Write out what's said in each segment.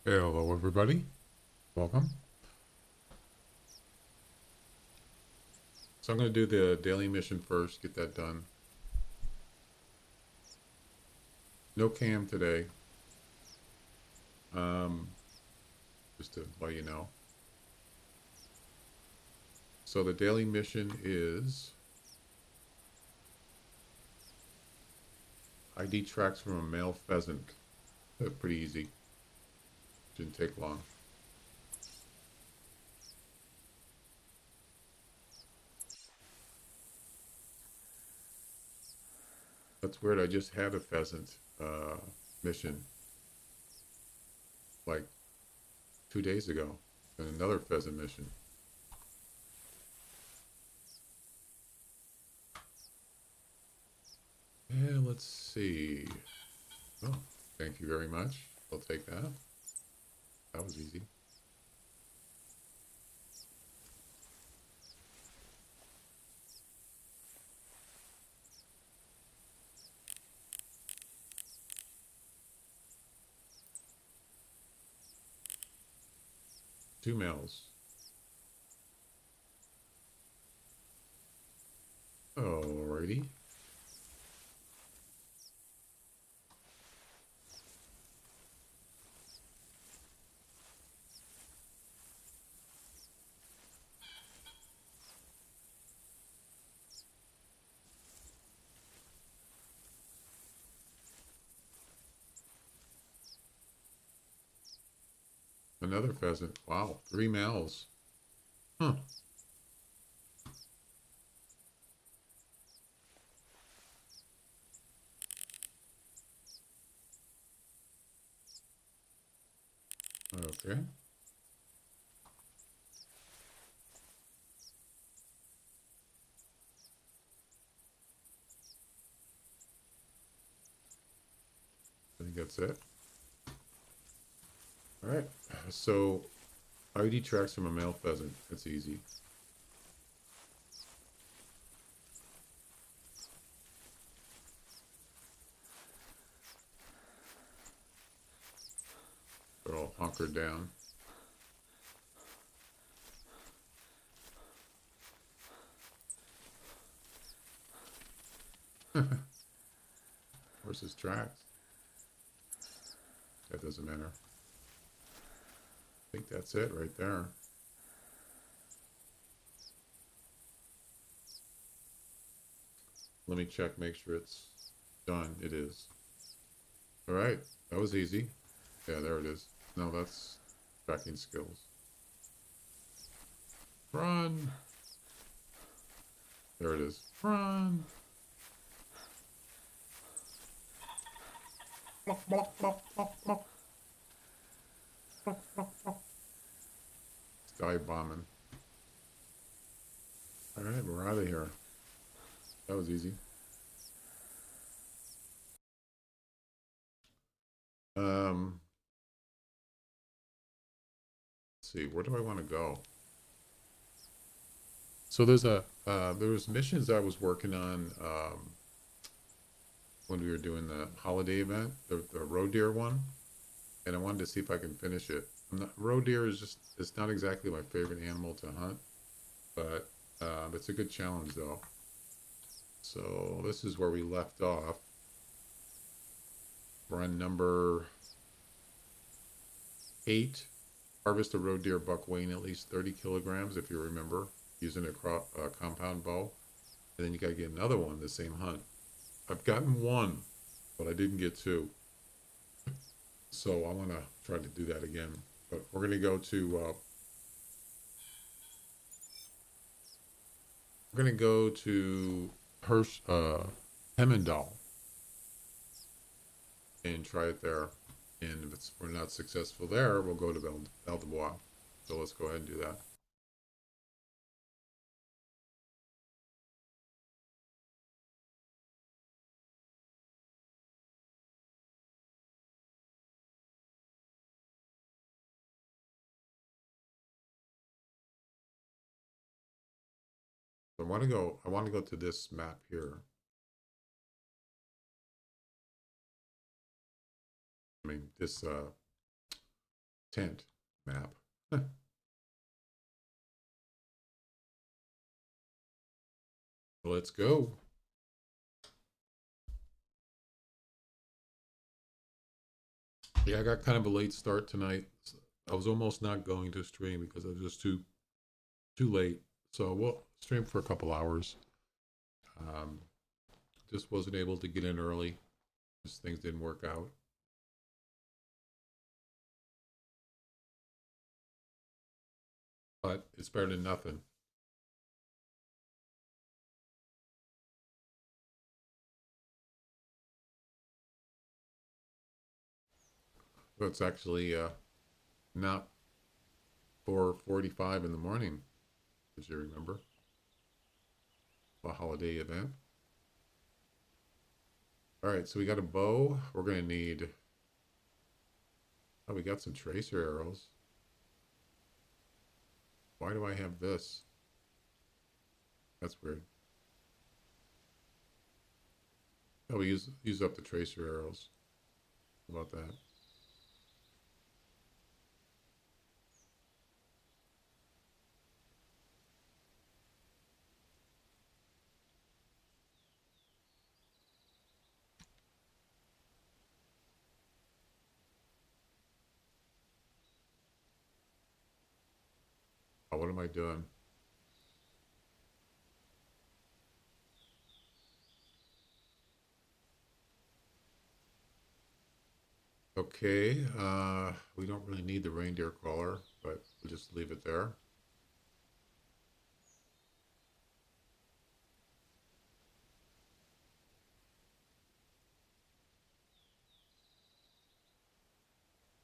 Hello, everybody. Welcome. So I'm going to do the daily mission first, get that done. No cam today. Just to let you know. So the daily mission is ID tracks from a male pheasant. Pretty easy. Didn't take long. That's weird. I just had a pheasant mission like 2 days ago, and another pheasant mission. Yeah, let's see. Oh, thank you very much. I'll take that. That was easy. Two males. Alrighty. Another pheasant. Wow, 3 males. Huh. Okay. I think that's it. All right. So, ID tracks from a male pheasant. That's easy. They're all hunkered down. Where's his tracks? That doesn't matter. I think that's it right there. Let me check, make sure it's done. It is. All right. That was easy. Yeah, there it is. No, that's tracking skills. Run. There it is. Run. It's dive bombing. All right, we're out of here. That was easy. Let's see, where do I want to go? So there was missions I was working on when we were doing the holiday event, the roe deer one, and I wanted to see if I can finish it. Roe deer is just, it's not exactly my favorite animal to hunt, but it's a good challenge though. So this is where we left off. We're on number 8. Harvest a roe deer buck weighing at least 30 kilograms, if you remember, using a compound bow. And then you got to get another one, the same hunt. I've gotten 1, but I didn't get 2. So I want to try to do that again. But we're going to go to Hemmendal and try it there. And if we're not successful there, we'll go to Val-de-Bois. So let's go ahead and do that. So I want to go to this map here. I mean, this tent map. Let's go. Yeah, I got kind of a late start tonight. I was almost not going to stream because I was just too late. So we'll stream for a couple hours. Um, just wasn't able to get in early. Just things didn't work out. But it's better than nothing. But it's actually not 4:45 in the morning, as you remember. A holiday event. All right, so we got a bow. We're going to need... Oh, we got some tracer arrows. Why do I have this? That's weird. Oh, we use up the tracer arrows. How about that? Oh, what am I doing? Okay, we don't really need the reindeer crawler, but we'll just leave it there.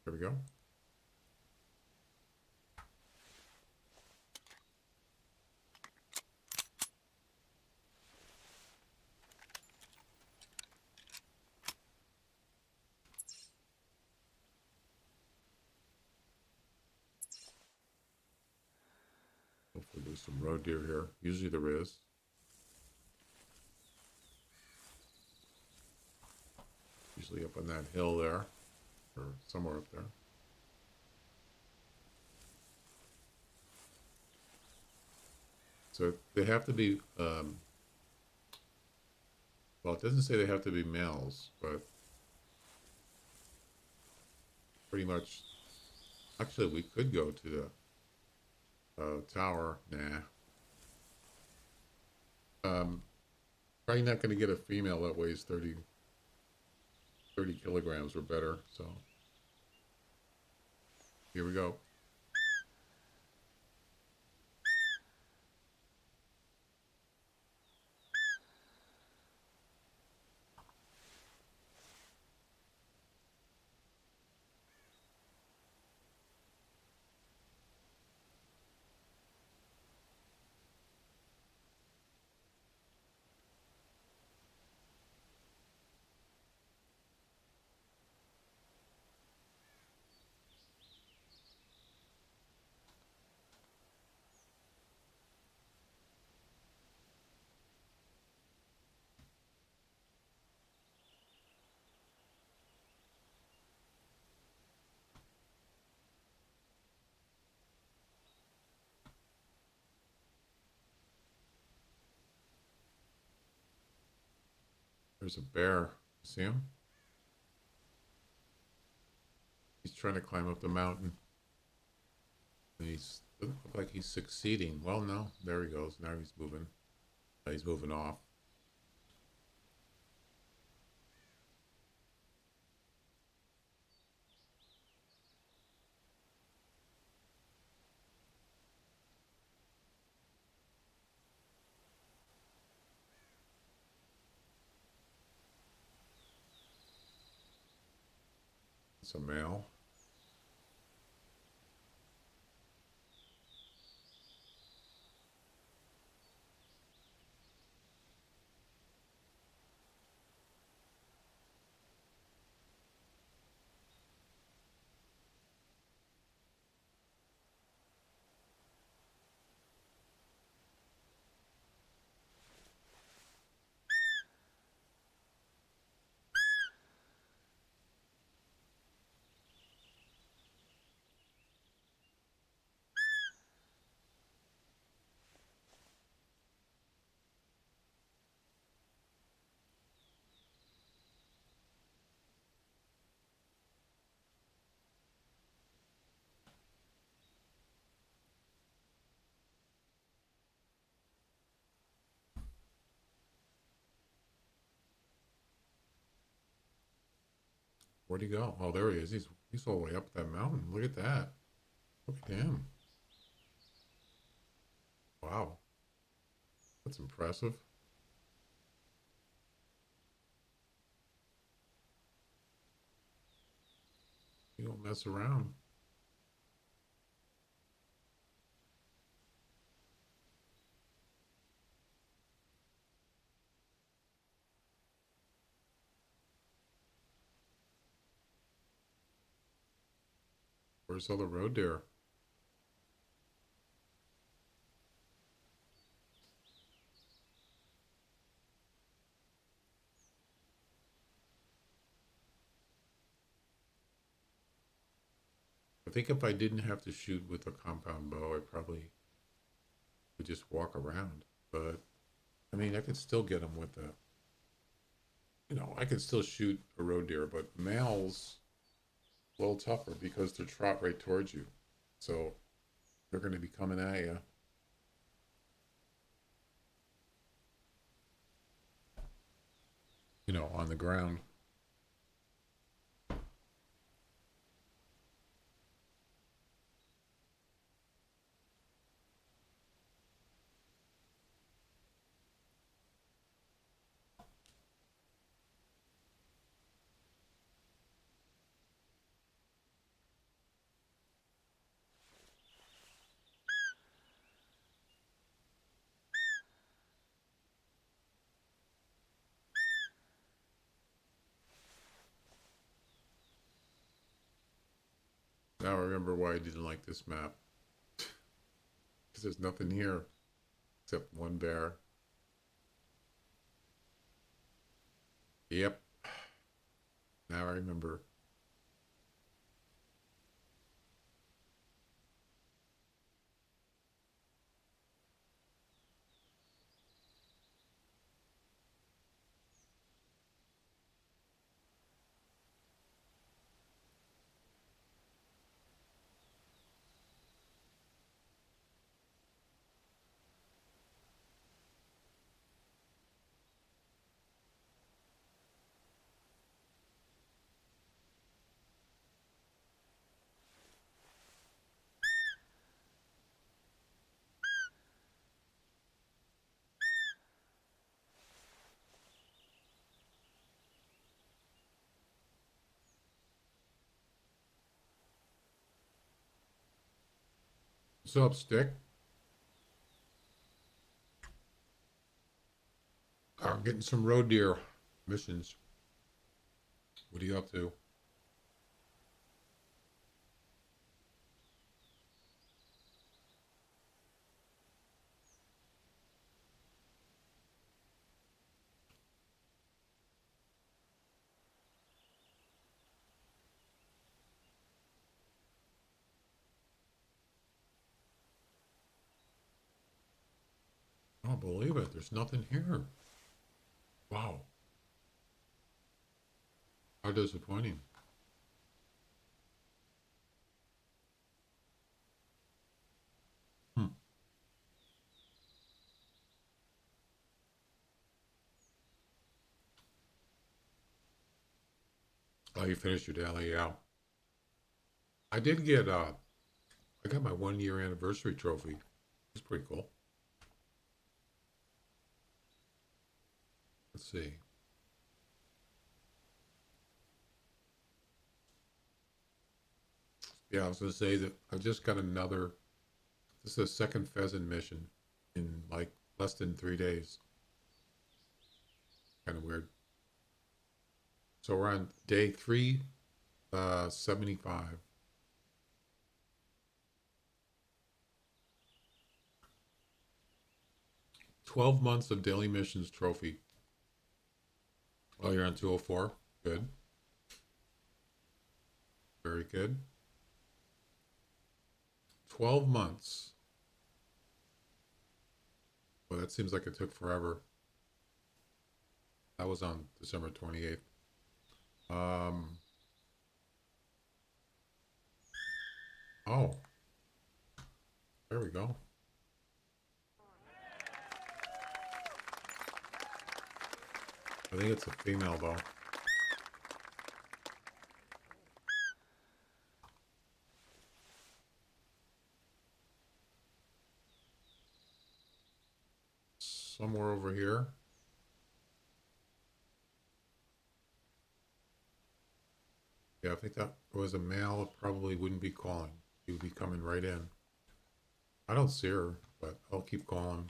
There we go. Hopefully there's some road deer here. Usually there is. Usually up on that hill there, or somewhere up there. So they have to be, well, it doesn't say they have to be males, but pretty much, actually we could go to the tower. Nah. Probably not going to get a female that weighs 30 kilograms or better, so here we go. There's a bear. See him? He's trying to climb up the mountain. And doesn't look like he's succeeding. Well, no, there he goes. Now he's moving. He's moving off. It's a male. Where'd he go? Oh, there he is. He's all the way up that mountain. Look at that. Look at him. Wow. That's impressive. You don't mess around. Where's all the roe deer? I think if I didn't have to shoot with a compound bow, I probably would just walk around. But I mean, I could still get them with I could still shoot a roe deer, but males a little tougher because they trot right towards you. So they're going to be coming at you. On the ground. Now I remember why I didn't like this map. Because there's nothing here except one bear. Yep. Now I remember. What's up, Stick? I'm getting some roe deer missions. What are you up to? I don't believe it. There's nothing here. Wow. How disappointing. Hmm. Oh, you finished your daily, yeah. I did get I got my 1 year anniversary trophy. It's pretty cool. Let's see. Yeah, I was gonna say that I just got another. This is a second pheasant mission in like less than 3 days. Kind of weird. So we're on day 375. 12 months of daily missions trophy. Oh, you're on 204. Good. Very good. 12 months. Well, that seems like it took forever. That was on December 28th. Oh, there we go. I think it's a female though. somewhere over here. Yeah, I think that was a male. Probably wouldn't be calling. He would be coming right in. I don't see her, but I'll keep calling.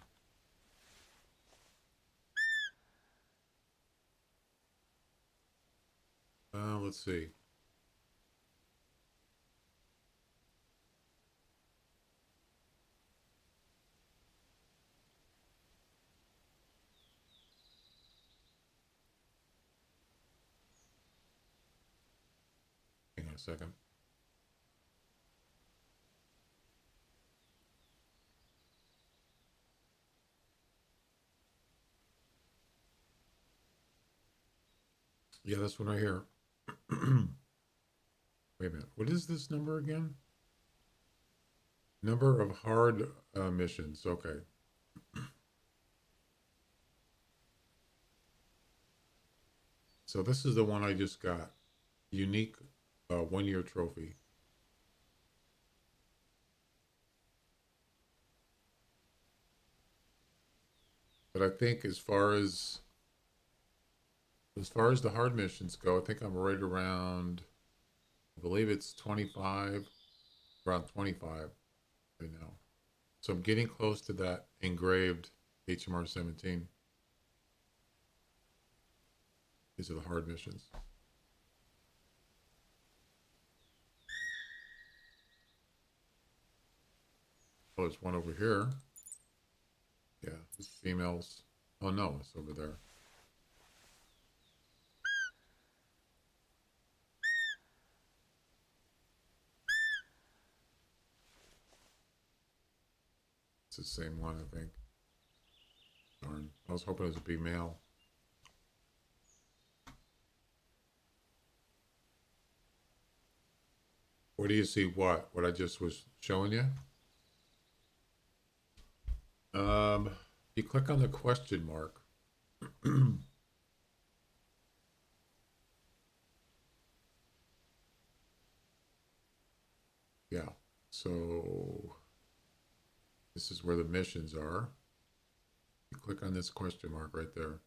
Let's see. Hang on a second. Yeah, that's what I hear. Wait a minute. What is this number again? Number of hard missions. Okay. So this is the one I just got. Unique 1-year trophy. But I think as far as the hard missions go, I think I'm right around, I believe it's 25, around 25 right now. So I'm getting close to that engraved HMR 17. These are the hard missions. Oh, there's one over here. Yeah, this females. Oh no, it's over there. It's the same one, I think. Darn. I was hoping it would be male. Where do you see what? What I just was showing you? You click on the question mark. Yeah. So this is where the missions are. You click on this question mark right there.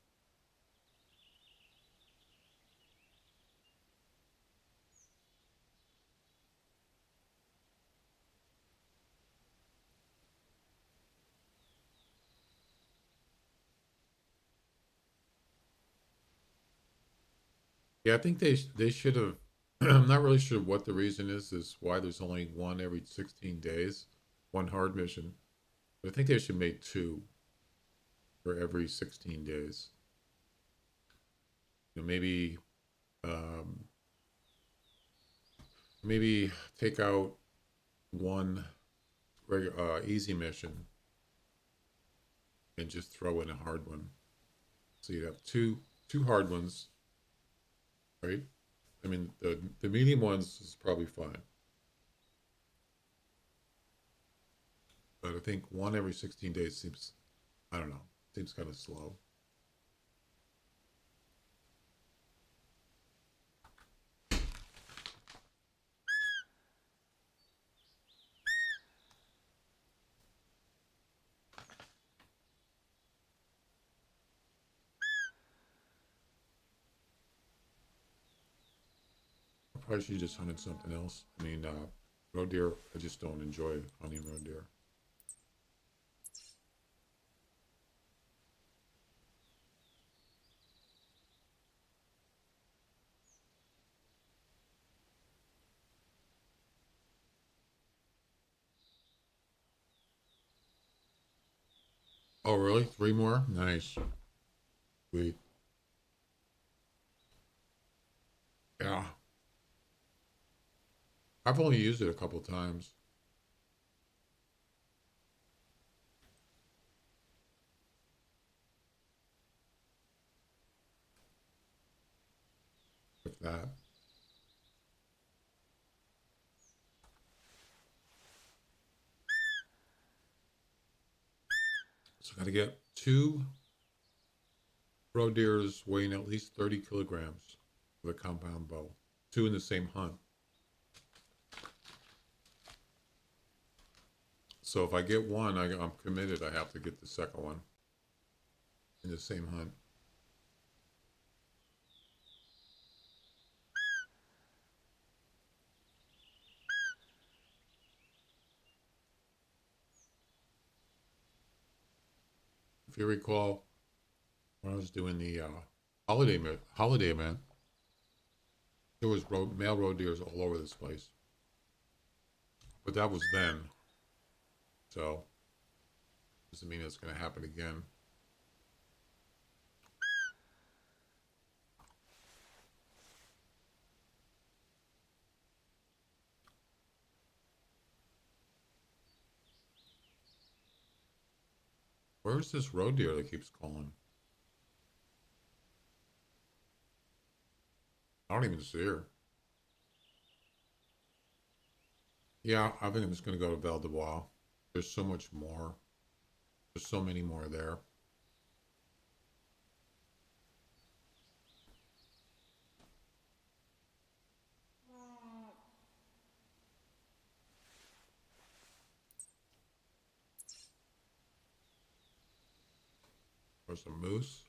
Yeah, I think they should have. I'm not really sure what the reason is why there's only one every 16 days, one hard mission. But I think they should make two for every 16 days. You know, um, maybe take out one easy mission and just throw in a hard one. So you have two hard ones, right? I mean, the medium ones is probably fine, but I think one every 16 days seems, I don't know, seems kind of slow. I probably should just hunted something else. I mean, roe deer, I just don't enjoy hunting roe deer. Oh, really? 3 more? Nice. Sweet. Yeah. I've only used it a couple times. With that. So I got to get 2 roe deers weighing at least 30 kilograms with a compound bow. 2 in the same hunt. So if I get one, I'm committed. I have to get the second one. in the same hunt. If you recall, when I was doing the holiday event, there was male road deers all over this place. But that was then, so doesn't mean it's going to happen again. Where's this road deer that keeps calling? I don't even see her. Yeah, I think I'm just going to go to Val de Bois. There's so much more. There's so many more there. There's a moose.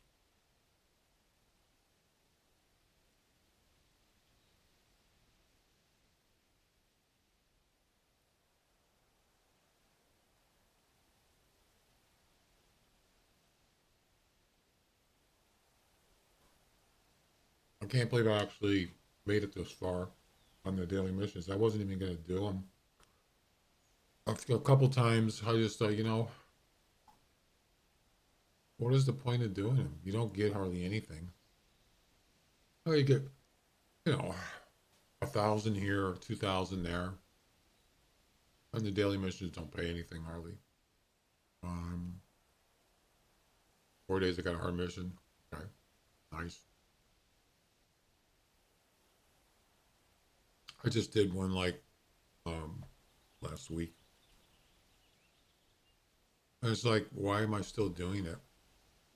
I can't believe I actually made it this far on the daily missions. I wasn't even going to do them. A couple times, I just thought, what is the point of doing them? You don't get hardly anything. Oh, you get, 1,000 here, 2,000 there. And the daily missions don't pay anything hardly. 4 days I got a hard mission. Okay, nice. I just did one last week. And it's like, why am I still doing it?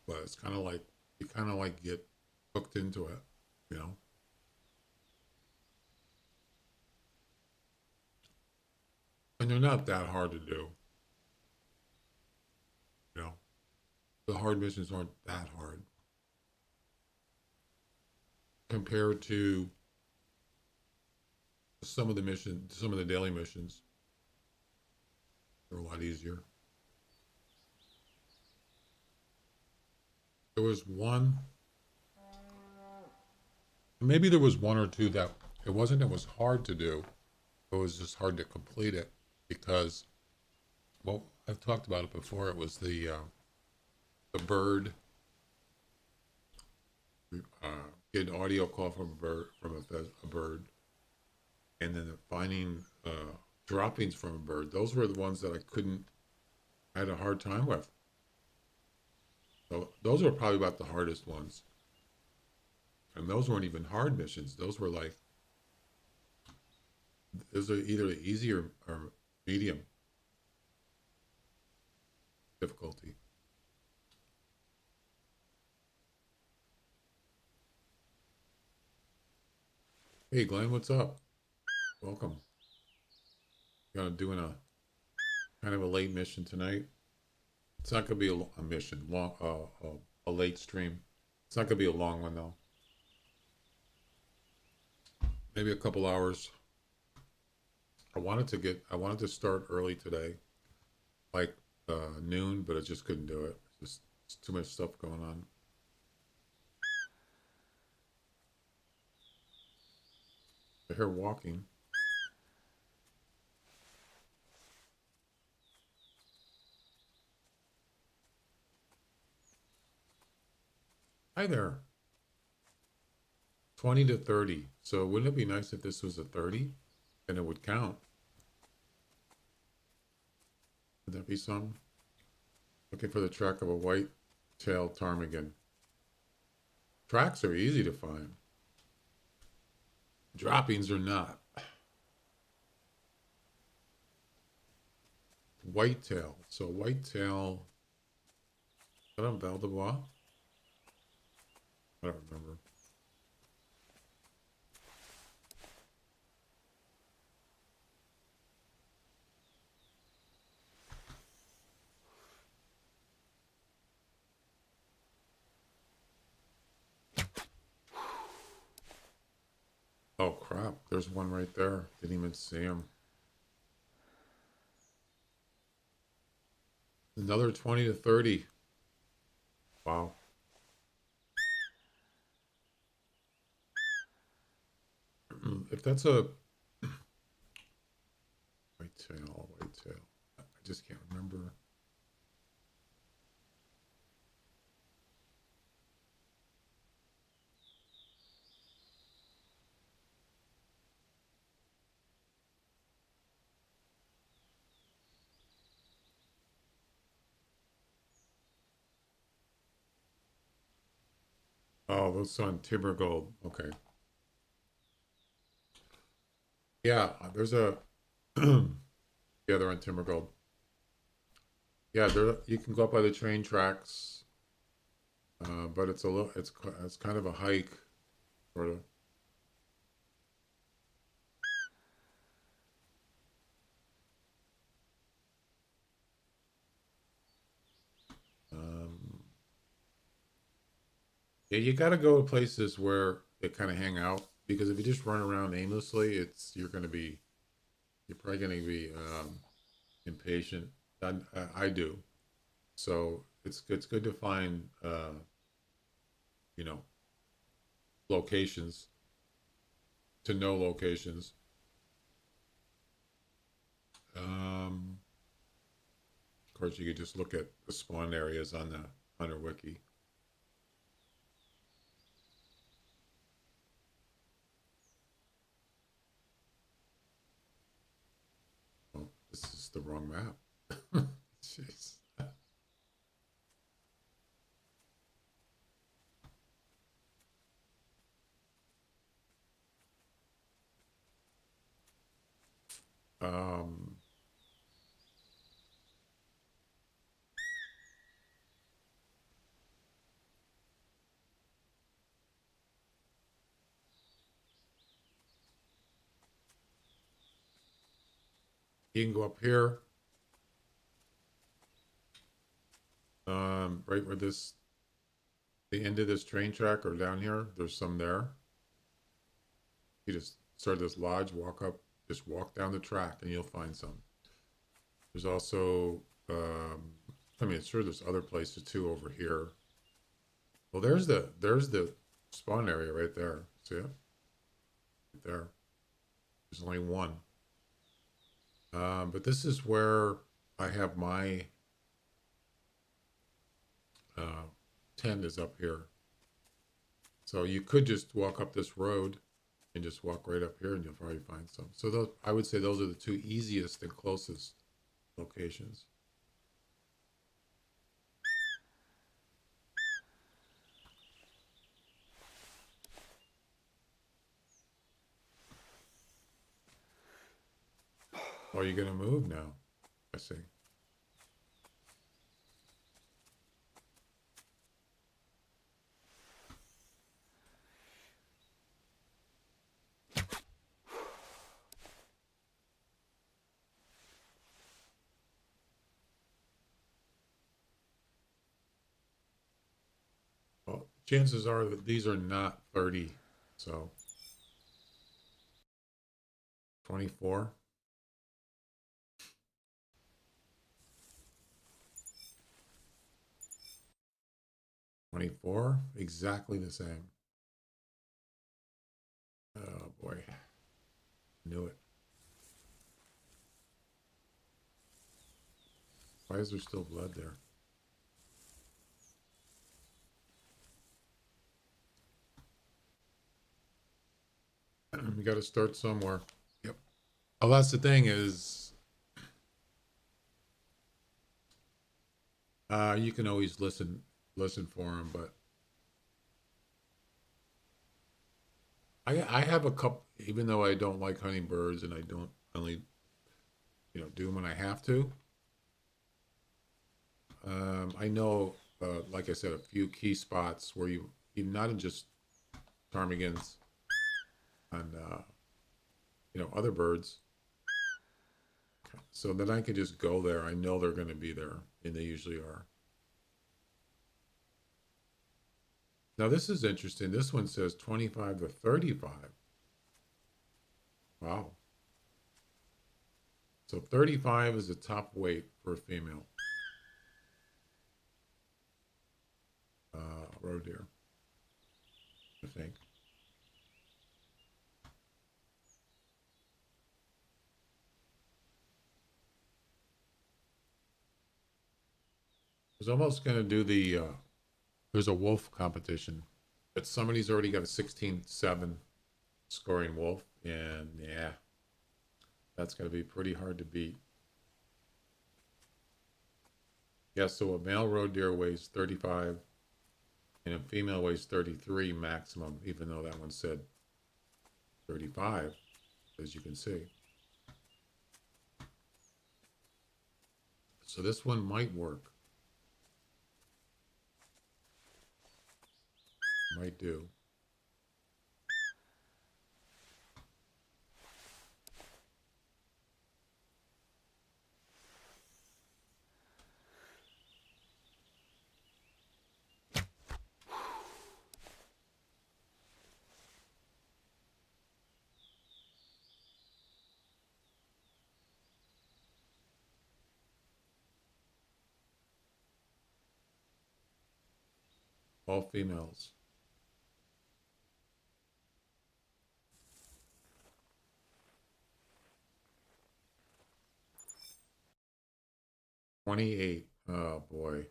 But it's kind of like you kind of like get hooked into it, you know. And they're not that hard to do, you know. The hard missions aren't that hard compared to some of the daily missions. They're a lot easier. There was one, maybe there was one or two that it was hard to do. It was just hard to complete it because, well, I've talked about it before. It was the bird, get an audio call from a bird, and then finding droppings from a bird. Those were the ones that I had a hard time with. So those are probably about the hardest ones. And those weren't even hard missions. Those were either easy or medium difficulty. Hey, Glenn, what's up? Welcome. Doing a kind of a late mission tonight. It's not gonna be a mission, a late stream. It's not gonna be a long one though. Maybe a couple hours. I wanted to start early today, like noon, but I just couldn't do it. It's too much stuff going on. I hear walking. Hi there. 20 to 30. So wouldn't it be nice if this was a 30? Then it would count. Would that be some? Looking for the track of a white-tailed ptarmigan. Tracks are easy to find. Droppings are not. Whitetail. So whitetail. Is that on Val de Bois? I don't remember. there's one right there. Didn't even see him. Another 20 to 30. Wow. If that's a whitetail, I just can't remember. Oh, those on Timber Gold. Okay. Yeah, there's a yeah, they're on Timber Gold. Yeah, there you can go up by the train tracks, but it's a little it's kind of a hike, sort of. Um, yeah, you got to go to places where they kind of hang out because if you just run around aimlessly, you're probably going to be impatient. I do. So it's good to find you know locations to know locations. Of course, you could just look at the spawn areas on the Hunter Wiki. Oh, this is the wrong map. Jeez. Um, you can go up here, right where the end of this train track or down here. There's some there. You just start this lodge, walk up, just walk down the track, and you'll find some. There's also, I mean, sure, there's other places too over here. Well, there's the spawn area right there. See it? Right there. There's only one. But this is where I have my uh, tent is up here. So you could just walk up this road and just walk right up here and you'll probably find some. So those, I would say those are the two easiest and closest locations. Oh, you're gonna move now. I see. Well, chances are that these are not 30, so 24. 24, exactly the same. Oh boy, knew it. Why is there still blood there? We got to start somewhere. Yep. Oh, that's the thing is, you can always listen for him, but I have a couple. Even though I don't like hunting birds, and I don't only do them when I have to. I know, like I said, a few key spots where you not just ptarmigans and other birds. So then I can just go there. I know they're going to be there, and they usually are. Now this is interesting. This one says 25 to 35. Wow. So 35 is the top weight for a female roe deer, I think. I was almost going to do there's a wolf competition, but somebody's already got a 16-7 scoring wolf, and yeah, that's going to be pretty hard to beat. Yeah, so a male roe deer weighs 35 and a female weighs 33 maximum, even though that one said 35, as you can see. So this one might work. Might do. All females. $28. Oh boy.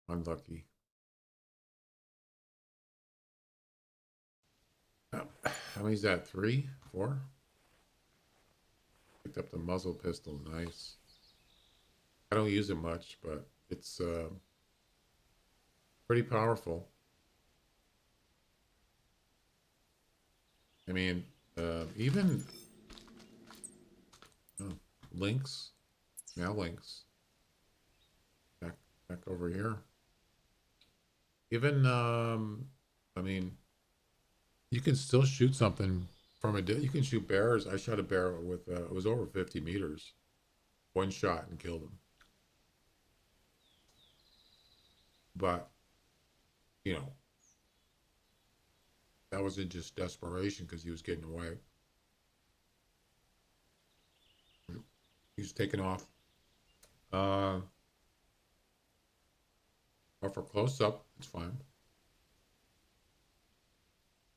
Unlucky. How many is that? 3? 4? Picked up the muzzle pistol. Nice. I don't use it much, but it's pretty powerful. I mean, even oh, lynx, now lynx, back over here. Even I mean, you can still shoot something from a. You can shoot bears. I shot a bear with it was over 50 meters, one shot and killed him. But you know, that was in just desperation because he was getting away. He was taking off. Uh, but for close up, it's fine.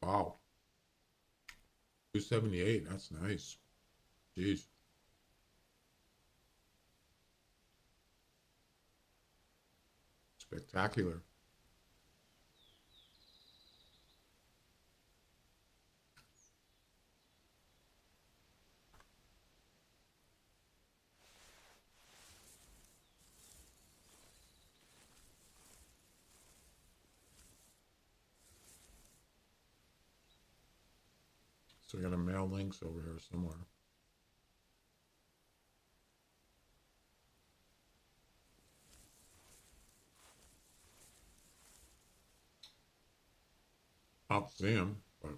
Wow, 278. That's nice. Jeez, spectacular. So we got a male lynx over here somewhere. I don't see him, but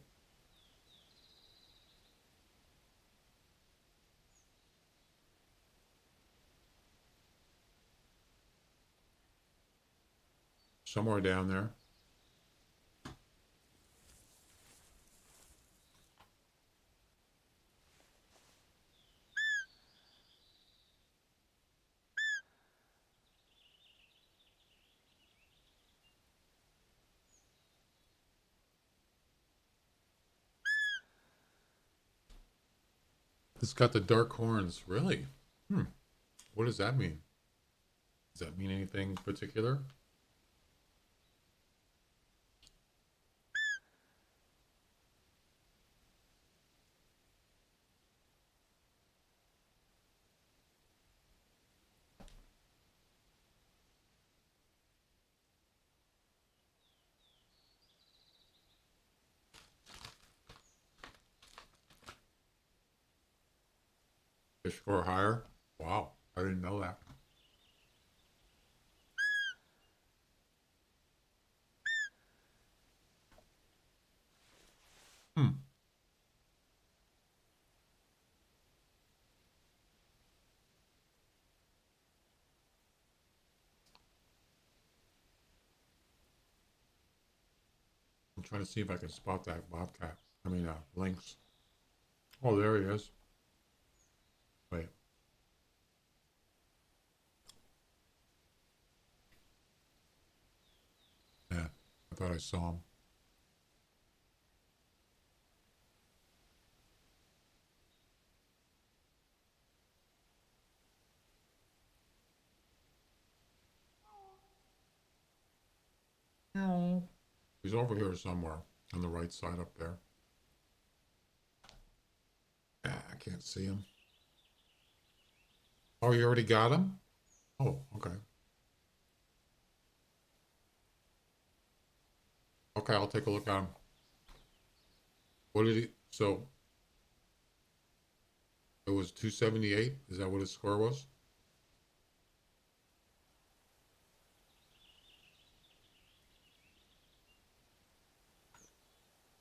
somewhere down there. It's got the dark horns. Really? Hmm. What does that mean? Does that mean anything particular? Fish score higher? Wow. I didn't know that. Hmm. I'm trying to see if I can spot that bobcat. I mean, lynx. Oh, there he is. Wait. Yeah, I thought I saw him. No. He's over here somewhere on the right side up there. Yeah, I can't see him. Oh, you already got him? Oh, okay. Okay, I'll take a look at him. What did he? So it was 278. Is that what his score was?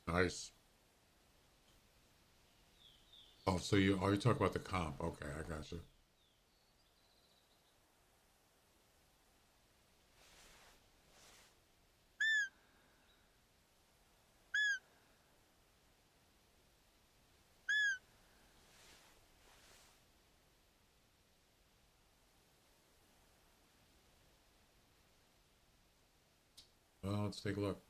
Nice. Oh, so you talking about the comp? Okay, I got you. Well, let's take a look.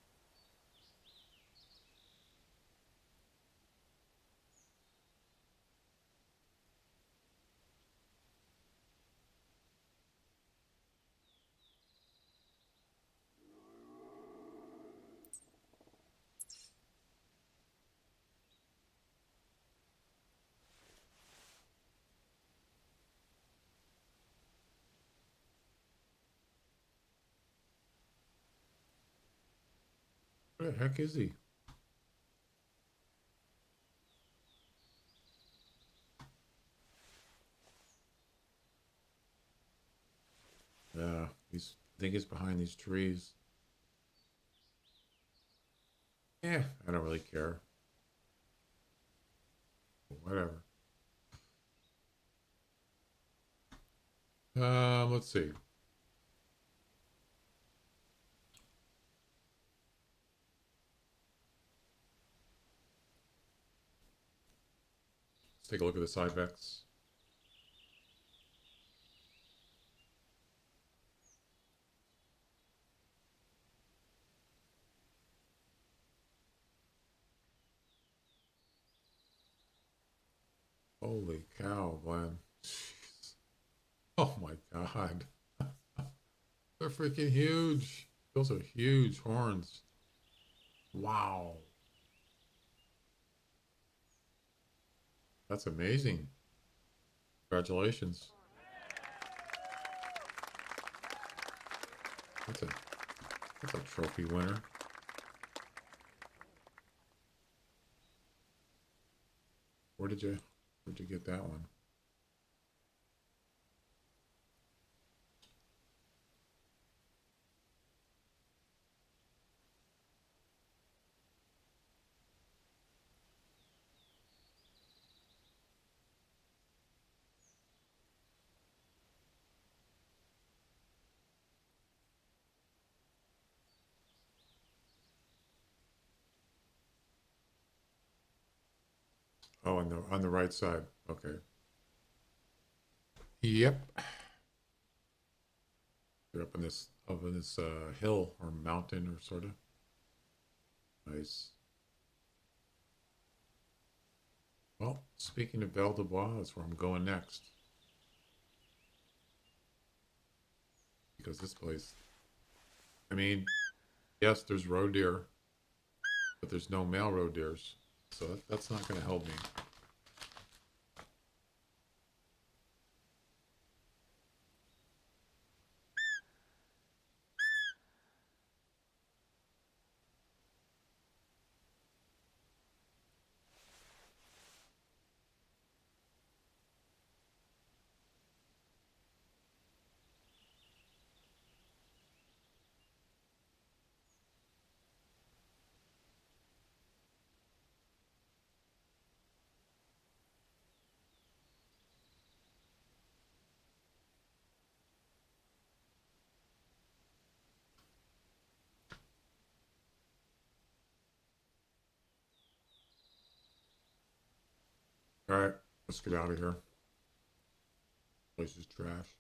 Where the heck is he? Yeah, I think he's behind these trees. Yeah, I don't really care. Whatever. Let's see. Let's take a look at the side bets. Holy cow, Glenn. Jeez. Oh my God. They're freaking huge. Those are huge horns. Wow. That's amazing. Congratulations. That's a that's a trophy winner. Where'd you get that one? Oh, on the right side. Okay. Yep. They're up in this hill or mountain or sort of. Nice. Well, speaking of Belle de Bois, that's where I'm going next. Because this place, I mean, yes, there's roe deer, but there's no male roe deers. So that's not going to help me. All right, let's get out of here. Place is trash.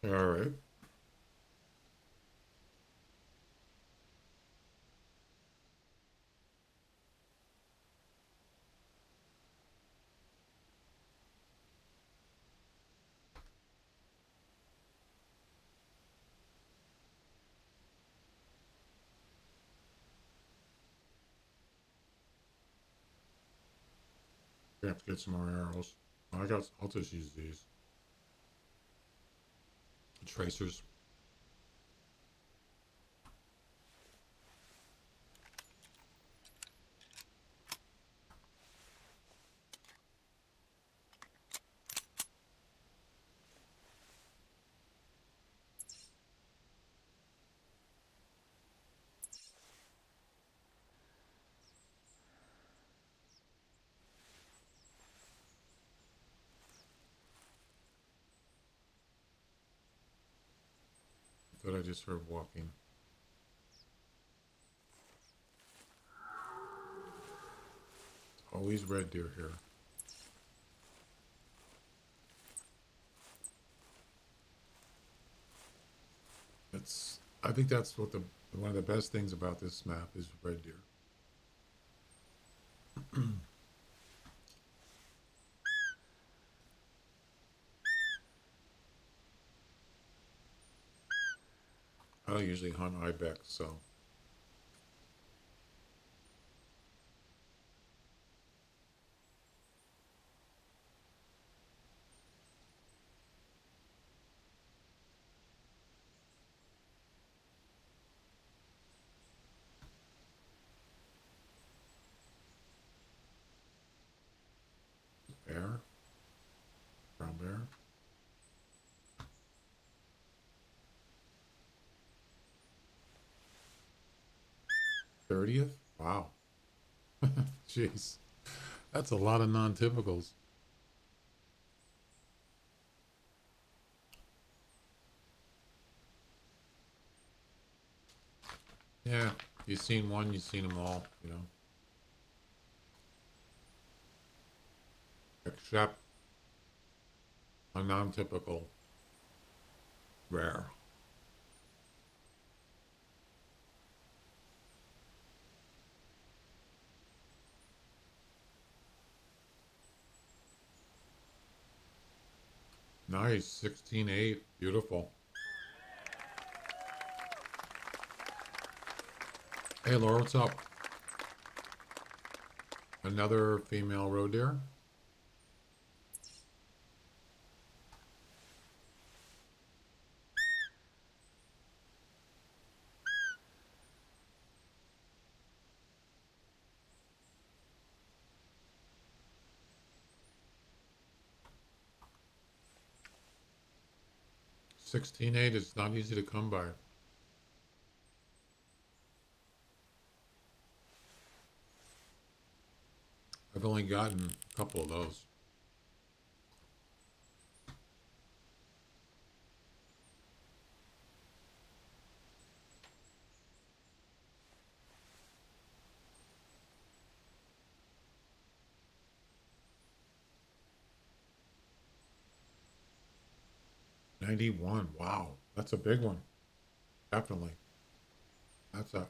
All right. We have to get some more arrows. I'll just use these. Tracers. I thought I just heard walking. Always red deer here. I think that's one of the best things about this map is red deer. I don't usually hunt ibex, so bear, brown bear. 30th? Wow. Jeez. That's a lot of non-typicals. Yeah, you've seen one, you've seen them all, you know. Except a non-typical rare. Nice, 16-8, beautiful. Hey Laura, what's up? Another female roe deer? 16-8 is not easy to come by. I've only gotten a couple of those. 91. Wow, that's a big one. Definitely. That's a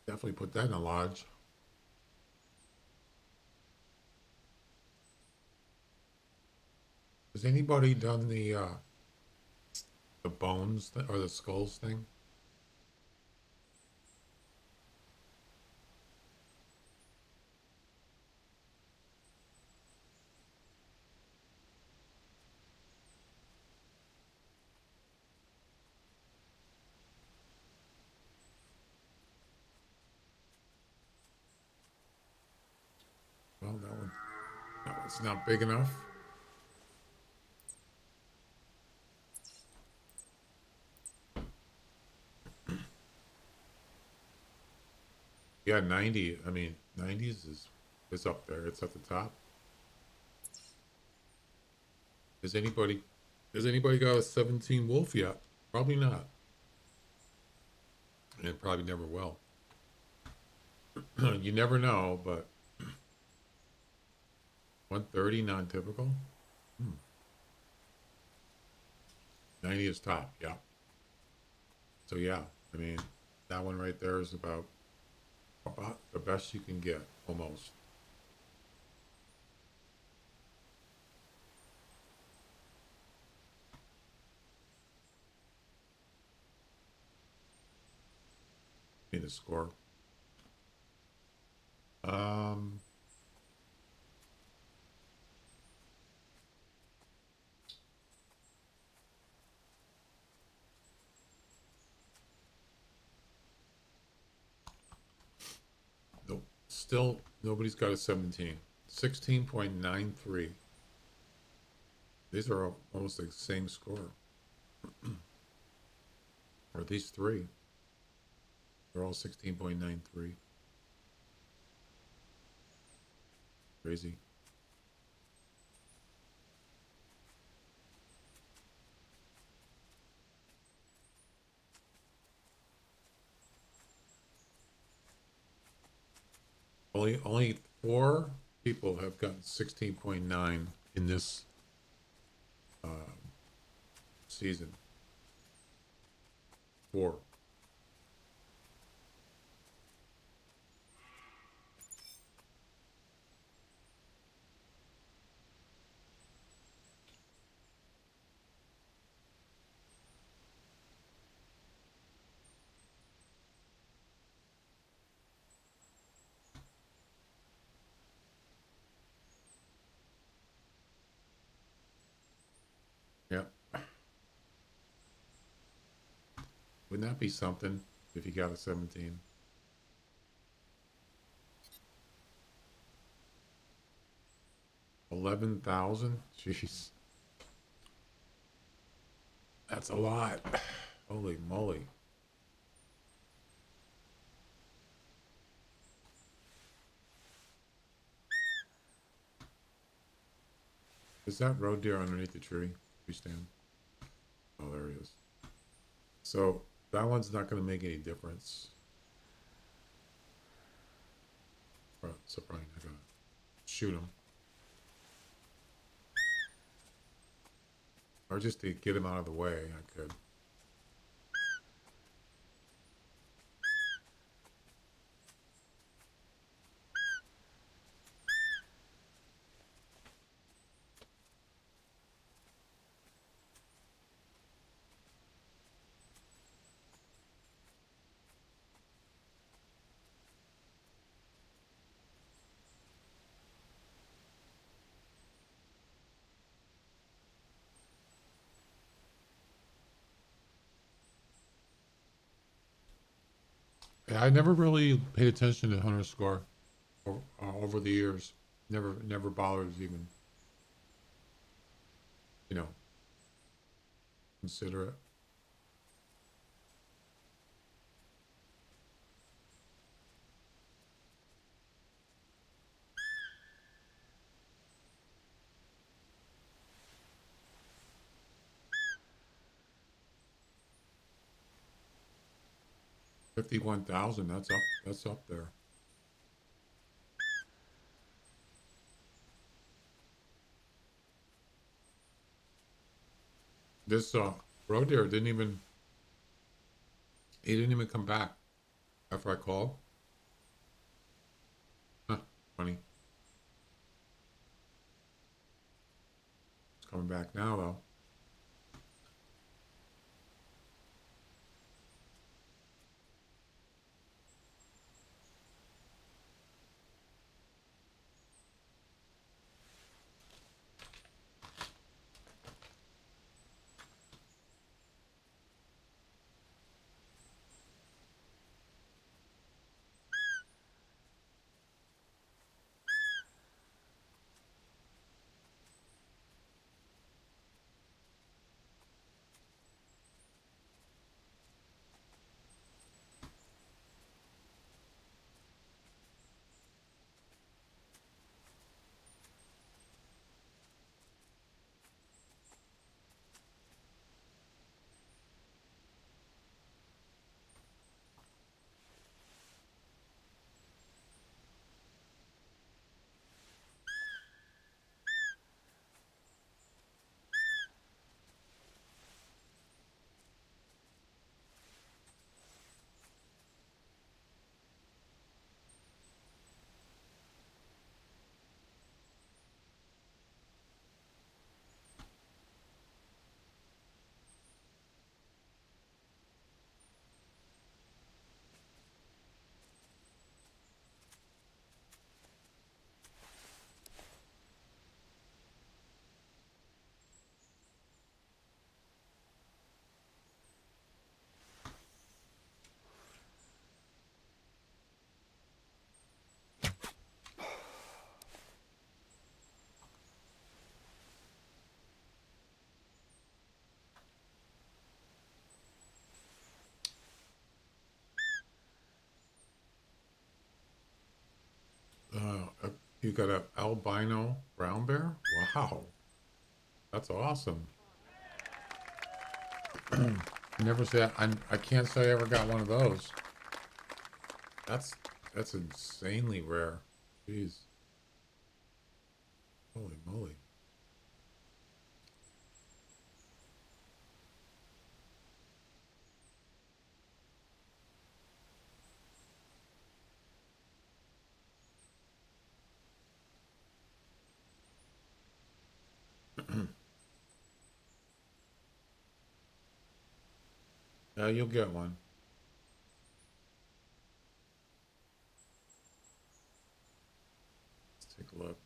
definitely put that in a lodge. Has anybody done the bones or the skulls thing? Well, that one's not big enough. Yeah, 90. I mean, 90s is up there. It's at the top. Has anybody got a 17 wolf yet? Probably not. And it probably never will. You never know, but 130 non-typical. 90 is top, yeah. So yeah, I mean, that one right there is about the best you can get, almost. Need a score. Um, nope. Still, nobody's got a 17. 16.93. These are almost the same score. Or these three. They're all 16.93. Crazy. Only 4 people have gotten 16.9 in this season. 4. Yeah. Wouldn't that be something if you got a 17? 11,000? Jeez. That's a lot. Holy moly. Is that road deer underneath the tree stand? Oh, there he is. So that one's not going to make any difference. So probably not going to shoot him. Or just to get him out of the way, I could. Yeah, I never really paid attention to hunter score over the years. Never bothered to even, you know, consider it. 51,000. That's up. That's up there. This roe deer he didn't even come back after I called. Huh, funny. It's coming back now though. You got a albino brown bear? Wow, that's awesome. Never say I can't say I ever got one of those. That's that's insanely rare. Jeez. Holy moly. You'll get one. Let's take a look.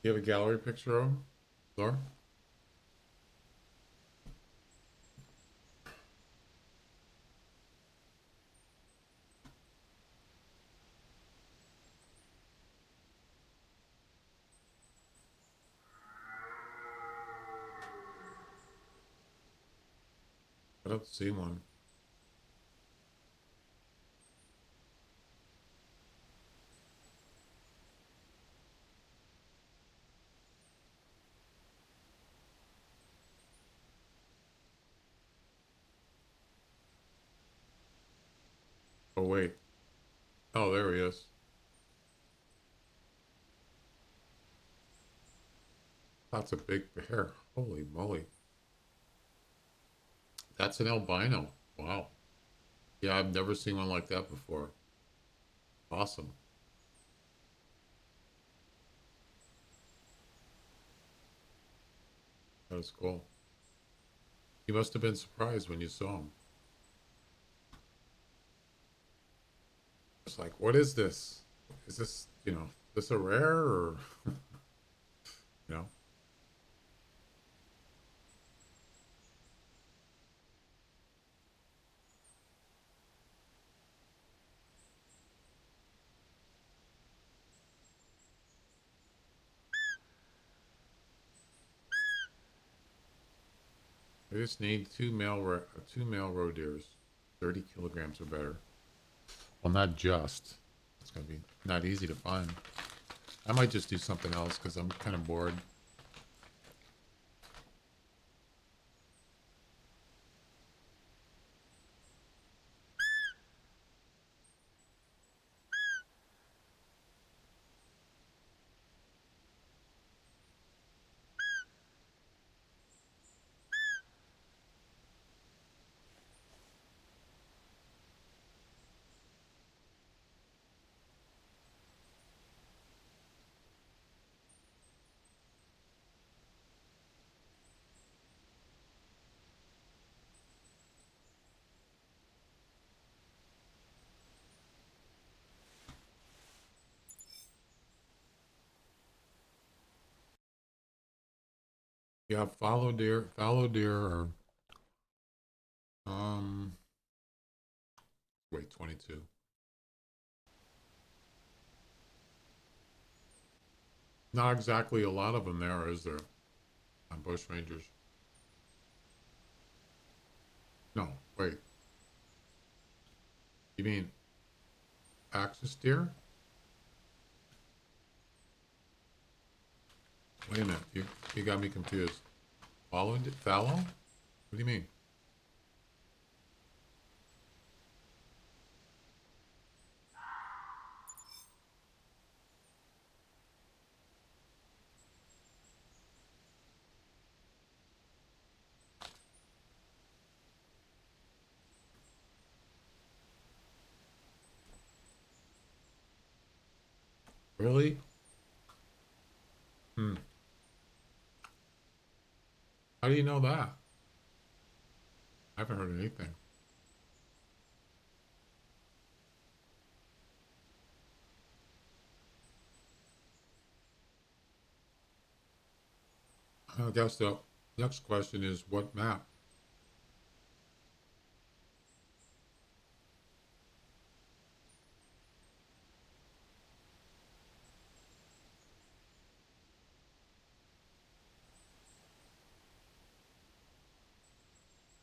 You have a gallery picture of him, Laura? I don't see one. Oh wait. Oh, there he is. That's a big bear. Holy moly. That's an albino. Wow. Yeah, I've never seen one like that before. Awesome. That was cool. You must have been surprised when you saw him. It's like, what is this? Is this, this a rare or, you know? I just need two male roe deers, 30 kilograms or better. Well, not just. It's gonna be not easy to find. I might just do something else because I'm kind of bored. Yeah, fallow deer are, um, wait, 22. Not exactly a lot of them there, is there? On bush rangers. No, wait. You mean axis deer? Wait a minute. You got me confused. Fallow? What do you mean? Really? Hmm. How do you know that? I haven't heard anything. I guess the next question is what map?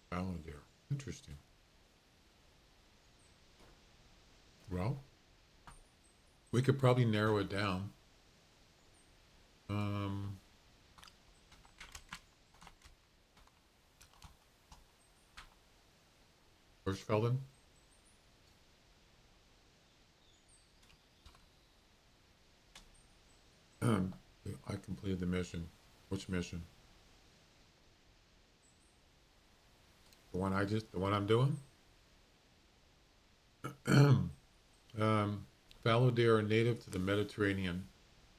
Fallow deer. Interesting. Well, we could probably narrow it down. Um, Hirschfelden? I completed the mission. Which mission? The one I'm doing? Fallow deer are native to the Mediterranean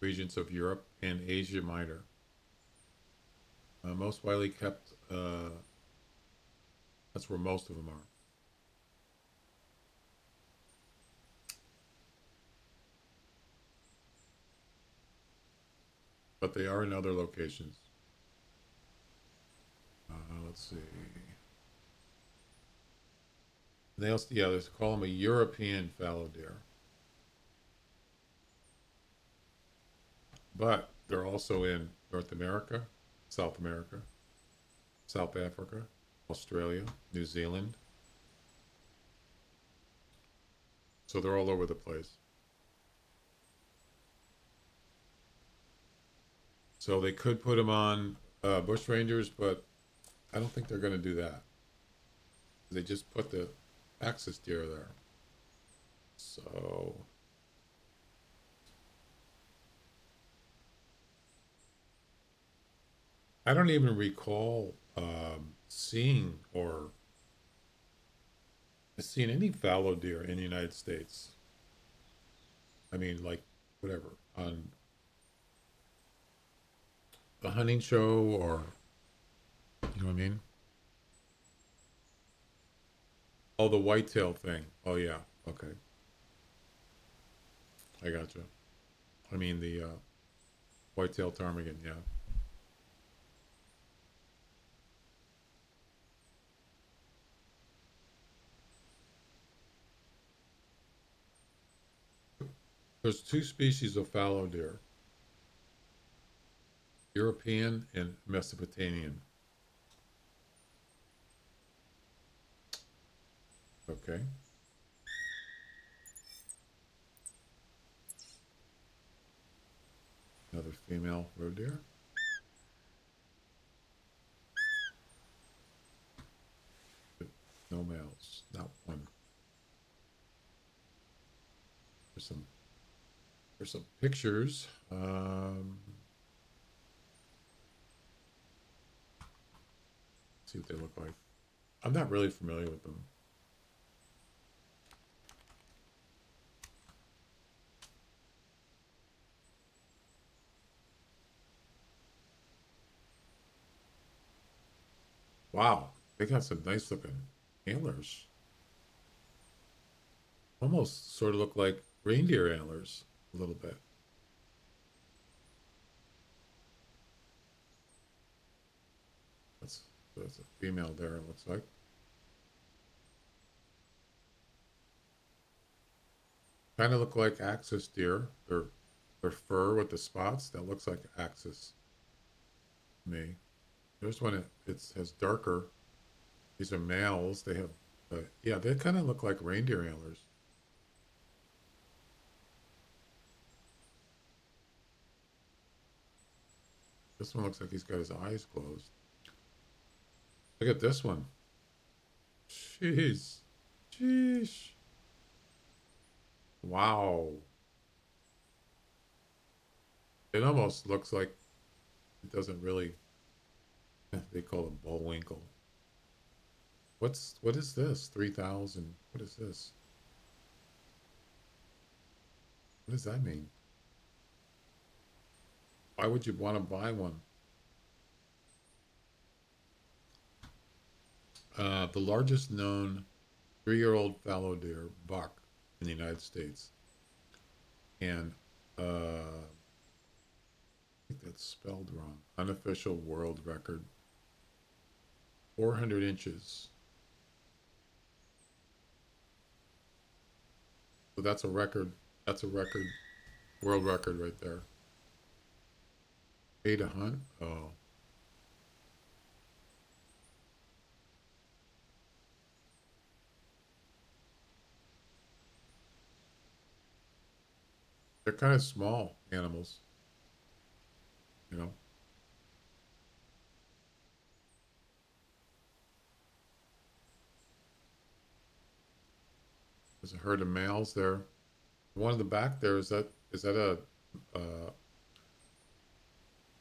regions of Europe and Asia Minor. Most widely kept, that's where most of them are. But they are in other locations. Let's see. They also, yeah, they call them a European fallow deer. But they're also in North America, South America, South Africa, Australia, New Zealand. So they're all over the place. So they could put them on bush rangers, but I don't think they're going to do that. They just put the axis deer there. So I don't even recall seeing or seeing any fallow deer in the United States. I mean, like whatever on the hunting show or you know what I mean? Oh, the whitetail thing. Oh yeah. Okay, I gotcha. I mean the whitetail ptarmigan. Yeah. There's two species of fallow deer: European and Mesopotamian. Okay. Another female roe deer. But no males. Not one. There's some. There's some pictures. See what they look like. I'm not really familiar with them. Wow, they got some nice looking antlers. Almost sort of look like reindeer antlers a little bit. female there, it looks like. Kind of look like axis deer. Their fur with the spots, that looks like axis to me. There's one, it has darker. These are males. They have, yeah, they kind of look like reindeer antlers. This one looks like he's got his eyes closed. Look at this one. Jeez. Jeez. Wow. It almost looks like it doesn't really, they call it bullwinkle. What is this? 3,000. What is this? What does that mean? Why would you want to buy one? The largest known 3-year-old fallow deer buck in the United States. And I think that's spelled wrong. Unofficial world record. 400 inches. So that's a record. That's a record. World record right there. Pay to hunt? Oh. They're kind of small animals, you know. There's a herd of males there. One in the back there, is that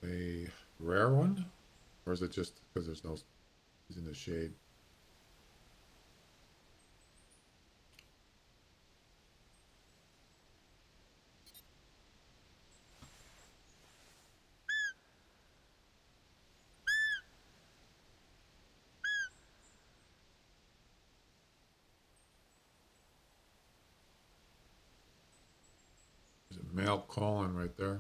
a rare one? Or is it just because there's no, he's in the shade? There's a male calling right there.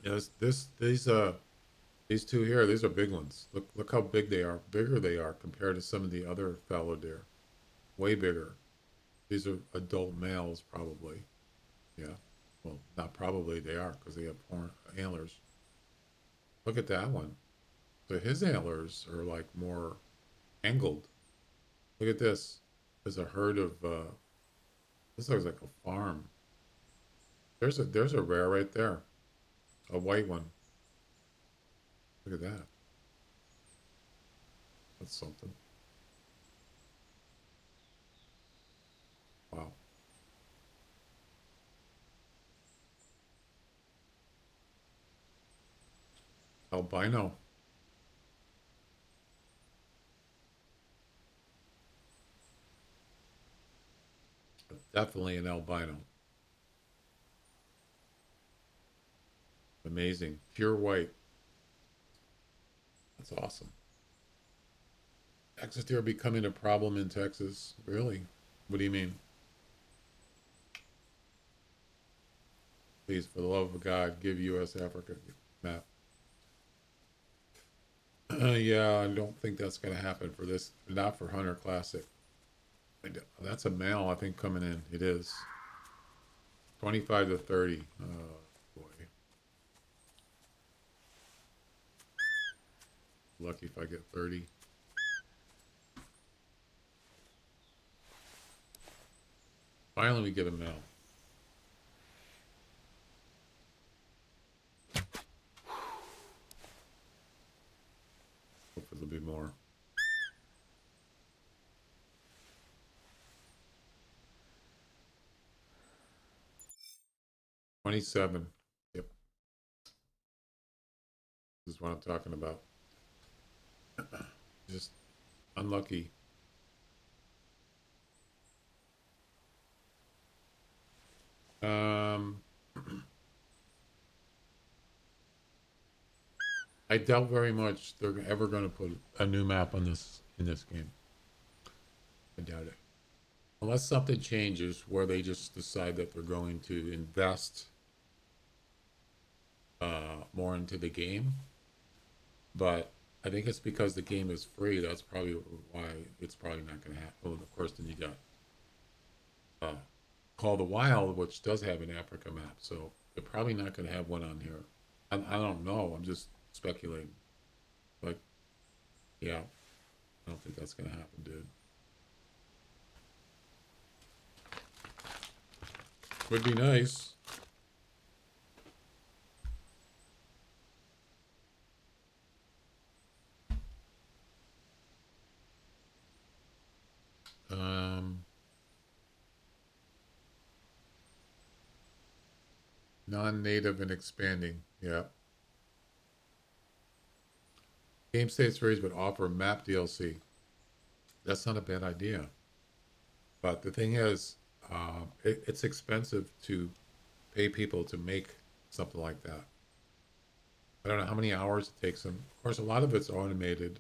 Yes, these two here, these are big ones. Look how big they are. Bigger they are compared to some of the other fallow deer. Way bigger. These are adult males, probably. Yeah. Well, not probably, they are because they have antlers. Look at that one. So his antlers are like more angled. Look at this. There's a herd of this looks like a farm. There's a rare right there. A white one. Look at that. That's something. Wow. Albino. Definitely an albino. Amazing. Pure white. That's awesome. Texas deer becoming a problem in Texas. Really? What do you mean? Please, for the love of God, give U.S. Africa map. Yeah, I don't think that's going to happen for this. Not for Hunter Classic. That's a male, I think, coming in. It is. 25 to 30. Oh, boy. Lucky if I get 30. Finally, we get a male. Hopefully there'll be more. $27. Yep. This is what I'm talking about. Just unlucky. I doubt very much they're ever going to put a new map on this in this game. I doubt it. Unless something changes where they just decide that they're going to invest more into the game. But I think it's because the game is free. That's probably why it's probably not going to happen. Well, of course, then you got uh, Call the Wild, which does have an Africa map. So they're probably not going to have one on here. I don't know. I'm just speculating. But yeah, I don't think that's going to happen, dude. Would be nice. Um, Non-native and expanding. Yeah. Game State Series would offer map DLC. That's not a bad idea. But the thing is, it's expensive to pay people to make something like that. I don't know how many hours it takes them. Of course, a lot of it's automated.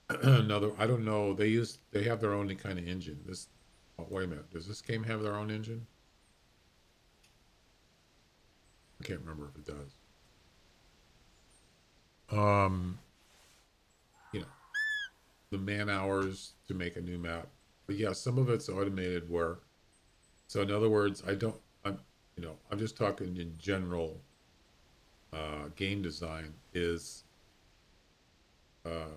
Another, I don't know. They have their own kind of engine. This, oh, wait a minute. Does this game have their own engine? I can't remember if it does. Um, you know, the man hours to make a new map. But yeah, some of it's automated where, so in other words, I'm just talking in general, game design is, uh,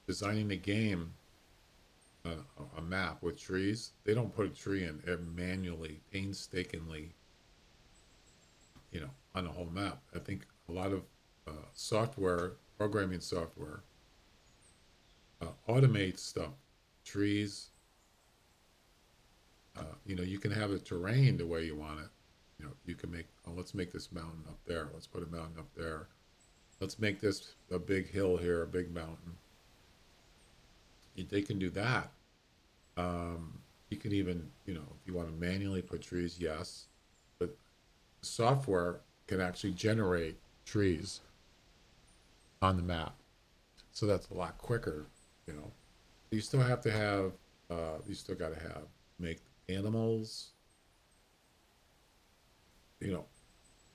designing a game, a map with trees. They don't put a tree in it manually, painstakingly, on a whole map. I think a lot of software, programming software, automates stuff. Trees, you can have the terrain the way you want it. You can make, oh, let's make this mountain up there. Let's put a mountain up there. Let's make this a big hill here, a big mountain. They can do that. You can even, if you want to manually put trees, yes, but software can actually generate trees on the map. So that's a lot quicker, you know. You still have to have, you still got to have, make animals, you know,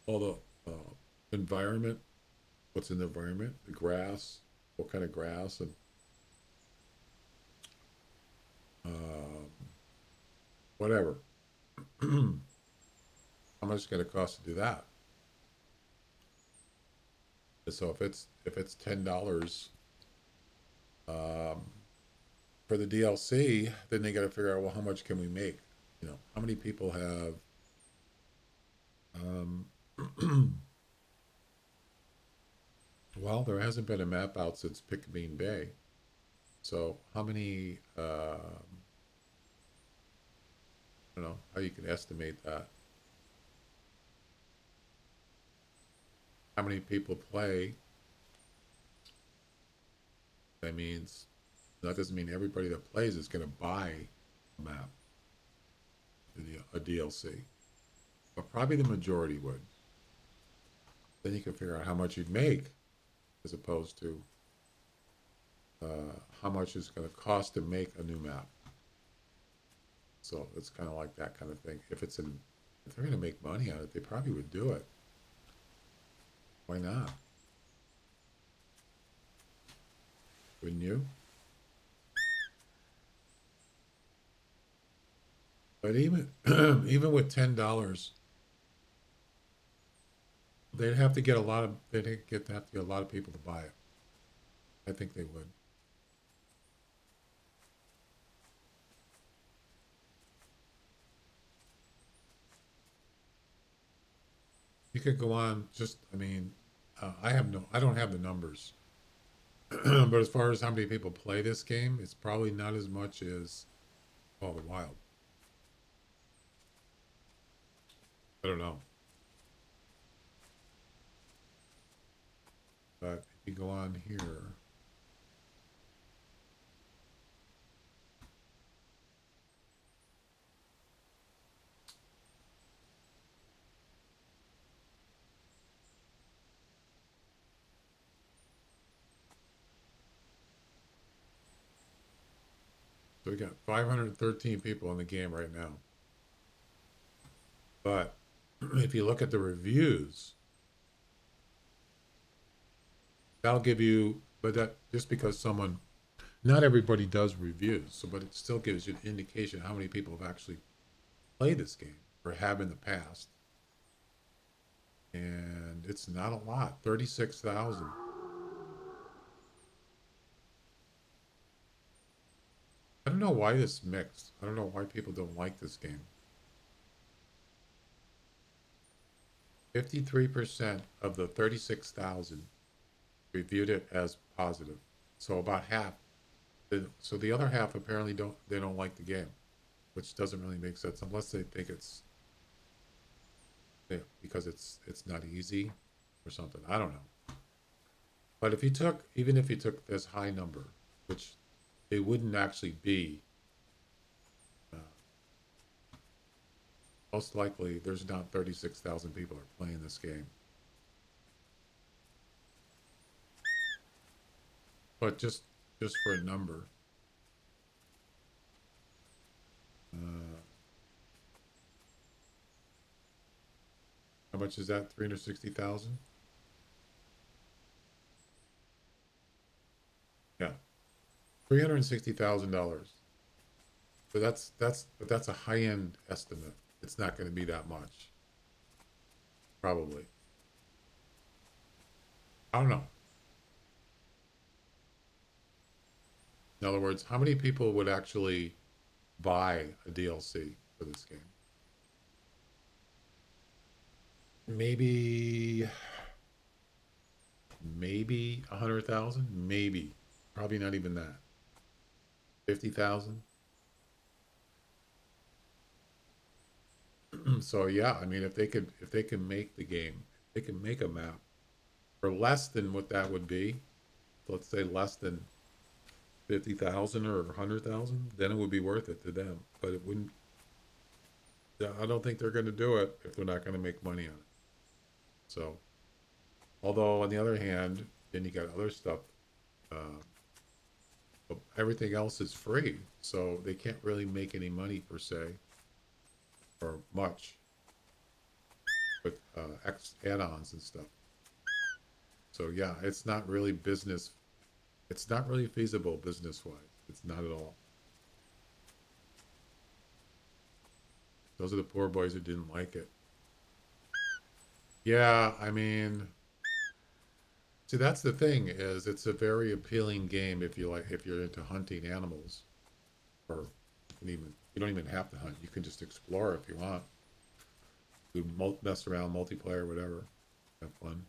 all the environment, what's in the environment, the grass, what kind of grass, and um, whatever. How much is it going to cost to do that? So if it's $10 um, for the DLC, then they got to figure out, well, how much can we make? How many people have um, well, there hasn't been a map out since Pickbean Bay. So how many I don't know how you can estimate that. How many people play? That means that doesn't mean everybody that plays is going to buy a map, a DLC, but probably the majority would. Then you can figure out how much you'd make, as opposed to how much it's going to cost to make a new map. So it's kind of like that kind of thing. If they're going to make money on it, they probably would do it. Why not? Wouldn't you? But even even with $10, they'd have to get have to get a lot of people to buy it. I think they would. You could go on. I don't have the numbers, but as far as how many people play this game, it's probably not as much as Call the Wild. I don't know, but if you go on here, so we got 513 people in the game right now. But if you look at the reviews, That'll give you, but that just because someone, not everybody does reviews, so but it still gives you an indication how many people have actually played this game or have in the past. And it's not a lot, 36,000. I don't know why this mixed. I don't know why people don't like this game. 53% of the 36,000 reviewed it as positive. So about half. So the other half apparently don't like the game, which doesn't really make sense unless they think it's because it's not easy or something. I don't know. But if you took even if you took this high number, which it wouldn't actually be, uh, most likely there's not 36,000 people are playing this game. But just for a number, uh, how much is that? 360,000? Yeah, $360,000. But that's a high end estimate. It's not going to be that much, probably. I don't know. In other words, how many people would actually buy a DLC for this game? Maybe, maybe 100,000, maybe, probably not even that. 50,000. So yeah, I mean, if they can make the game, they can make a map for less than what that would be. Let's say less than 50,000 or 100,000, then it would be worth it to them. But it wouldn't. I don't think they're going to do it if they're not going to make money on it. So, although on the other hand, then you got other stuff. Uh, Everything else is free, so they can't really make any money per se or much with add-ons and stuff. So yeah, it's not really business. It's not really feasible business-wise. It's not at all. Those are the poor boys who didn't like it. Yeah, I mean, see, that's the thing is it's a very appealing game if you like if you're into hunting animals, or you don't even have to hunt. You can just explore if you want. Mess around, multiplayer, whatever. Have fun.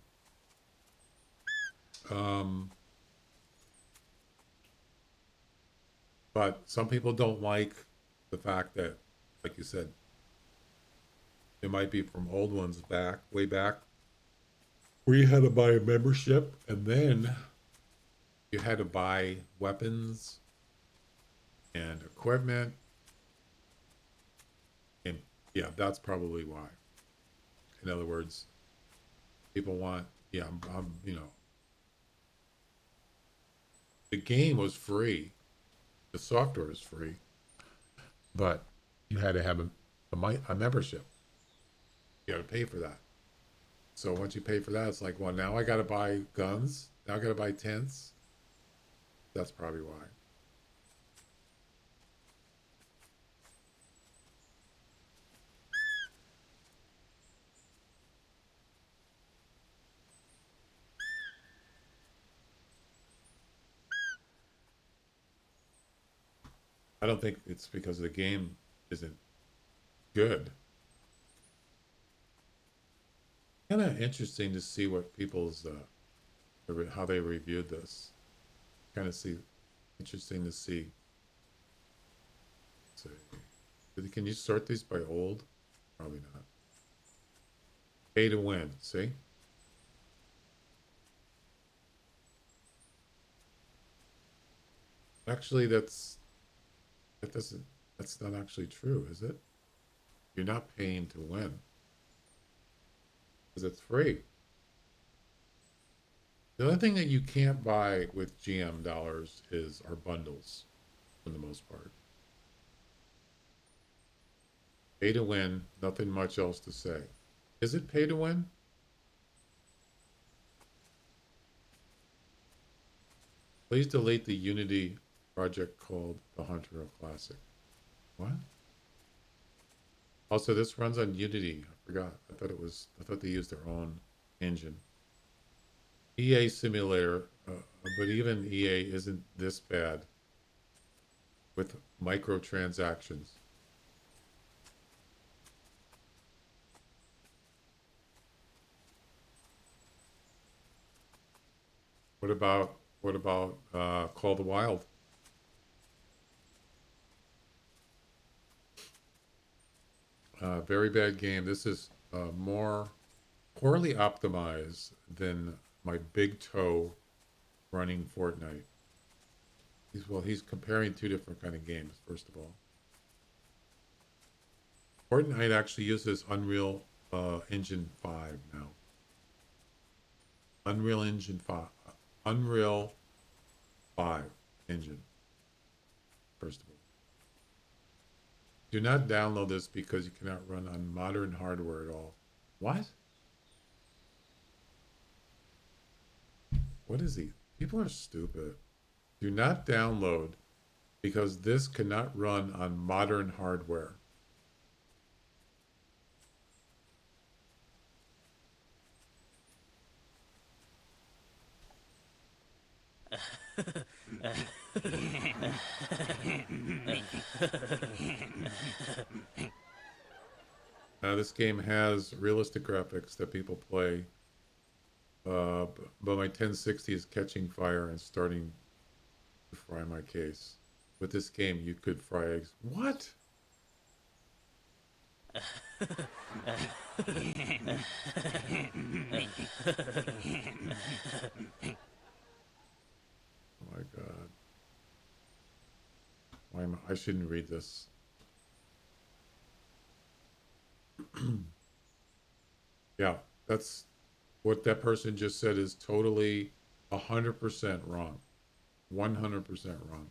Um, but some people don't like the fact that, like you said, it might be from old ones back, way back, where you had to buy a membership and then you had to buy weapons and equipment. And yeah, that's probably why. In other words, people want, yeah, the game was free, the software is free, but you had to have a membership. You got to pay for that. So once you pay for that, it's like, well, now I got to buy guns. Now I got to buy tents. That's probably why. I don't think it's because the game isn't good. Kind of interesting to see what people's how they reviewed this. Kind of see interesting to see. Let's see, can you sort these by old? Probably not. Pay to win. See, actually, that doesn't that's not actually true, is it? You're not paying to win because it's free. The only thing that you can't buy with GM dollars is our bundles, for the most part. Pay to win, nothing much else to say. Is it pay to win? Please delete the Unity project called the Hunter Classic. What? Also, this runs on Unity. I forgot. I thought they used their own engine. EA Simulator, but even EA isn't this bad with microtransactions. What about Call the Wild? Very bad game. This is more poorly optimized than my big toe running Fortnite. He's comparing two different kind of games, first of all. Fortnite actually uses Unreal Engine 5 now. Unreal Engine 5. Unreal 5 engine, first of all. Do not download this because you cannot run on modern hardware at all. What? What is he? People are stupid. Do not download because this cannot run on modern hardware. This game has realistic graphics that people play, but my 1060 is catching fire and starting to fry my case. With this game, you could fry eggs. What? Oh my God. I shouldn't read this. Yeah, that's what that person just said is totally 100% wrong. 100% wrong.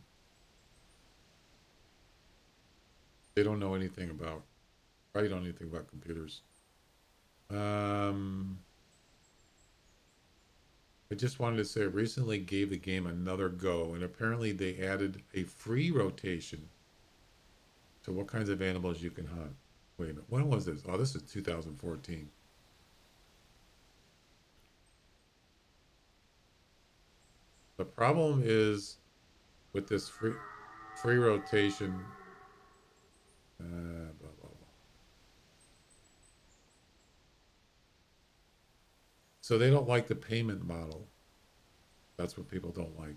They don't know anything about, probably don't know anything about computers. I just wanted to say I recently gave the game another go, and apparently they added a free rotation to what kinds of animals you can hunt. Wait a minute, when was this? Oh, this is 2014. The problem is with this free rotation. Blah, blah, blah. So they don't like the payment model. That's what people don't like.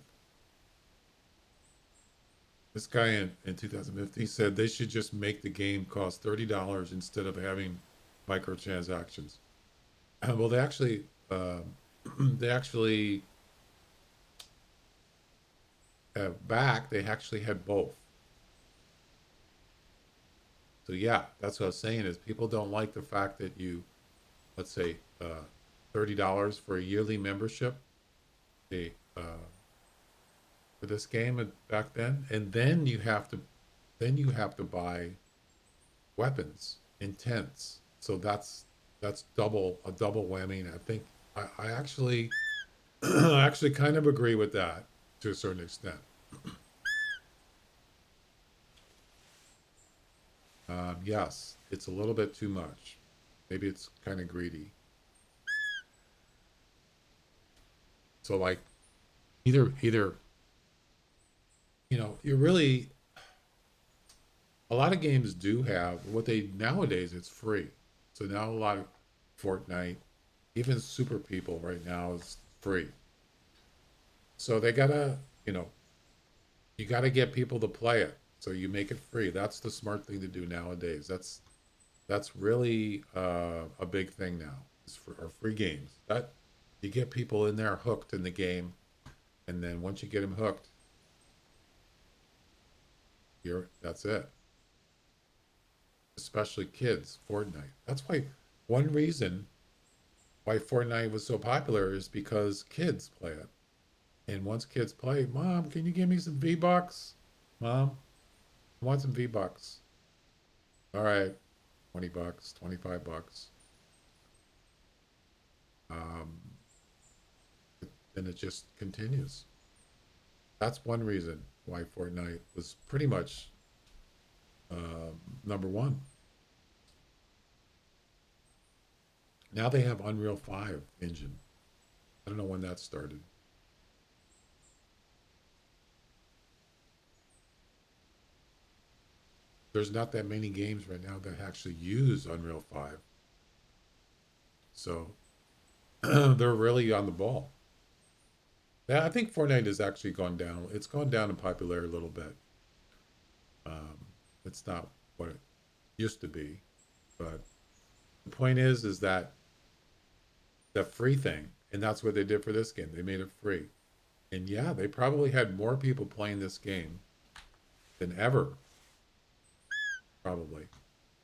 This guy in 2015 said they should just make the game cost $30 instead of having microtransactions. Well, they actually they actually they actually had both. So yeah, that's what I was saying is people don't like the fact that you, let's say, $30 for a yearly membership, for this game back then, and then you have to buy weapons and tents. So that's a double whammy. And I think I actually I actually kind of agree with that to a certain extent. Yes, it's a little bit too much. Maybe it's kind of greedy. So like either you're really, a lot of games do have what they nowadays it's free. So now a lot of Fortnite, even Super People right now is free. So they gotta, you gotta get people to play it. So you make it free. That's the smart thing to do nowadays. That's really a big thing now. Is for are free games. That you get people in there hooked in the game, and then once you get them hooked, that's it. Especially kids, Fortnite. That's why one reason why Fortnite was so popular is because kids play it. And once kids play, Mom, can you give me some V-Bucks? Mom, I want some V-Bucks. All right, $20, $25. Um, then it just continues. That's one reason why Fortnite was pretty much number one. Now they have Unreal 5 engine. I don't know when that started. There's not that many games right now that actually use Unreal 5. So they're really on the ball. Yeah, I think Fortnite has actually gone down. It's gone down in popularity a little bit. Um, it's not what it used to be, but the point is that the free thing, and that's what they did for this game. They made it free, and yeah, they probably had more people playing this game than ever, probably,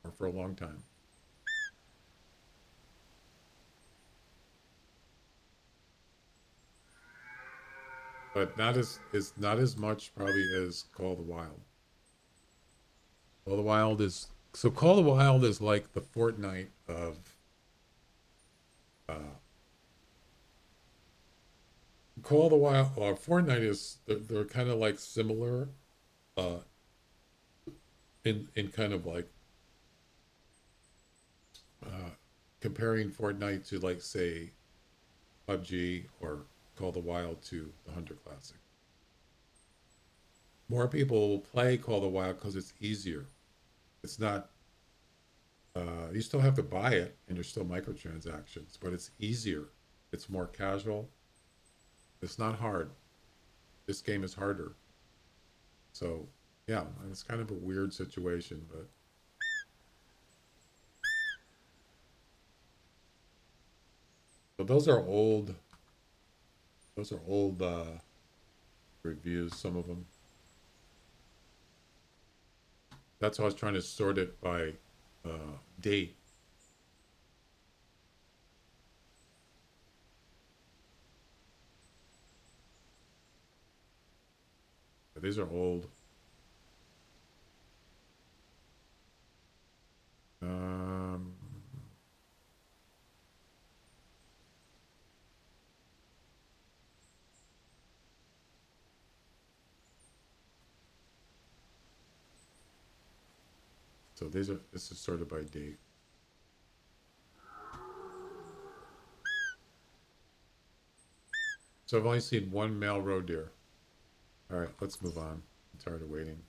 or for a long time. But not as is not as much probably as Call of the Wild. Call of the Wild is so Call of the Wild is like the Fortnite of uh, Call of the Wild. Fortnite is they're kind of like similar uh, in kind of like uh, comparing Fortnite to like say PUBG or Call of the Wild to the Hunter Classic. More people will play Call of the Wild because it's easier. It's not. You still have to buy it, and there's still microtransactions, but it's easier. It's more casual. It's not hard. This game is harder. So, yeah, it's kind of a weird situation, but those are old. Those are old reviews. Some of them. That's how I was trying to sort it by date. But these are old. Um, so these are. This is sorted by date. So I've only seen one male roe deer. All right, let's move on. I'm tired of waiting.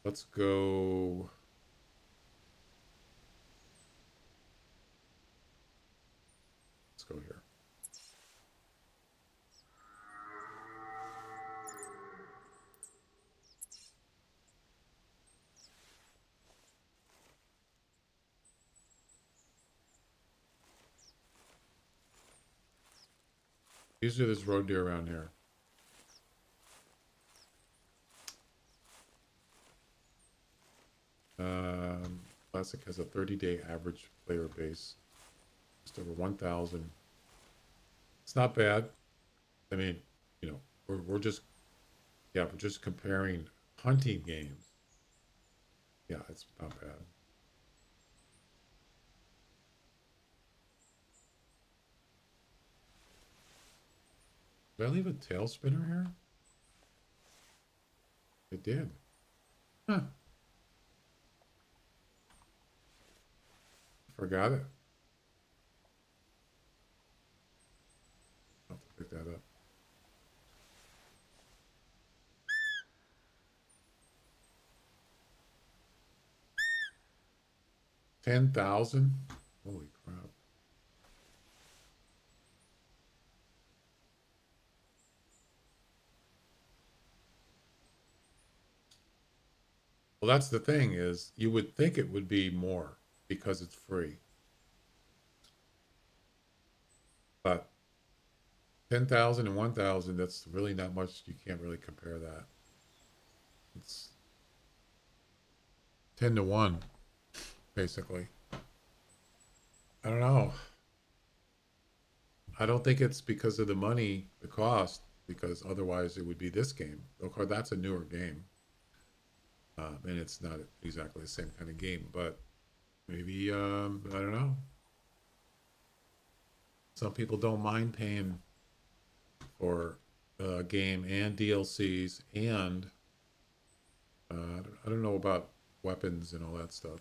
Let's go. Let's go here. Usually there's roe deer around here. Classic has a 30-day average player base, just over 1,000. It's not bad. I mean, we're just yeah, we're just comparing hunting games. Yeah, it's not bad. Did I leave a tail spinner here? It did. Huh. Forgot it. I'll have to pick that up. 10,000? Holy crap. Well, that's the thing is you would think it would be more because it's free. But 10,000 and 1,000, that's really not much. You can't really compare that. It's 10 to 1, basically. I don't know. I don't think it's because of the money, the cost, because otherwise it would be this game. Of course, that's a newer game. And it's not exactly the same kind of game, but maybe, I don't know. Some people don't mind paying for game and DLCs, and I don't know about weapons and all that stuff.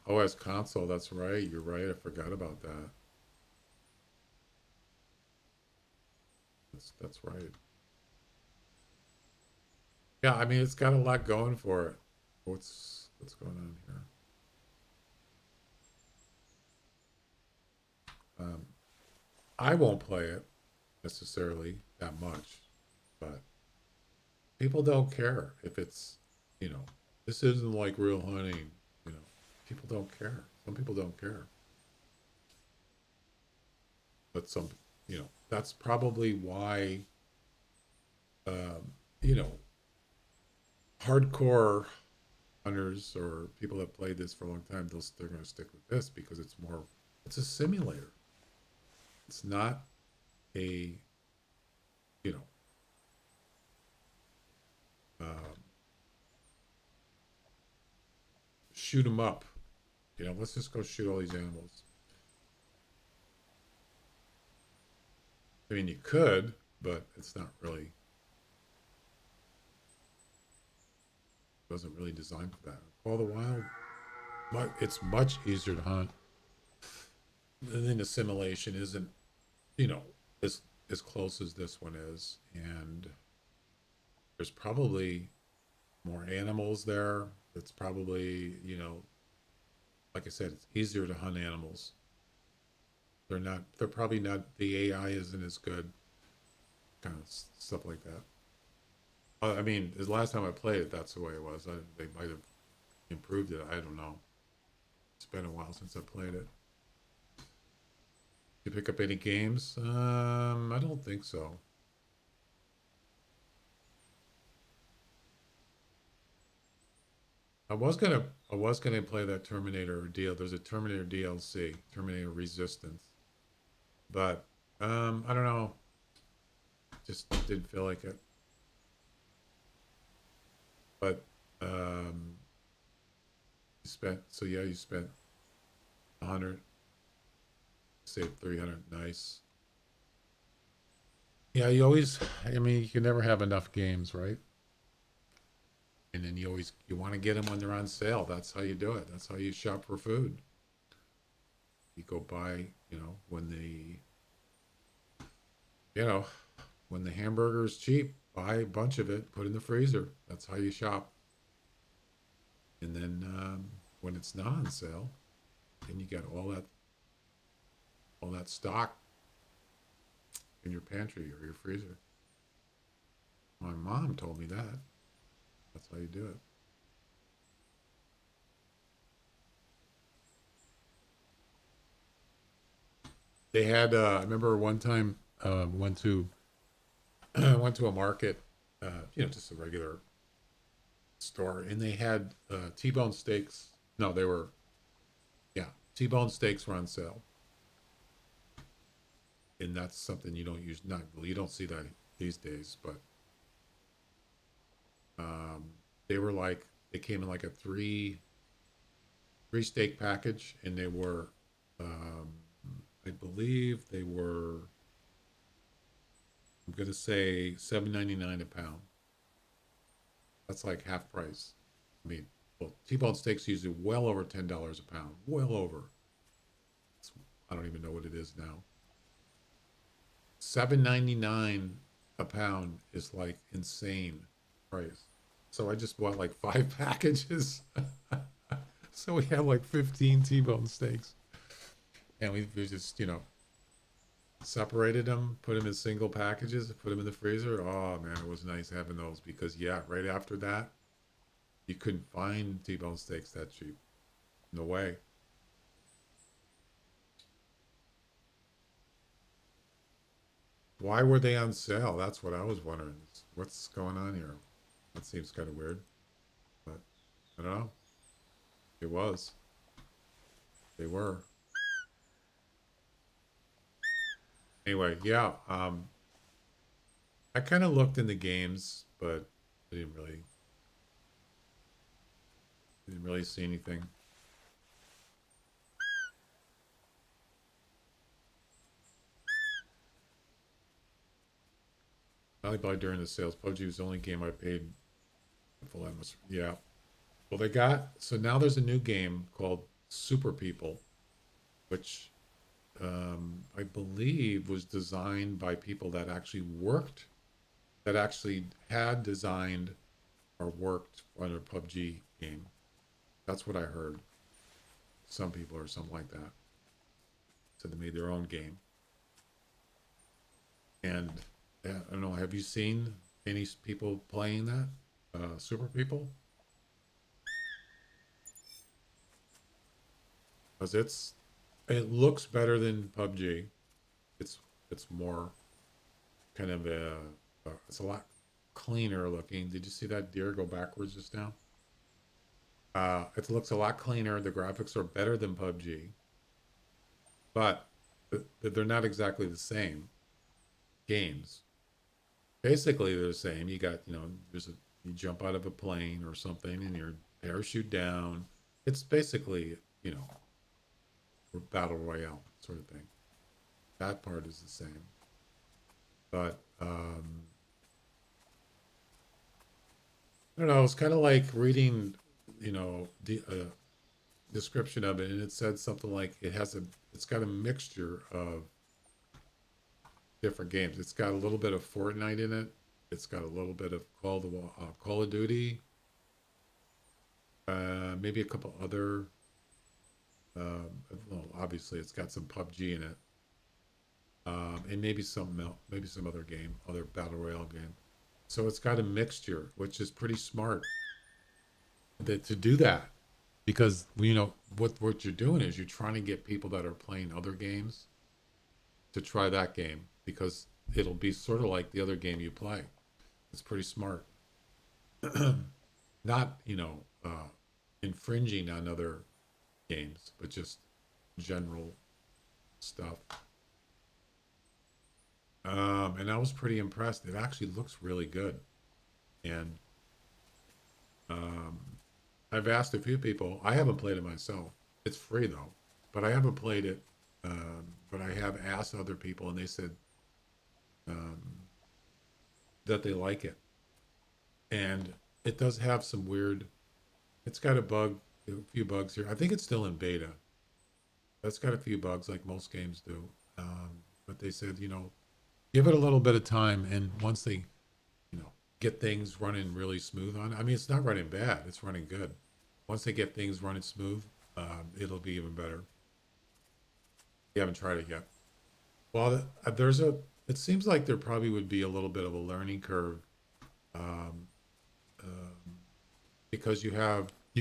Oh, as console, that's right. You're right. I forgot about that. That's right. Yeah, I mean it's got a lot going for it. What's going on here? Um, I won't play it necessarily that much, but people don't care if it's, you know, this isn't like real hunting, you know. People don't care. Some people don't care. But some, you know, that's probably why, you know, hardcore hunters or people that played this for a long time, they're going to stick with this because it's more, it's a simulator. It's not a, you know, um, shoot them up. You know, let's just go shoot all these animals. I mean, you could, but it's not really, wasn't really designed for that. Call the Wild, it's much easier to hunt. And then assimilation isn't, you know, as as close as this one is, and there's probably more animals there. It's probably, you know, like I said, it's easier to hunt animals. They're probably not, the AI isn't as good, kind of stuff like that. I mean, the last time I played it, that's the way it was. They might have improved it. I don't know. It's been a while since I played it. You pick up any games? I don't think so. I was gonna play that Terminator deal. There's a Terminator DLC, Terminator Resistance, but I don't know. Just didn't feel like it. But um, you spent 100, saved 300. Nice. Yeah, you always. I mean, you can never have enough games, right? And then you want to get them when they're on sale. That's how you do it. That's how you shop for food. You go buy, you know, you know, when the hamburger is cheap, buy a bunch of it, put in the freezer. That's how you shop. And then when it's not on sale, then you get all that stock in your pantry or your freezer. My mom told me that. That's how you do it. They had. I remember one time went to went to a market, you know, just a regular store, and they had T-bone steaks. No, they were, yeah, T-bone steaks were on sale, and that's something you don't use. Not well, you don't see that these days, but um, they were like they came in like a three steak package, and they were, um, I believe they were. I'm gonna say $7.99 a pound. That's like half price. I mean, well, T-bone steaks usually well over $10 a pound. Well over. It's, I don't even know what it is now. $7.99 a pound is like insane price. So I just bought like 5 packages. So we have like 15 T-bone steaks, and we just, you know, separated them, put them in single packages, put them in the freezer. Oh man, it was nice having those because yeah, right after that, you couldn't find T-bone steaks that cheap. No way. Why were they on sale? That's what I was wondering. What's going on here? That seems kind of weird, but I don't know. It was. They were. Anyway, yeah. I kind of looked in the games, but I didn't really see anything. I buy during the sales. PUBG was the only game I paid full atmosphere. Yeah. Well, they got so now there's a new game called Super People, which I believe was designed by people that actually worked, that actually had designed or worked on a PUBG game. That's what I heard. Some people or something like that said they made their own game. And I don't know. Have you seen any people playing that? Super People? Because it looks better than PUBG. It's it's more kind of it's a lot cleaner looking. Did you see that deer go backwards just now? It looks a lot cleaner. The graphics are better than PUBG, but they're not exactly the same games. Basically, they're the same. You got, you jump out of a plane or something and you're parachute down. It's basically, battle royale sort of thing. That part is the same. But I don't know. It's kind of like reading, the description of it, and it said something like it's got a mixture of different games. It's got a little bit of Fortnite in it. It's got a little bit of Call of Duty. Maybe a couple other. Well, obviously, it's got some PUBG in it, and maybe something else, maybe some other battle royale game. So it's got a mixture, which is pretty smart to do that, because what you're doing is you're trying to get people that are playing other games to try that game, because it'll be sort of like the other game you play. It's pretty smart. Not, infringing on other games, but just general stuff. And I was pretty impressed. It actually looks really good. And I've asked a few people. I haven't played it myself. It's free though, but I haven't played it. But I have asked other people, and they said um, that they like it. And it does have some weird. It's got a few bugs here. I think it's still in beta. That's got a few bugs, like most games do. But they said, give it a little bit of time, and once they, get things running really smooth on it. I mean, it's not running bad. It's running good. Once they get things running smooth, it'll be even better. You haven't tried it yet. Well, it seems like there probably would be a little bit of a learning curve, um, because you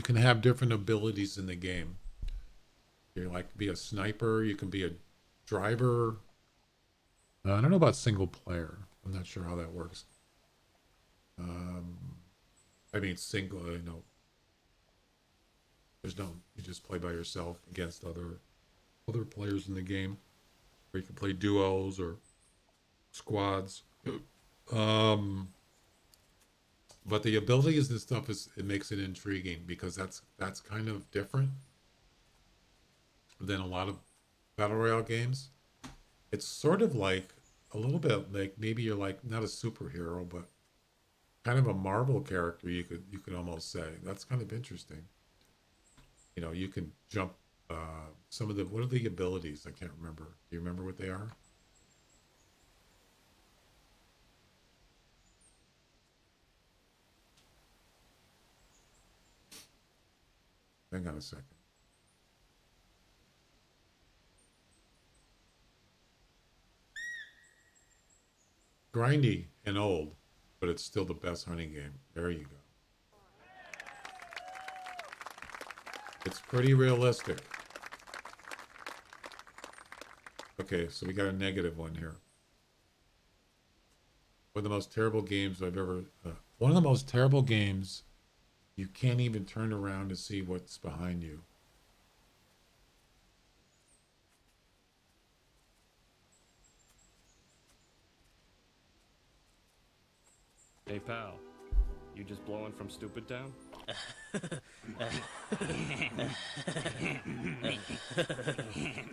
can have different abilities in the game. You like be a sniper, you can be a driver. I don't know about single player. I'm not sure how that works. I mean, single, you just play by yourself against other players in the game, or you can play duos or squads. But the abilities and stuff it makes it intriguing, because that's kind of different than a lot of battle royale games. It's sort of like a little bit like, maybe you're like not a superhero, but kind of a Marvel character. You could almost say that's kind of interesting. You can jump. What are the abilities? I can't remember. Do you remember what they are? Hang on a second. Grindy and old, but it's still the best hunting game. There you go. It's pretty realistic. Okay, so we got a negative one here. One of the most terrible games I've ever. One of the most terrible games. You can't even turn around to see what's behind you. Hey pal, you just blowing from Stupid Town?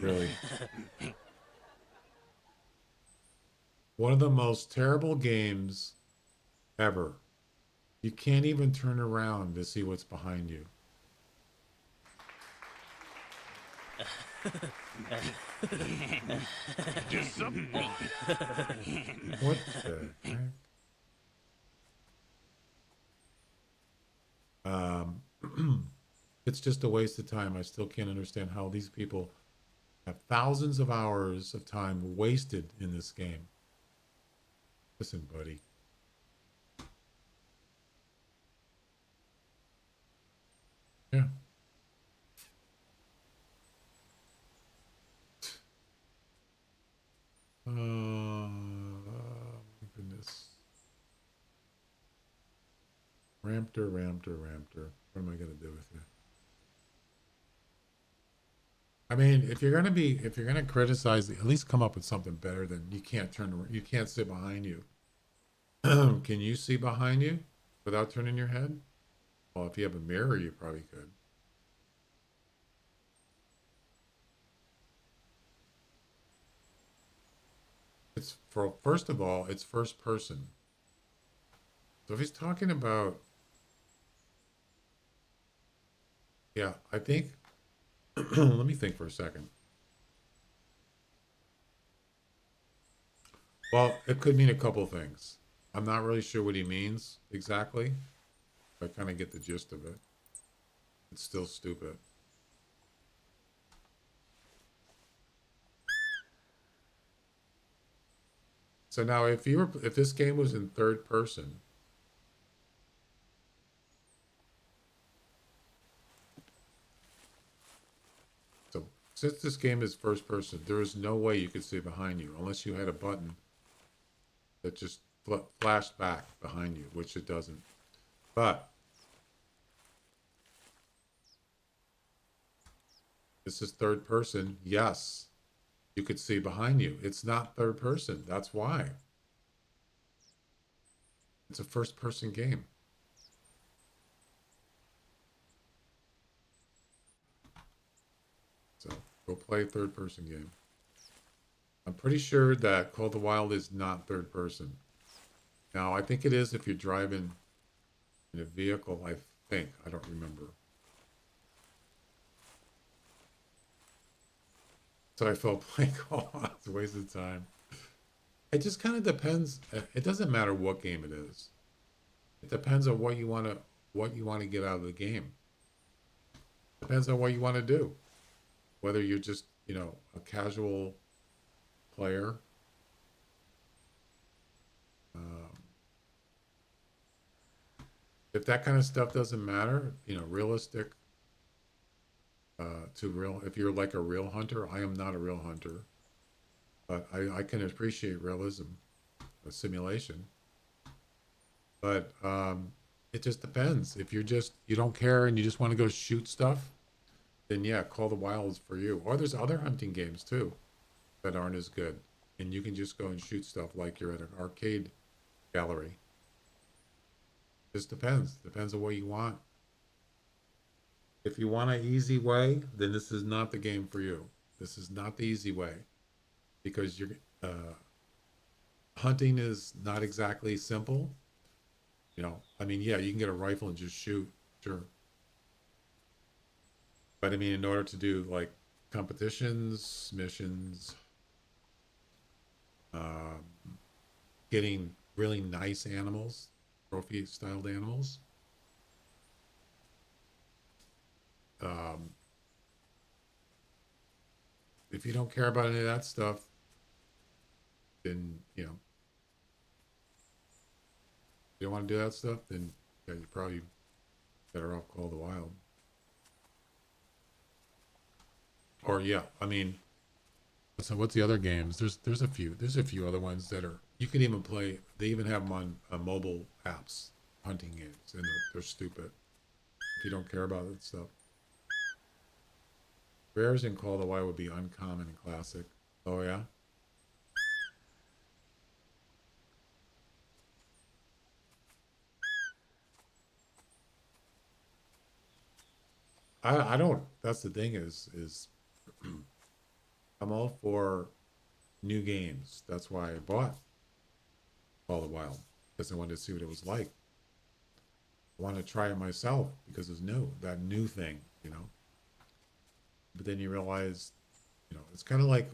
Really? One of the most terrible games ever. You can't even turn around to see what's behind you. What the heck? It's just a waste of time. I still can't understand how these people have thousands of hours of time wasted in this game. Listen, buddy. Yeah. Goodness. Ramter. What am I gonna do with you? I mean, if you're gonna criticize, at least come up with something better than you can't you can't sit behind you. Can you see behind you without turning your head? Well, if you have a mirror, you probably could. It's for first of all, it's first person. So if he's talking about, yeah, I think. Let me think for a second. Well, it could mean a couple things. I'm not really sure what he means exactly. I kind of get the gist of it. It's still stupid. So now, if this game was in third person, so since this game is first person, there is no way you could see behind you unless you had a button that just flashed back behind you, which it doesn't. But this is third person. Yes, you could see behind you. It's not third person. That's why. It's a first person game. So go play a third person game. I'm pretty sure that Call of the Wild is not third person. Now, I think it is if you're driving in a vehicle, I think. I don't remember. So I felt like, oh, it's a waste of time. It just kind of depends. It doesn't matter what game it is. It depends on what you want to get out of the game. Depends on what you want to do. Whether you're just, a casual player. If that kind of stuff doesn't matter, realistic if you're like a real hunter, I am not a real hunter, but I can appreciate realism, a simulation. But it just depends. If you don't care and you just want to go shoot stuff, then yeah, Call the Wild is for you. Or there's other hunting games too that aren't as good, and you can just go and shoot stuff like you're at an arcade gallery. Just depends. Depends on what you want. If you want an easy way, then this is not the game for you. This is not the easy way, because hunting is not exactly simple. I mean, yeah, you can get a rifle and just shoot, sure. But I mean, in order to do like competitions, missions, um, getting really nice animals, trophy styled animals, if you don't care about any of that stuff, then you don't want to do that stuff, then yeah, you're probably better off Call the Wild. Or yeah, I mean, so what's the other games? There's a few. There's a few other ones that are you can even play. They even have them on mobile apps, hunting games, and they're stupid. If you don't care about that stuff. Rares in Call the Wild would be uncommon and classic. Oh yeah. I don't. That's the thing is I'm all for new games. That's why I bought Call of the Wild because I wanted to see what it was like. I wanted to try it myself because it's new, that new thing, you know. But then you realize, you know, it's kind of like,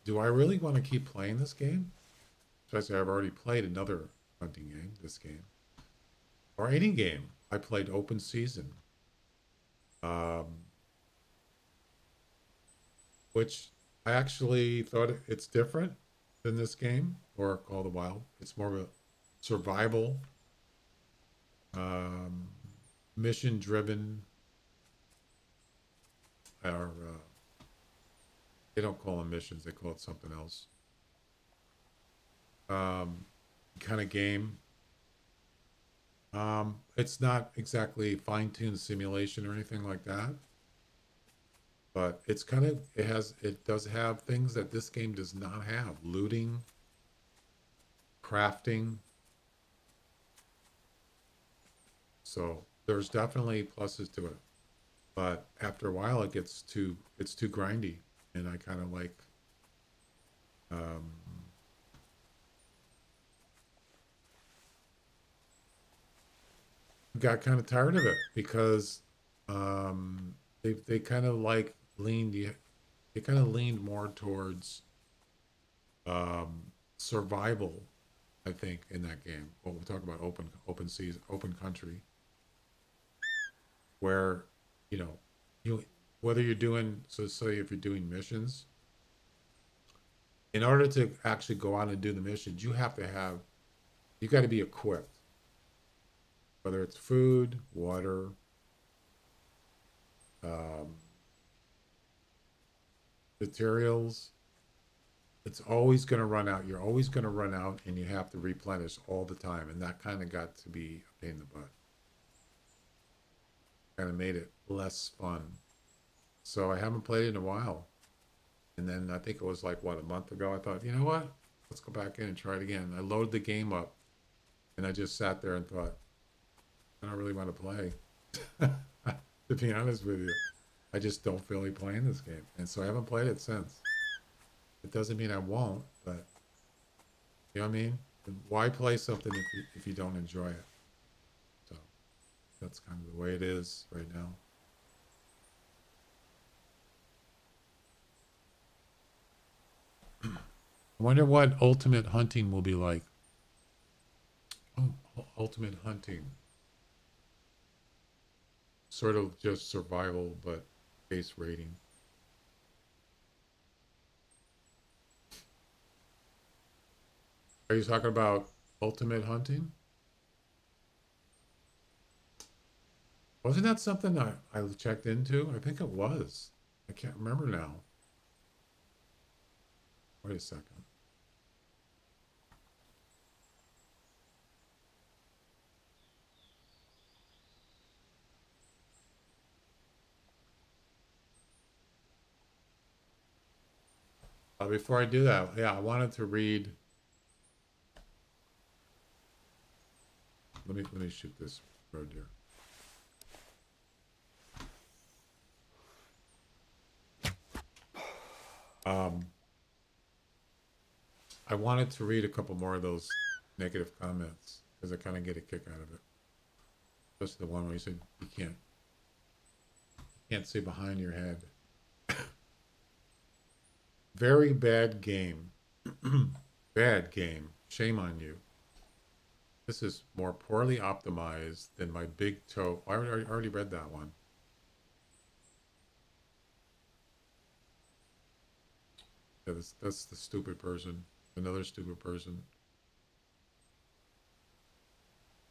do I really want to keep playing this game? Especially I've already played another hunting game, this game, or any game. I played open season, um, which I actually thought it's different than this game or Call of the Wild. It's more of a survival, um, mission driven, or they don't call them missions, they call it something else. Kind of game. It's not exactly fine-tuned simulation or anything like that, but it's kind of, it does have things that this game does not have. Looting, crafting. So there's definitely pluses to it. But after a while it's too grindy. And I kind of like, um, got kind of tired of it because they kind of like they kind of leaned more towards survival, I think, in that game. Well, we'll talk about open season, open country, where you know you whether you're doing, so say if you're doing missions, in order to actually go out and do the missions, you got to be equipped, whether it's food, water, um, materials. It's always going to run out. You're always going to run out, and you have to replenish all the time. And that kind of got to be a pain in the butt. Kind of made it less fun. So I haven't played it in a while. And then I think it was like, what, a month ago, I thought, you know what? Let's go back in and try it again. I loaded the game up, and I just sat there and thought, I don't really want to play. To be honest with you, I just don't feel like playing this game. And so I haven't played it since. It doesn't mean I won't, but you know what I mean? Why play something if you don't enjoy it? So that's kind of the way it is right now. I wonder what ultimate hunting will be like. Oh, ultimate hunting. Sort of just survival, but base rating. Are you talking about ultimate hunting? Wasn't that something I checked into? I think it was. I can't remember now. Wait a second. Before I do that, yeah, I wanted to read. Let me shoot this road deer. I wanted to read a couple more of those negative comments because I kind of get a kick out of it. Especially the one where you said you can't see behind your head. Very bad game. Bad game. Shame on you. This is more poorly optimized than my big toe. I already read that one. Yeah, that's the stupid person. Another stupid person.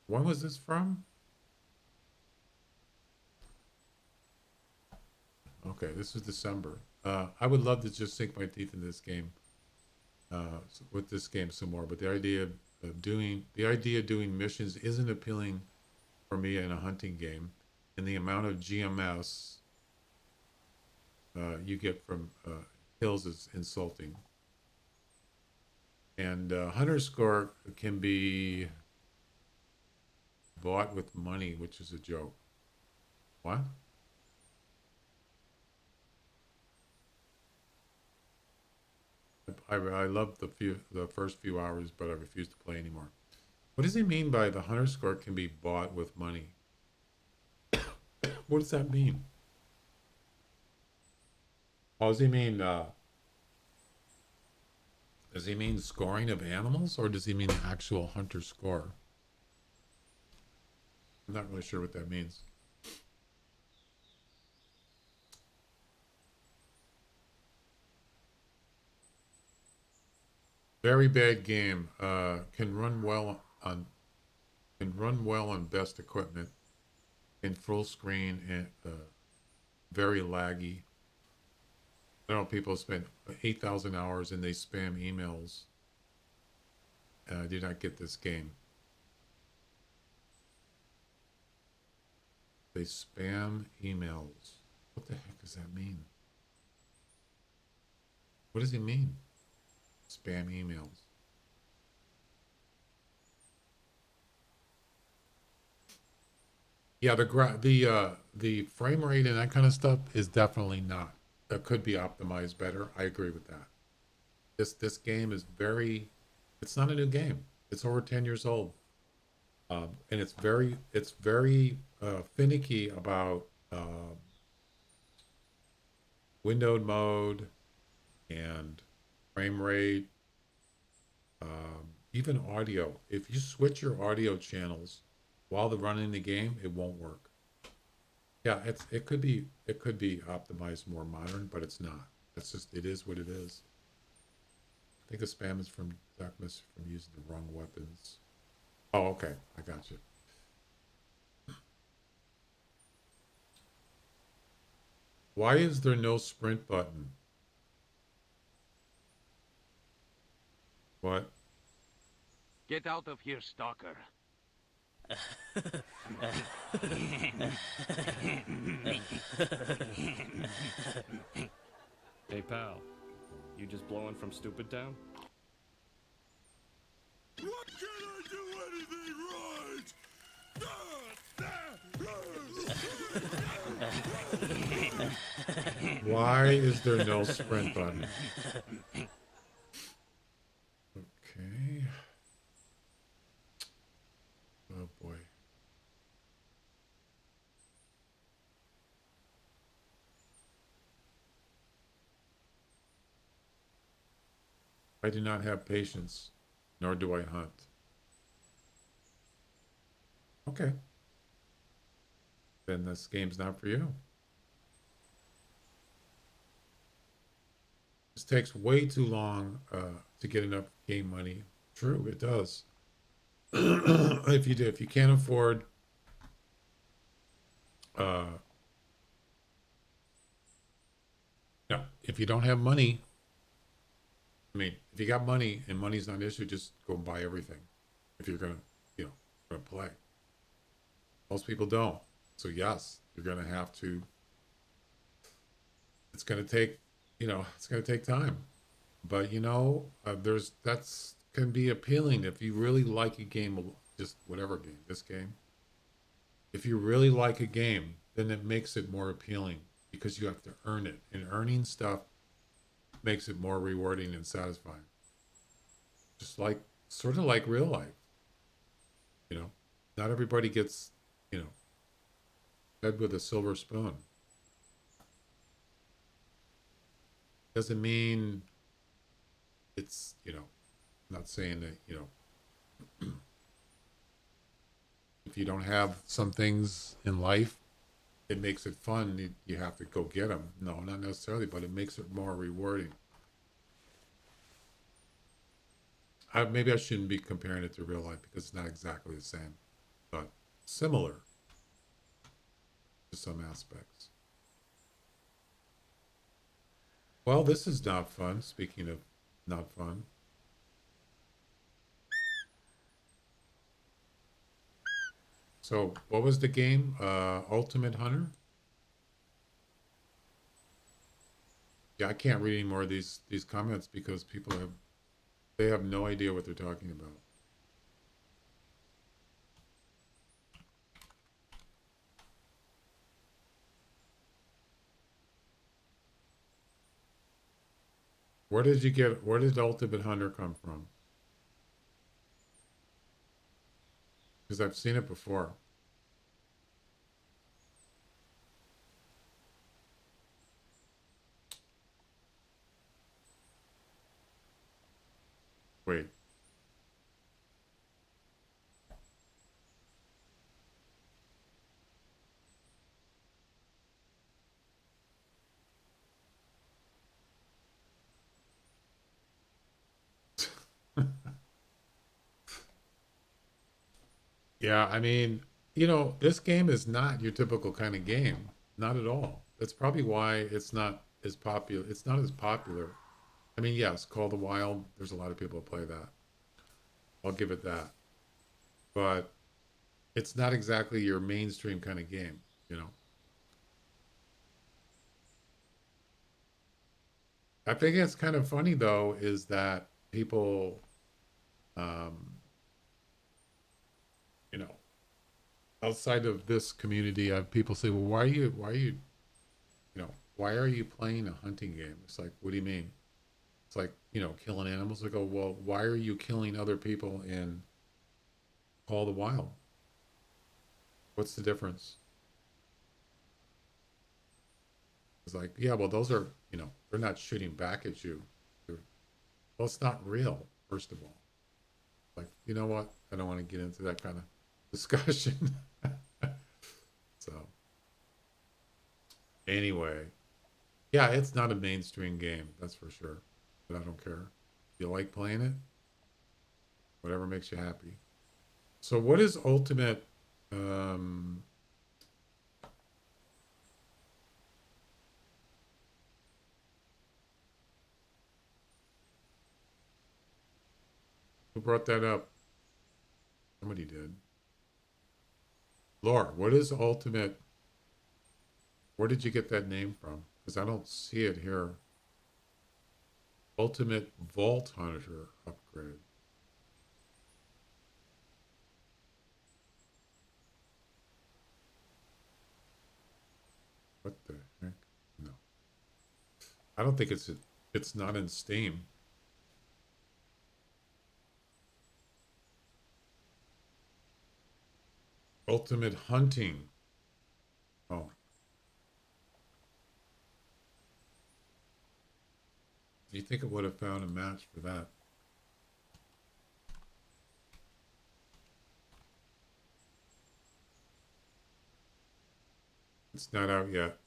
When was this from? Okay, this is December. I would love to just sink my teeth in this game, with this game some more, but the idea of doing missions isn't appealing for me in a hunting game, and the amount of GMS you get from kills is insulting. And hunter score can be bought with money, which is a joke. What? I loved the first few hours, but I refuse to play anymore. What does he mean by the hunter score can be bought with money? What does that mean? Oh, does he mean scoring of animals, or does he mean the actual hunter score? I'm not really sure what that means. Very bad game. Can run well on best equipment. In full screen and very laggy. I know people spend 8,000 hours and they spam emails. I did not get this game. They spam emails. What the heck does that mean? What does he mean? Spam emails. Yeah, the frame rate and that kind of stuff is definitely not. That could be optimized better. I agree with that. This game is very. It's not a new game. It's over 10 years old, and it's very finicky about windowed mode and frame rate, even audio. If you switch your audio channels while they're running the game, it won't work. Yeah, it could be optimized more modern, but it's not. It's just it is what it is. I think the spam is from darkness from using the wrong weapons. Oh, okay, I got you. Why is there no sprint button? What? Get out of here, stalker. Hey, pal. You just blowing from stupid town? What can I do anything right? Why is there no sprint button? Okay. Oh boy. I do not have patience, nor do I hunt. Okay. Then this game's not for you. This takes way too long to get enough game money. True, it does. If you can't afford no, if you don't have money, I mean, if you got money and money's not an issue, just go and buy everything. If you're gonna play. Most people don't. So yes, you're gonna have to. It's gonna take, it's gonna take time. But that's can be appealing if you really like a game, just whatever game, this game. If you really like a game, then it makes it more appealing because you have to earn it, and earning stuff makes it more rewarding and satisfying. Just like, sort of like real life. Not everybody gets, fed with a silver spoon. Doesn't mean it's, I'm not saying that, if you don't have some things in life, it makes it fun. You have to go get them. No, not necessarily, but it makes it more rewarding. Maybe I shouldn't be comparing it to real life because it's not exactly the same, but similar to some aspects. Well, this is not fun. Speaking of not fun. So, what was the game? Ultimate Hunter? Yeah, I can't read any more of these comments because they have no idea what they're talking about. Where did Ultimate Hunter come from? because I've seen it before. Wait. Yeah, I mean, this game is not your typical kind of game. Not at all. That's probably why it's not as popular. It's not as popular. I mean, yes, Call of the Wild, there's a lot of people who play that. I'll give it that. But it's not exactly your mainstream kind of game, you know. I think it's kind of funny though, is that people, um, you know, outside of this community, people say, well, why are you playing a hunting game? It's like, what do you mean? It's like, killing animals. I go, well, why are you killing other people in Call of the Wild? What's the difference? It's like, yeah, well, those are, they're not shooting back at you. Well, it's not real, first of all. Like, you know what? I don't want to get into that kind of discussion. So, anyway, yeah, it's not a mainstream game, that's for sure. But I don't care. You like playing it? Whatever makes you happy. So, what is ultimate? Who brought that up? Somebody did. Laura, what is ultimate? Where did you get that name from? Because I don't see it here. Ultimate Vault Hunter upgrade. What the heck? No. I don't think it's not in Steam. Ultimate Hunting. Oh. Do you think it would have found a match for that? It's not out yet.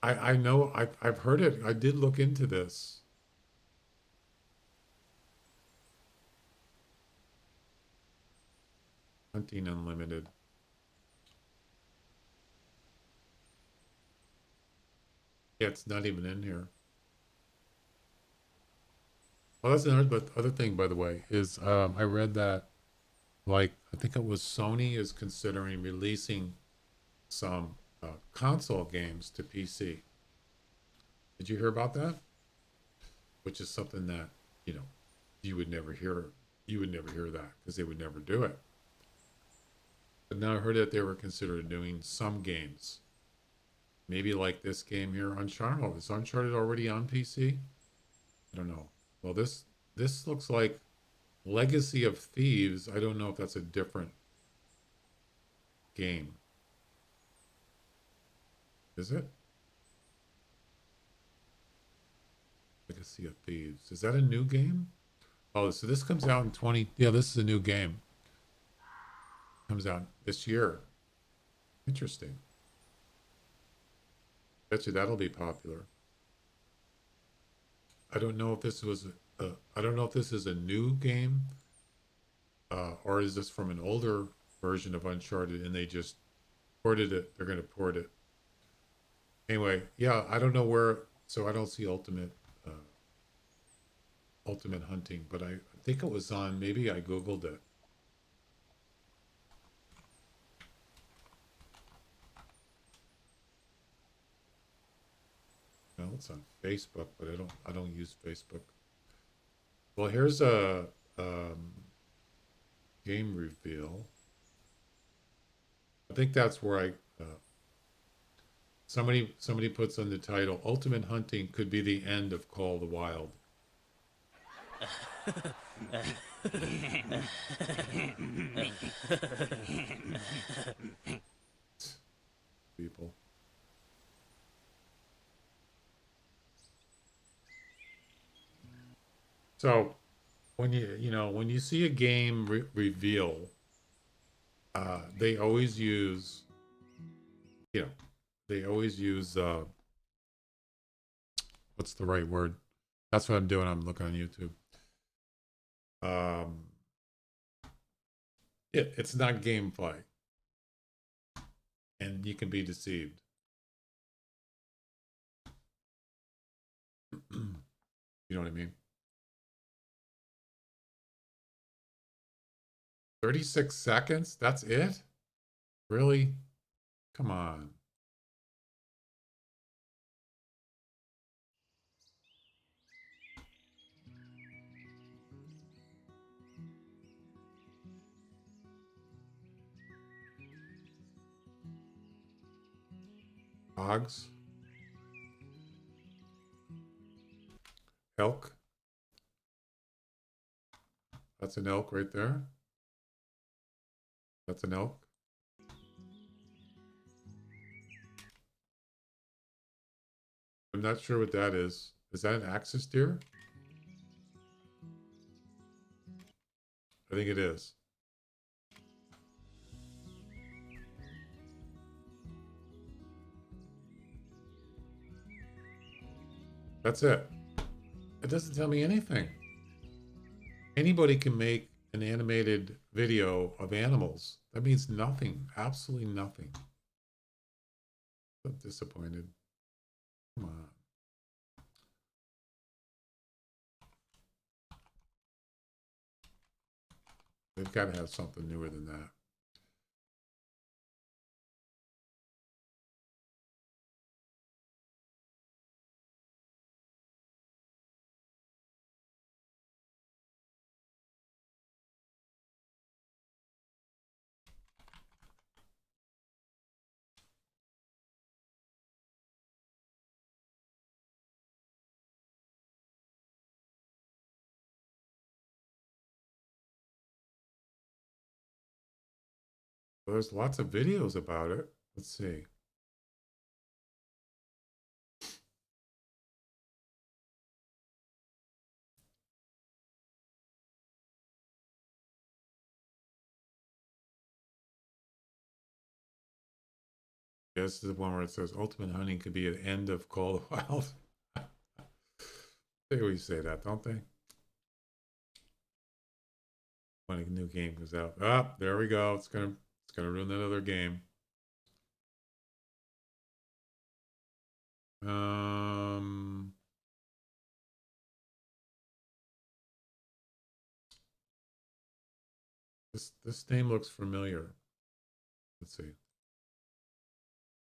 I know I've heard it. I did look into this. Hunting Unlimited. Yeah, it's not even in here. Well, that's another other thing, by the way, is I read that, like, I think it was Sony is considering releasing some console games to PC. Did you hear about that? Which is something that, you would never hear. You would never hear that because they would never do it. But now I heard that they were considering doing some games. Maybe like this game here, Uncharted. Is Uncharted already on PC? I don't know. Well, this looks like Legacy of Thieves. I don't know if that's a different game. Is it? Legacy of Thieves. Is that a new game? Oh, so this comes out in 20... Yeah, this is a new game. Comes out this year. Interesting. Bet you that'll be popular. I don't know if this was I don't know if this is a new game, or is this from an older version of Uncharted and they just ported it. They're going to port it. Anyway, yeah, I don't know where. So I don't see Ultimate Hunting, but I think it was on. Maybe I Googled it. Well, it's on Facebook, but I don't use Facebook. Well, here's a game reveal. I think that's where somebody puts on the title, Ultimate Hunting could be the end of Call of the Wild. So when when you see a game reveal, they always use, you know, they always use what's the right word? That's what I'm doing. I'm looking on YouTube. It's not gameplay, and you can be deceived. You know what I mean? 36 seconds? That's it? Really? Come on. Hogs? Elk? That's an elk right there. That's an elk. I'm not sure what that is. Is that an axis deer? I think it is. That's it. It doesn't tell me anything. Anybody can make an animated video of animals. That means nothing. Absolutely nothing. I'm disappointed. Come on. They've got to have something newer than that. Well, there's lots of videos about it. Let's see. This is the one where it says ultimate hunting could be an end of Call of the Wild. They always say that, don't they? When a new game comes out. Ah, there we go. It's gonna ruin that other game. This name looks familiar. Let's see.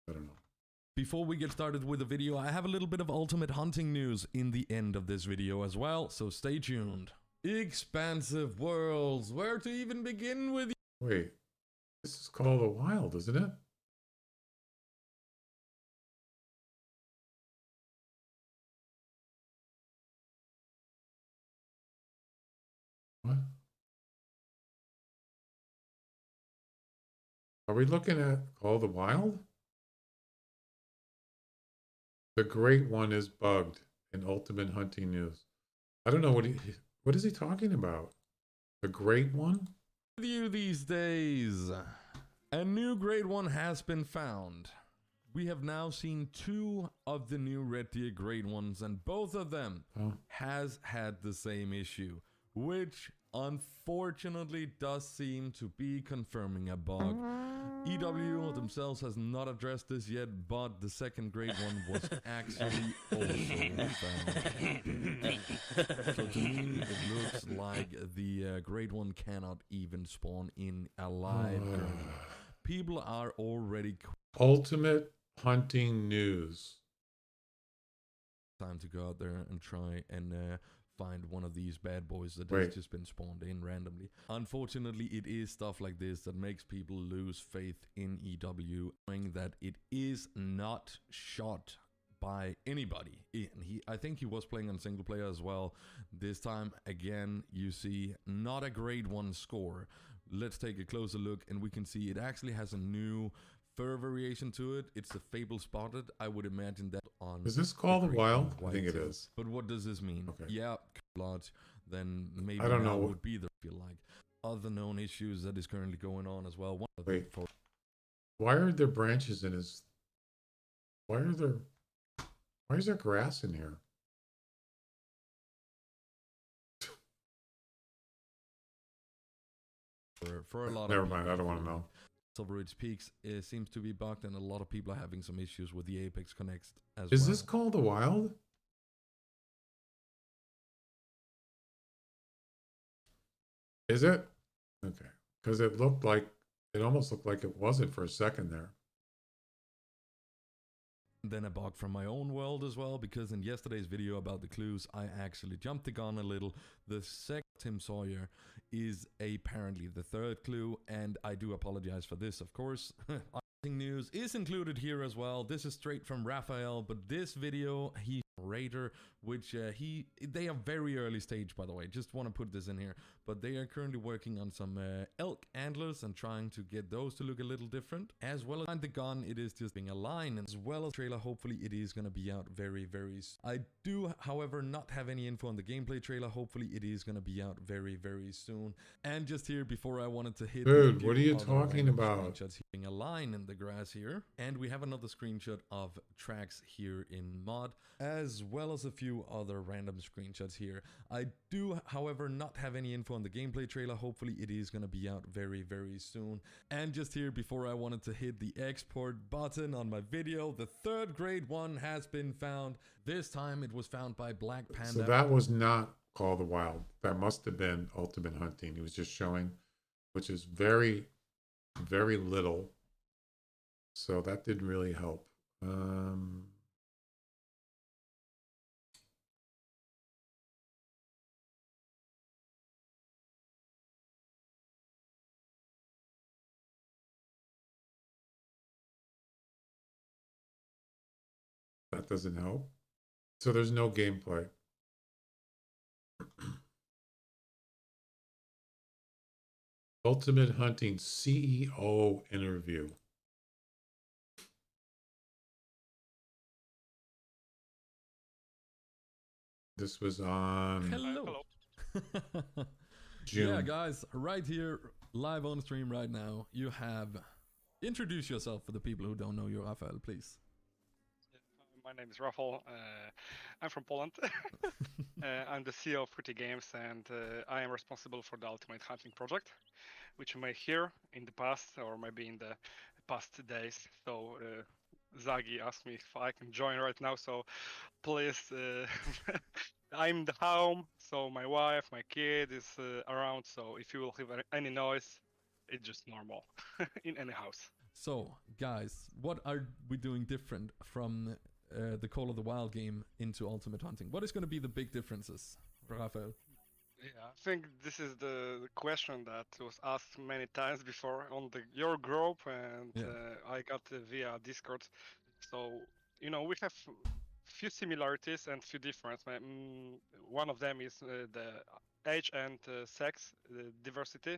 I don't know. Before we get started with the video, I have a little bit of ultimate hunting news in the end of this video as well, so stay tuned. Expansive worlds, where to even begin with? Wait, this is Call of the Wild, isn't it? What? Are we looking at Call of the Wild? The Great One is bugged in Ultimate Hunting News. I don't know what is he talking about? The Great One? With you these days, a new Great One has been found. We have now seen 2 of the new Red Deer Great Ones, and both of them has had the same issue, which unfortunately does seem to be confirming a bug. EW themselves has not addressed this yet, but the second Great One was actually also found. So to me, it looks like the Great One cannot even spawn in alive. People are already... Ultimate Hunting News. Time to go out there and try and find one of these bad boys that has just been spawned in randomly. Unfortunately, it is stuff like this that makes people lose faith in EW, knowing that it is not shot by anybody. I think he was playing on single player as well. This time, again, you see not a grade 1 score. Let's take a closer look, and we can see it actually has a new fur variation to it. It's the Fable Spotted. I would imagine that on... Is this Call of the Wild? I think it is. But what does this mean? Okay. Yeah, blood. then maybe I don't now know. would be the feel like. Other known issues that is currently going on as well. One of Wait. for Why are there branches in his? Why is there grass in here? for a lot Never of mind. I don't want to know. Silver Ridge Peaks seems to be bugged, and a lot of people are having some issues with the Apex Connects as well. Is this called the Wild? Is it? Okay. Because it almost looked like it wasn't for a second there. Then a bug from my own world as well, because in yesterday's video about the clues, I actually jumped the gun a little. The second Tim Sawyer is apparently the third clue, and I do apologize for this, of course. News is included here as well. This is straight from Raphael, but this video, he's a raider, which they are very early stage, by the way. Just want to put this in here, but they are currently working on some elk antlers and trying to get those to look a little different. As well as the gun, it is just being a line, as well as trailer. Hopefully it is going to be out very soon. I do, however, not have any info on the gameplay trailer. Hopefully it is going to be out very soon. And just here before I wanted to hit, dude, what are you talking about? Screenshots hitting a line in the grass here, and we have another screenshot of tracks here in mod, as well as a few other random screenshots here. I do, however, not have any info on the gameplay trailer. Hopefully it is going to be out very soon. And just here before I wanted to hit the export button on my video, the third grade one has been found. This time it was found by Black Panda. So that was not called the Wild. That must have been Ultimate Hunting. He was just showing, which is very little. So that didn't really help. That doesn't help. So there's no gameplay. Ultimate Hunting CEO interview. This was on Hello. June. Yeah, guys, right here, live on stream right now, you have... Introduce yourself for the people who don't know you, Raphael, please. My name is Rafał. I'm from Poland. I'm the CEO of Pretty Games, and I am responsible for the Ultimate Hunting project, which you may hear in the past or maybe in the past days. So Zagi asked me if I can join right now. So please, I'm the home. So my wife, my kid is around. So if you will hear any noise, it's just normal in any house. So, guys, what are we doing different from the Call of the Wild game into Ultimate Hunting? What is going to be the big differences, Raphael? Yeah, I think this is the question that was asked many times before on your group, and I got via Discord. So, you know, we have few similarities and few differences. One of them is the age and sex diversity.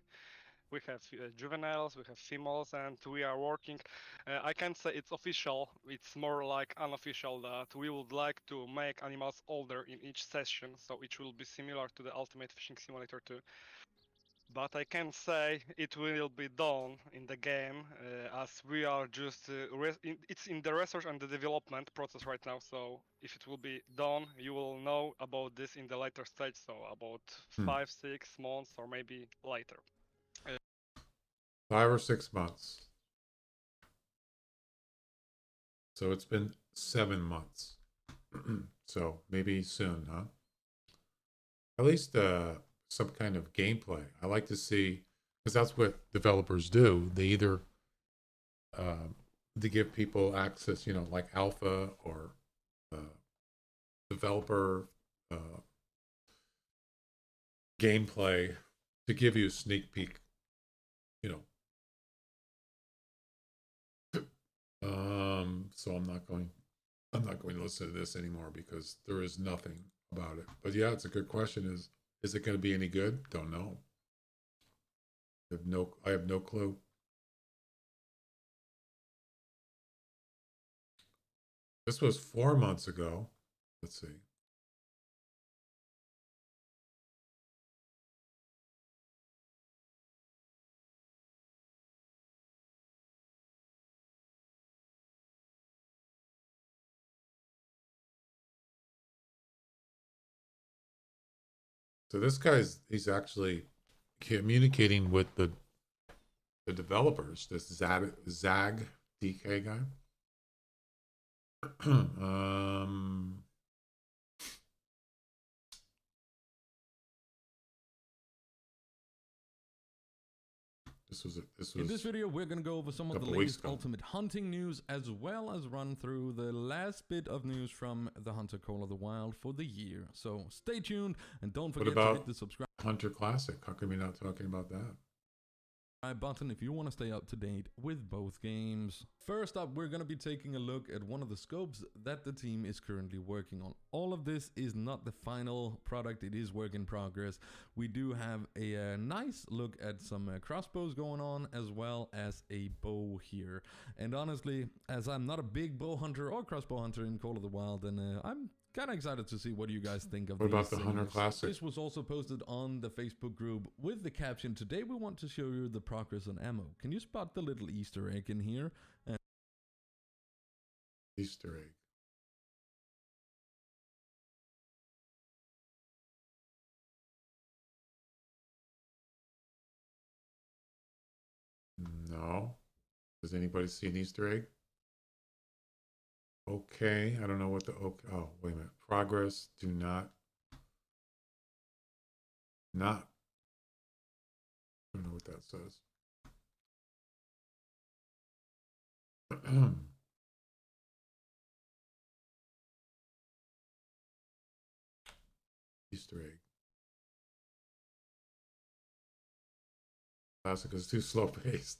We have juveniles, we have females, and we are working. I can't say it's official, it's more like unofficial that we would like to make animals older in each session, so it will be similar to the Ultimate Fishing Simulator 2. But I can say it will be done in the game, as we are just, it's in the research and the development process right now, so if it will be done, you will know about this in the later stage, so about 5, 6 months or maybe later. 5 or 6 months. So it's been 7 months. So maybe soon, huh? At least some kind of gameplay. I like to see, because that's what developers do. They either they give people access, you know, like alpha or developer gameplay to give you a sneak peek, you know. So I'm not going to listen to this anymore because there is nothing about it. But yeah, it's a good question. Is it going to be any good? Don't know. I have no clue. This was 4 months ago. Let's see. So this he's actually communicating with the developers, this Zag DK guy. In this video, we're going to go over some of the latest Ultimate Hunting news, as well as run through the last bit of news from the Hunter Call of the Wild for the year. So stay tuned, and don't forget to hit the subscribe Hunter Classic. How come you're not talking about that? Button if you want to stay up to date with both games. First up, we're going to be taking a look at one of the scopes that the team is currently working on. All of this is not the final product, it is work in progress. We do have a nice look at some crossbows going on, as well as a bow here. And honestly, as I'm not a big bow hunter or crossbow hunter in Call of the Wild, then I'm kind of excited to see what you guys think of. What about the Hunter Classic? This was also posted on the Facebook group with the caption, "Today we want to show you the progress on ammo." Can you spot the little Easter egg in here? Easter egg. No. Does anybody see an Easter egg? Okay, I don't know what the okay. Oh, wait a minute. Progress. Do not. I don't know what that says. Easter egg. Classic is too slow paced.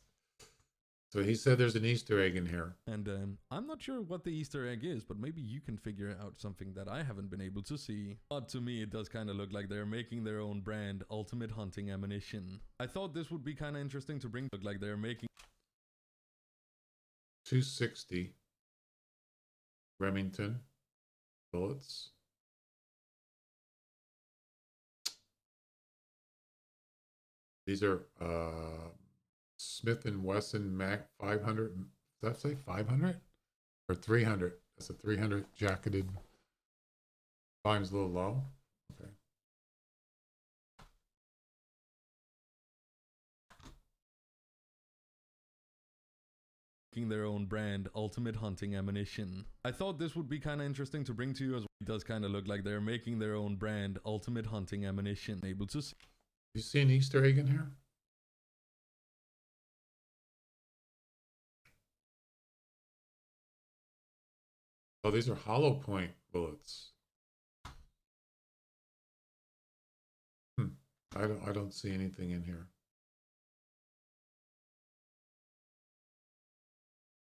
So he said there's an Easter egg in here. And I'm not sure what the Easter egg is, but maybe you can figure out something that I haven't been able to see. But to me, it does kind of look like they're making their own brand, Ultimate Hunting Ammunition. I thought this would be kind of interesting to bring. Look like they're making 260 Remington bullets. These are Smith & Wesson Mac 500. Does that say 500 or 300? That's a 300 jacketed. Volume's a little low. Okay. Their own brand, Ultimate Hunting Ammunition. I thought this would be kind of interesting to bring to you, as well. It does kind of look like they're making their own brand, Ultimate Hunting Ammunition. Able to see. You see an Easter egg in here? Oh, these are hollow point bullets. I don't see anything in here.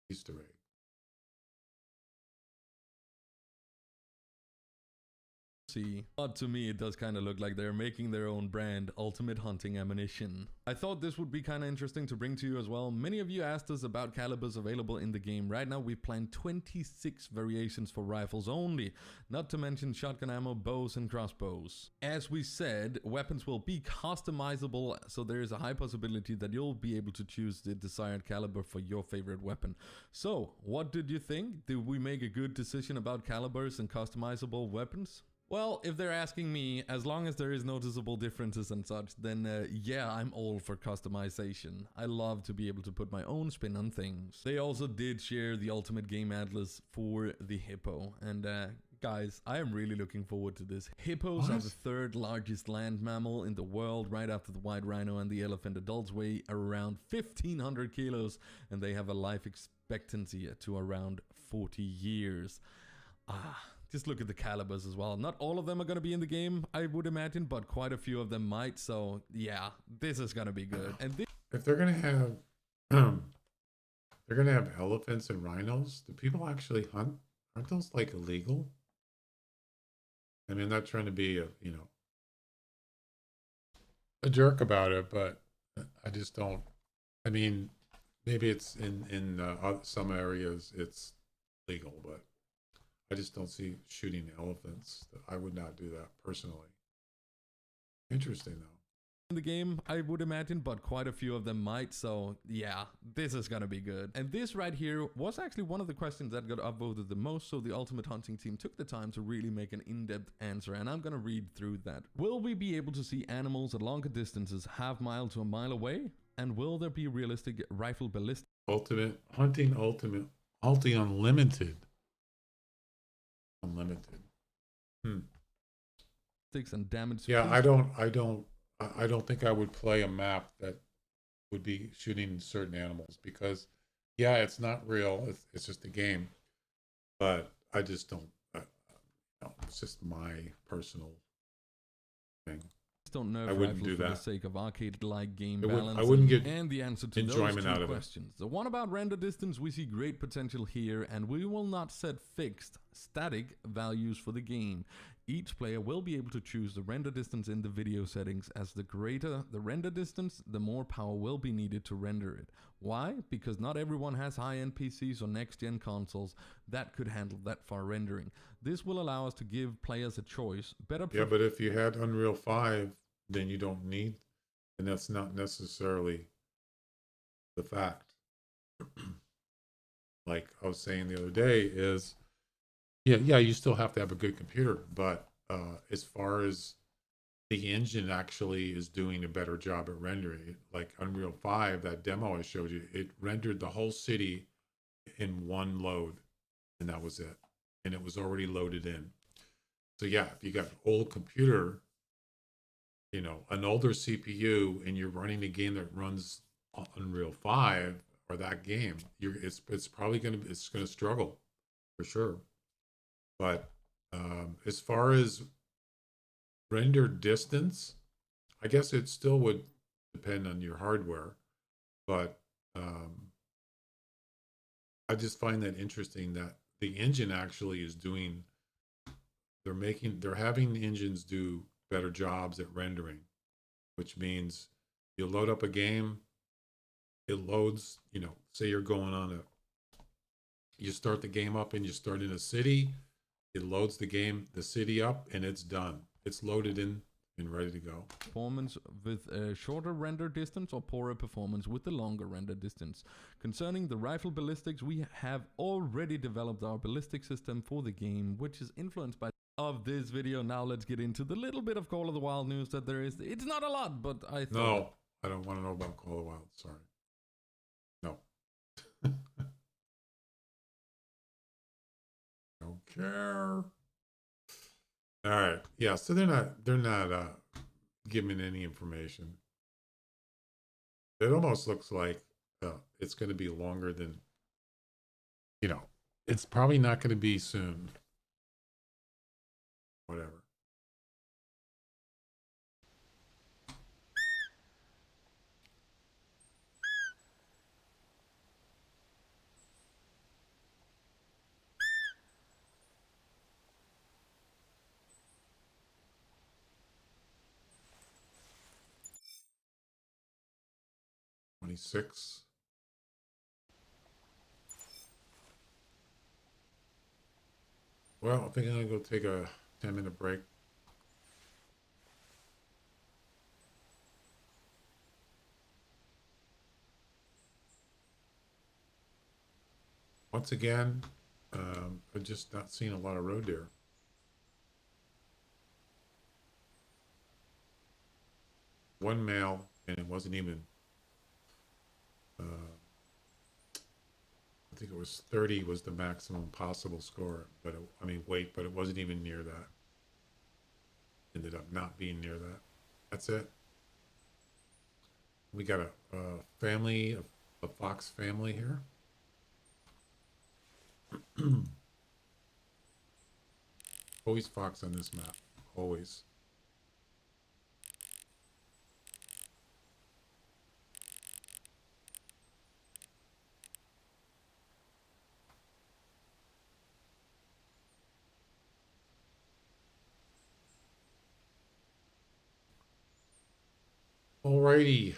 Easter egg. See, but to me, it does kind of look like they're making their own brand, Ultimate Hunting Ammunition. I thought this would be kind of interesting to bring to you as well. Many of you asked us about calibers available in the game. Right now, we've planned 26 variations for rifles only, not to mention shotgun ammo, bows, and crossbows. As we said, weapons will be customizable, so there is a high possibility that you'll be able to choose the desired caliber for your favorite weapon. So, what did you think? Did we make a good decision about calibers and customizable weapons? Well, if they're asking me, as long as there is noticeable differences and such, then yeah, I'm all for customization. I love to be able to put my own spin on things. They also did share the Ultimate Game Atlas for the Hippo, and guys, I am really looking forward to this. Hippos are the third largest land mammal in the world, right after the white rhino and the elephant. Adults weigh around 1,500 kilos, and they have a life expectancy to around 40 years. Just look at the calibers as well. Not all of them are going to be in the game, I would imagine, but quite a few of them might. So yeah, this is going to be good. And if they're going to have, elephants and rhinos, do people actually hunt? Aren't those like illegal? I mean, I'm not trying to be a jerk about it, but I just don't. I mean, maybe it's in some areas it's legal, but I just don't see shooting elephants. I would not do that personally. Interesting though. in the game, I would imagine, but quite a few of them might. So yeah, this is gonna be good. And this right here was actually one of the questions that got upvoted the most. So the Ultimate Hunting team took the time to really make an in-depth answer, and I'm gonna read through that. Will we be able to see animals at longer distances, half mile to a mile away? And will there be realistic rifle ballistics Ultimate Hunting Unlimited. Unlimited. and damage? Yeah, I don't think I would play a map that would be shooting certain animals because, yeah, it's not real. It's just a game, but I just don't. No, it's just my personal thing. Don't nerf I wouldn't rifle do for the that. sake of arcade-like game I balance. wouldn't get and the answer to those enjoyment out two of it. questions. The one about render distance, we see great potential here, and we will not set fixed, static values for the game. Each player will be able to choose the render distance in the video settings. As the greater the render distance, the more power will be needed to render it. Why? Because not everyone has high-end PCs or next-gen consoles that could handle that far rendering. This will allow us to give players a choice. Yeah, but if you had Unreal 5, then you don't need, and that's not necessarily the fact. Like I was saying the other day is, yeah, you still have to have a good computer, but as far as the engine actually is doing a better job at rendering it, like Unreal 5, that demo I showed you, it rendered the whole city in one load, and that was it. And it was already loaded in. So yeah, if you got an old computer, you know, an older CPU, and you're running a game that runs Unreal 5 or that game, it's probably gonna struggle for sure. But as far as render distance, I guess it still would depend on your hardware, but I just find that interesting that the engine actually is doing, they're having the engines do better jobs at rendering, which means you load up a game, it loads, you know, say you're going on you start the game up and you start in a city, it loads the city up, and it's done. It's loaded in and ready to go. Performance with a shorter render distance or poorer performance with the longer render distance. Concerning the rifle ballistics, we have already developed our ballistic system for the game, which is influenced by of this video. Now let's get into the little bit of Call of the Wild news that there is. It's not a lot, but I thought... No, I don't want to know about Call of the Wild. Sorry. No. Don't care. All right. Yeah, so they're not giving any information. It almost looks like it's going to be longer than, you know, it's probably not going to be soon. Whatever. $26. Well, I think I'm gonna go take a 10-minute break. Once again, I've just not seen a lot of roe deer. One male, and it wasn't even, I think it was 30 was the maximum possible score, but weight, but it wasn't even near that. Ended up not being near that. That's it. We got a family, a fox family here. Always fox on this map, always. Alrighty.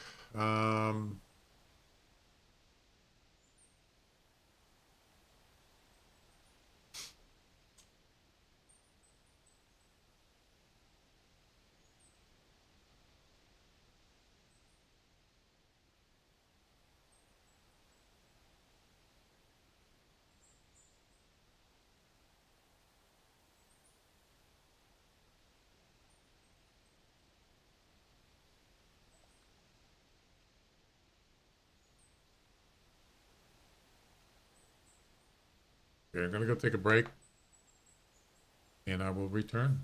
Okay, I'm gonna go take a break, and I will return.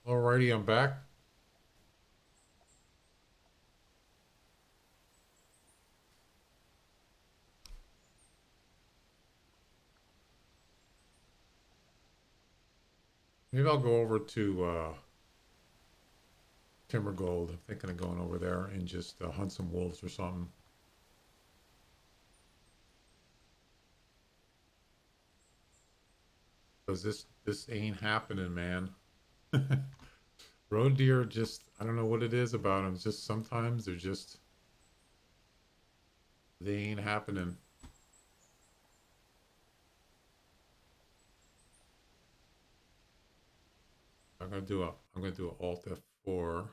Alrighty, I'm back. Maybe I'll go over to Timber Gold. I'm thinking of going over there and just hunt some wolves or something. Because this ain't happening, man. Road deer just, I don't know what it is about them. Just sometimes they're just, they ain't happening. I'm gonna do an Alt F4,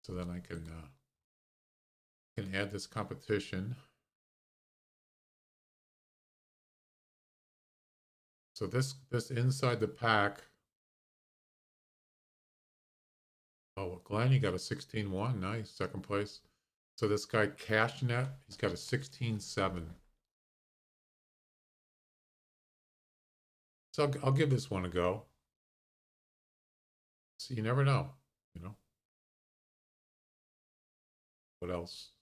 so then I can add this competition. So this inside the pack. Oh, well, Glenn, you got a 16-1, nice, second place. So this guy Cashnet, he's got a 16-7. So I'll give this one a go. So you never know, you know. What else?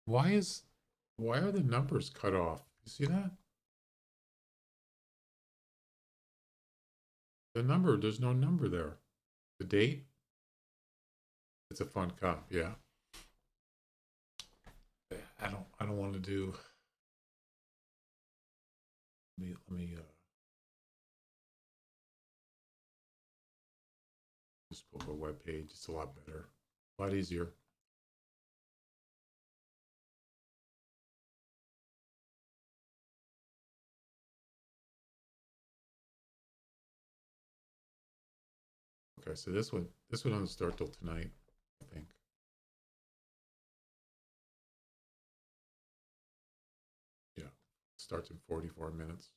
Why are the numbers cut off? You see that? The number, there's no number there. The date? It's a fun comp, yeah. I don't want to do. Let me just pull the web page. It's a lot better, a lot easier. Okay, so this one doesn't start till tonight, I think. Yeah, starts in 44 minutes.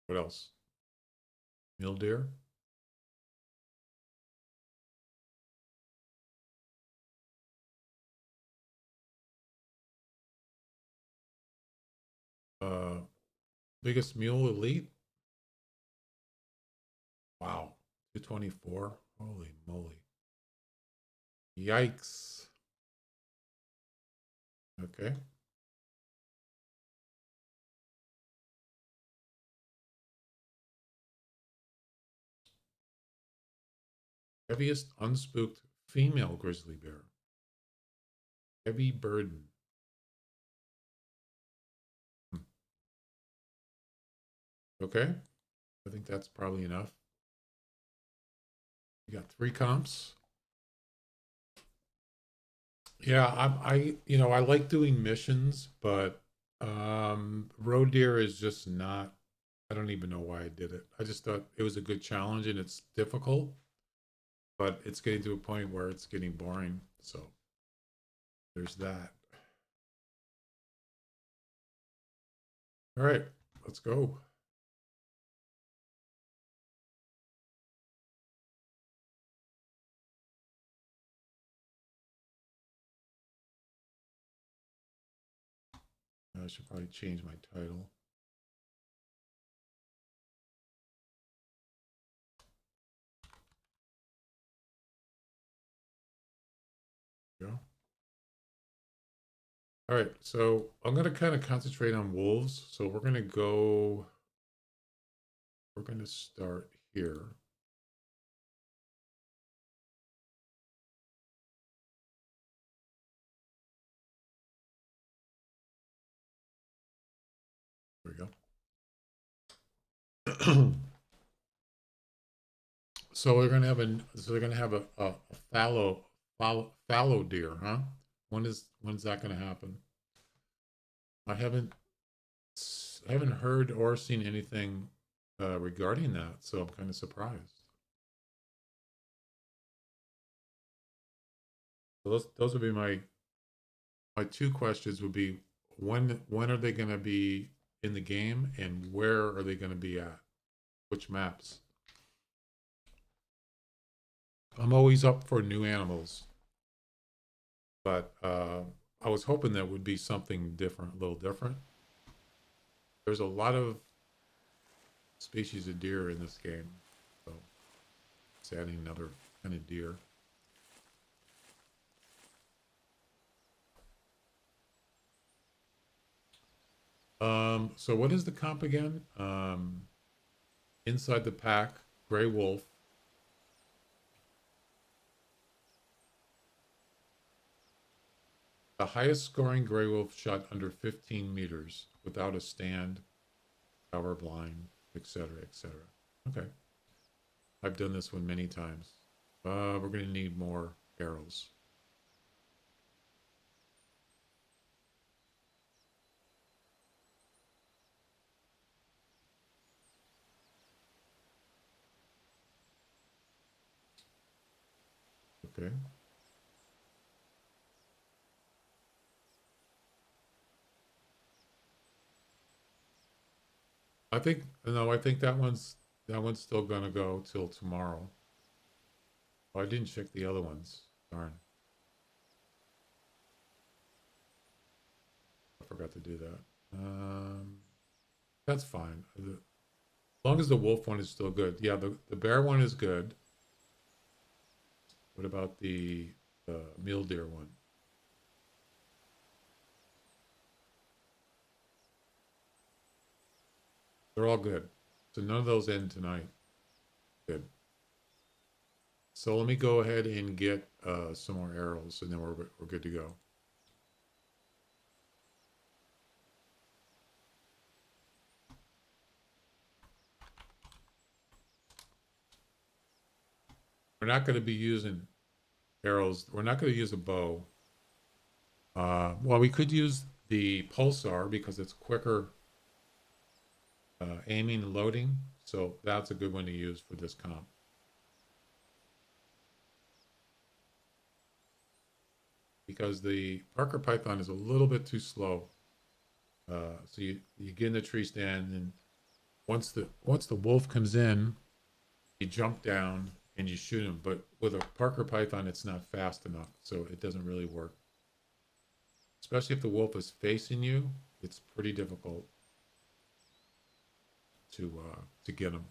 What else? Mule deer. Biggest mule elite. Wow, 224. Holy moly. Yikes. Okay. Heaviest unspooked female grizzly bear. Heavy burden. Okay. I think that's probably enough. You got 3 comps. Yeah, I like doing missions, but road deer is just not, I don't even know why I did it. I just thought it was a good challenge and it's difficult, but it's getting to a point where it's getting boring. So there's that. All right, let's go. I should probably change my title. Yeah. All right, so I'm going to kind of concentrate on wolves. So we're going to start here. There we go. So they're going to have a fallow deer, huh? When's that going to happen? I haven't heard or seen anything regarding that, so I'm kind of surprised. So those would be my 2 questions would be when are they going to be in the game and where are they going to be at? Which maps? I'm always up for new animals. But I was hoping that would be something different, a little different. There's a lot of species of deer in this game. So it's adding another kind of deer. So what is the comp again? Inside the pack, gray wolf. The highest scoring gray wolf shot under 15 meters without a stand, power blind, etc., etc. Okay. I've done this one many times. We're going to need more arrows. Okay. I think that one's still gonna go till tomorrow. Oh, I didn't check the other ones. Darn. I forgot to do that. That's fine. As long as the wolf one is still good. Yeah, the bear one is good. What about the mule deer one? They're all good. So none of those end tonight. Good. So let me go ahead and get some more arrows, and then we're good to go. We're not going to be using arrows. We're not going to use a bow. Well, we could use the pulsar because it's quicker aiming and loading. So that's a good one to use for this comp. Because the Parker Python is a little bit too slow. So you get in the tree stand, and once the wolf comes in, you jump down and you shoot him. But with a Parker Python, it's not fast enough, so it doesn't really work. Especially if the wolf is facing you, it's pretty difficult to get him.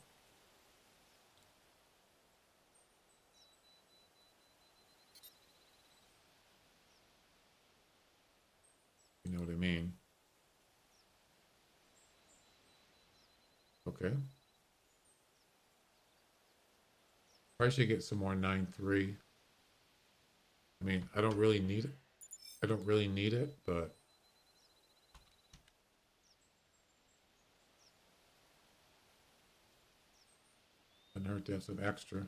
You know what I mean? Okay. Probably should get some more 9.3. I mean, I don't really need it. I don't really need it, but doesn't hurt to have some extra.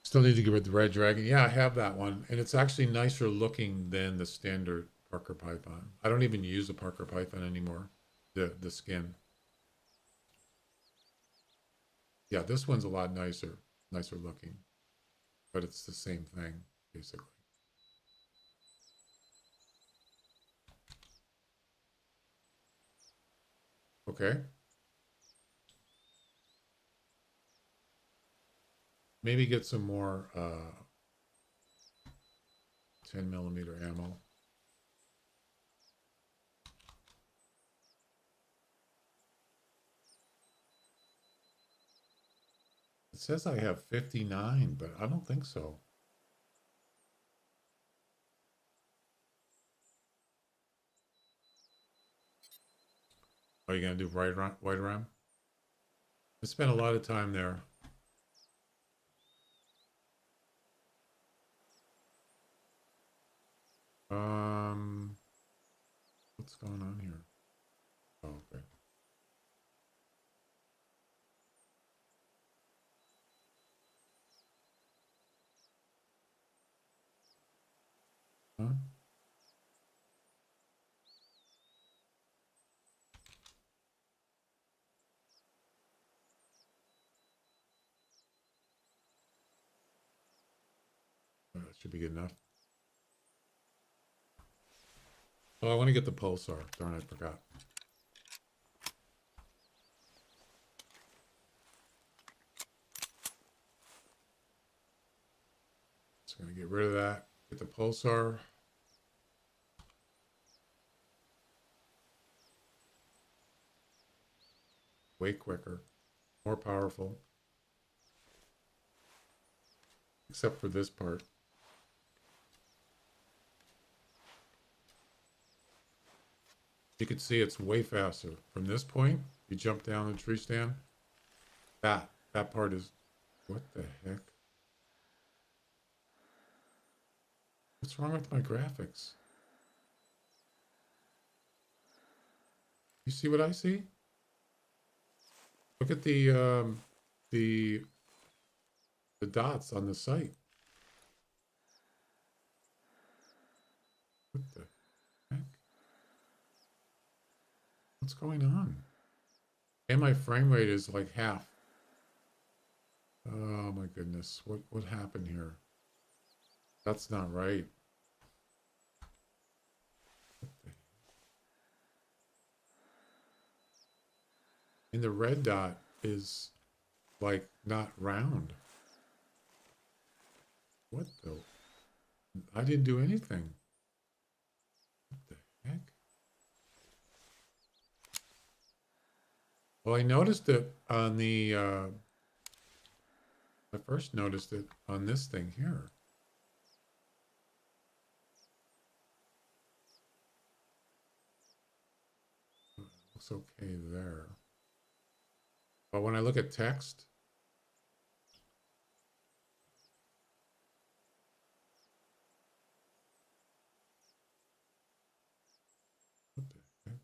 Still need to get rid of the red dragon. Yeah, I have that one, and it's actually nicer looking than the standard Parker Python. I don't even use a Parker Python anymore. The skin. Yeah, this one's a lot nicer looking, but it's the same thing basically. Okay. Maybe get some more 10mm ammo. It says I have 59, but I don't think so. Are you gonna do white ram? I spent a lot of time there. What's going on here? Oh, okay. Huh? That should be good enough. Oh, I want to get the pulsar. Darn, I forgot. Just gonna get rid of that. Get the pulsar. Way quicker, more powerful. Except for this part. You can see it's way faster. From this point, you jump down the tree stand. That part is, what the heck? What's wrong with my graphics? You see what I see? Look at the dots on the site. What the heck? What's going on? And my frame rate is like half. Oh my goodness. What happened here? That's not right. And the red dot is like not round. What the? I didn't do anything. What the heck? Well, I noticed it on the, I first noticed it on this thing here. Looks okay there. But when I look at text, what the heck?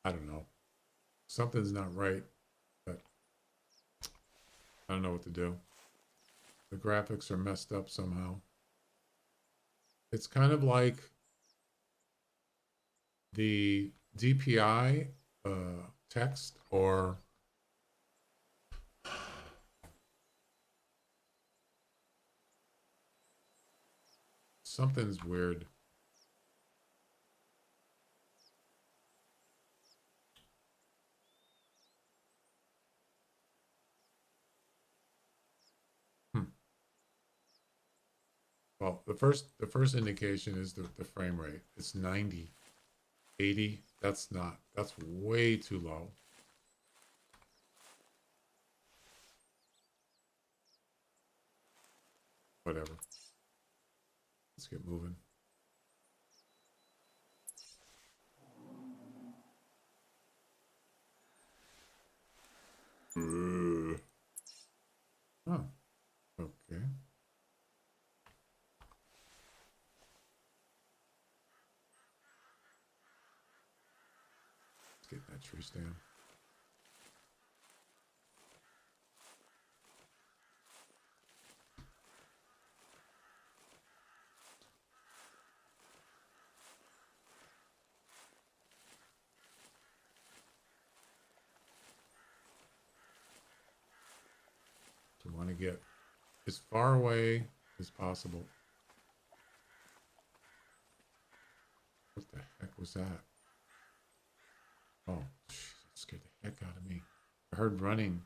I don't know. Something's not right, but I don't know what to do. The graphics are messed up somehow. It's kind of like the DPI text, or something's weird. Well, the first indication is the frame rate. It's 90. 80, that's way too low. Whatever. Let's get moving. Oh, okay. Get that tree stand. So we want to get as far away as possible. What the heck was that? Oh, that scared the heck out of me. I heard running.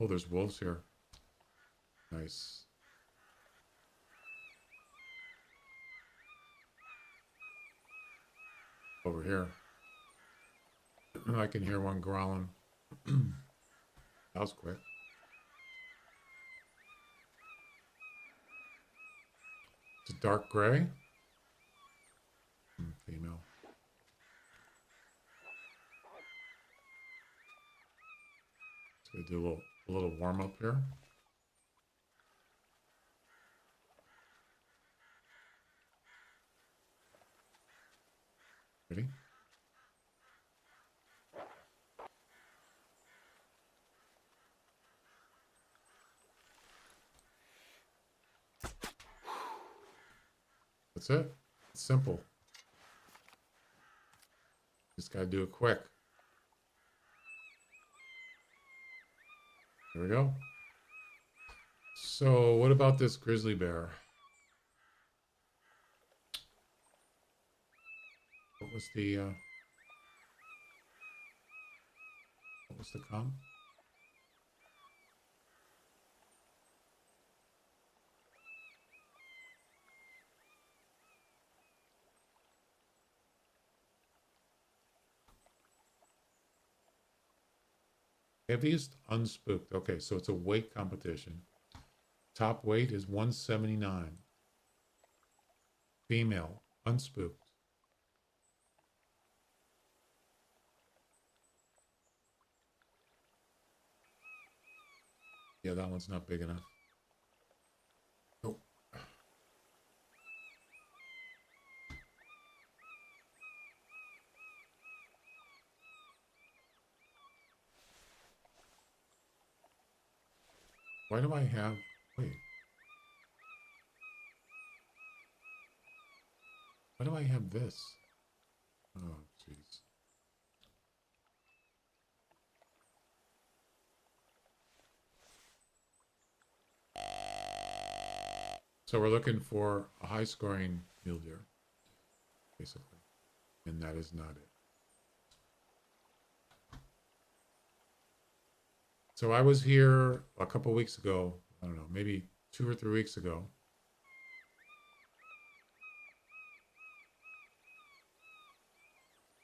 Oh, there's wolves here. Nice. Over here. I can hear one growling. That was quick. It's a dark gray. Female. So we do a little warm up here. Ready? That's it. It's simple. Just gotta do it quick. There we go. So what about this grizzly bear? What was the comp? Heaviest unspooked. Okay, so it's a weight competition. Top weight is 179. Female, unspooked. Yeah, that one's not big enough. Oh. Why do I have... Wait. Why do I have this? Oh, jeez. So we're looking for a high-scoring mule deer, basically. And that is not it. So I was here a couple weeks ago. I don't know, maybe 2 or 3 weeks ago.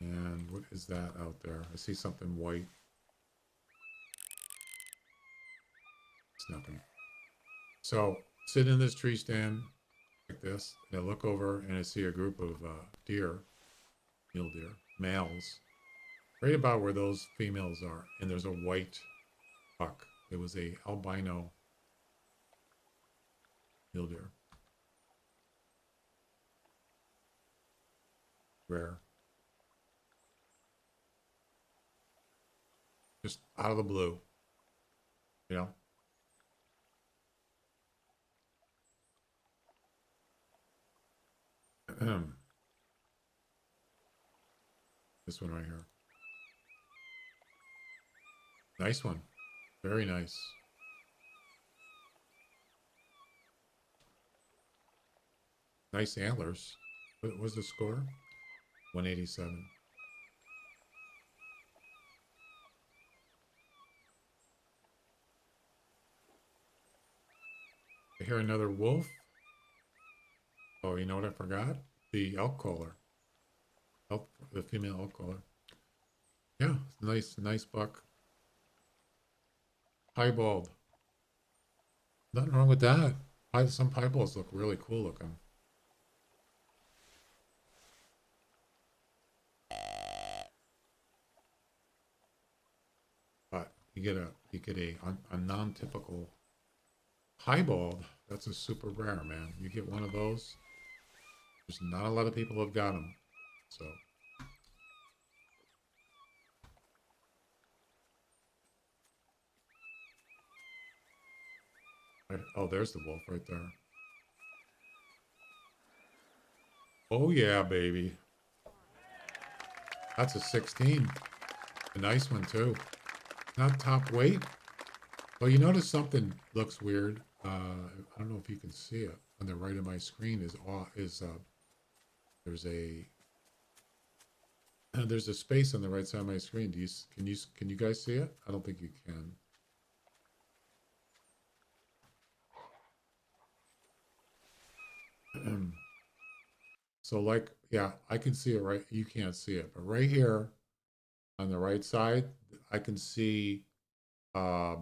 And what is that out there? I see something white. It's nothing. So sit in this tree stand like this, and I look over and I see a group of deer, mule deer, males, right about where those females are. And there's a white buck. It was a albino mule deer. Rare. Just out of the blue, you know? This one right here. Nice one. Very nice. Nice antlers. What was the score? 187. I hear another wolf. Oh, you know what I forgot? The elk caller. Elk, the female elk caller. Yeah, nice buck. Piebald. Nothing wrong with that. Some piebalds look really cool looking. But you get a non-typical piebald. That's a super rare, man. You get one of those. There's not a lot of people have got them, so. Oh, there's the wolf right there. Oh yeah, baby. That's a 16. A nice one too. Not top weight. Well, you notice something looks weird. I don't know if you can see it. On the right of my screen there's a space on the right side of my screen. Can you guys see it? I don't think you can. So like, yeah, I can see it right. You can't see it, but right here on the right side, I can see part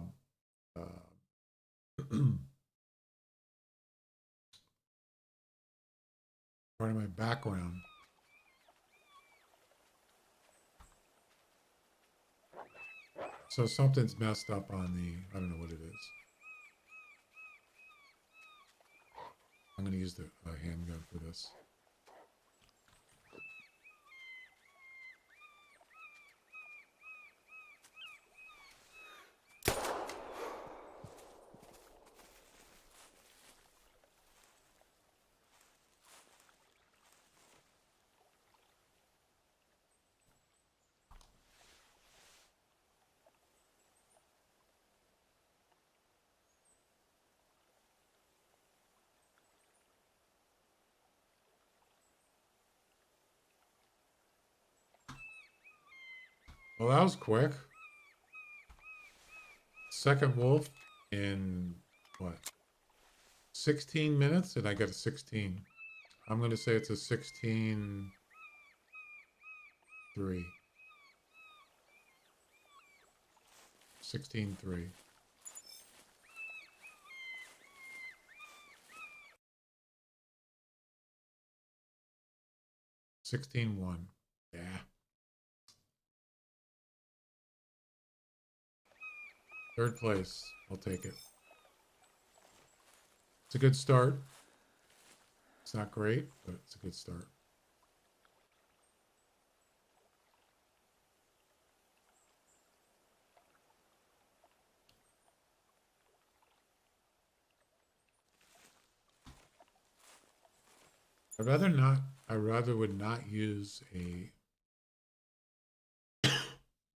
of my background. So something's messed up on the, I don't know what it is. I'm going to use the handgun for this. Well, that was quick. Second wolf in what? 16 minutes, and I got a 16. I'm going to say it's a 16-3. 16-3. $16-1. Yeah. Third place. I'll take it. It's a good start. It's not great, but it's a good start. I'd rather not. I rather would not use a.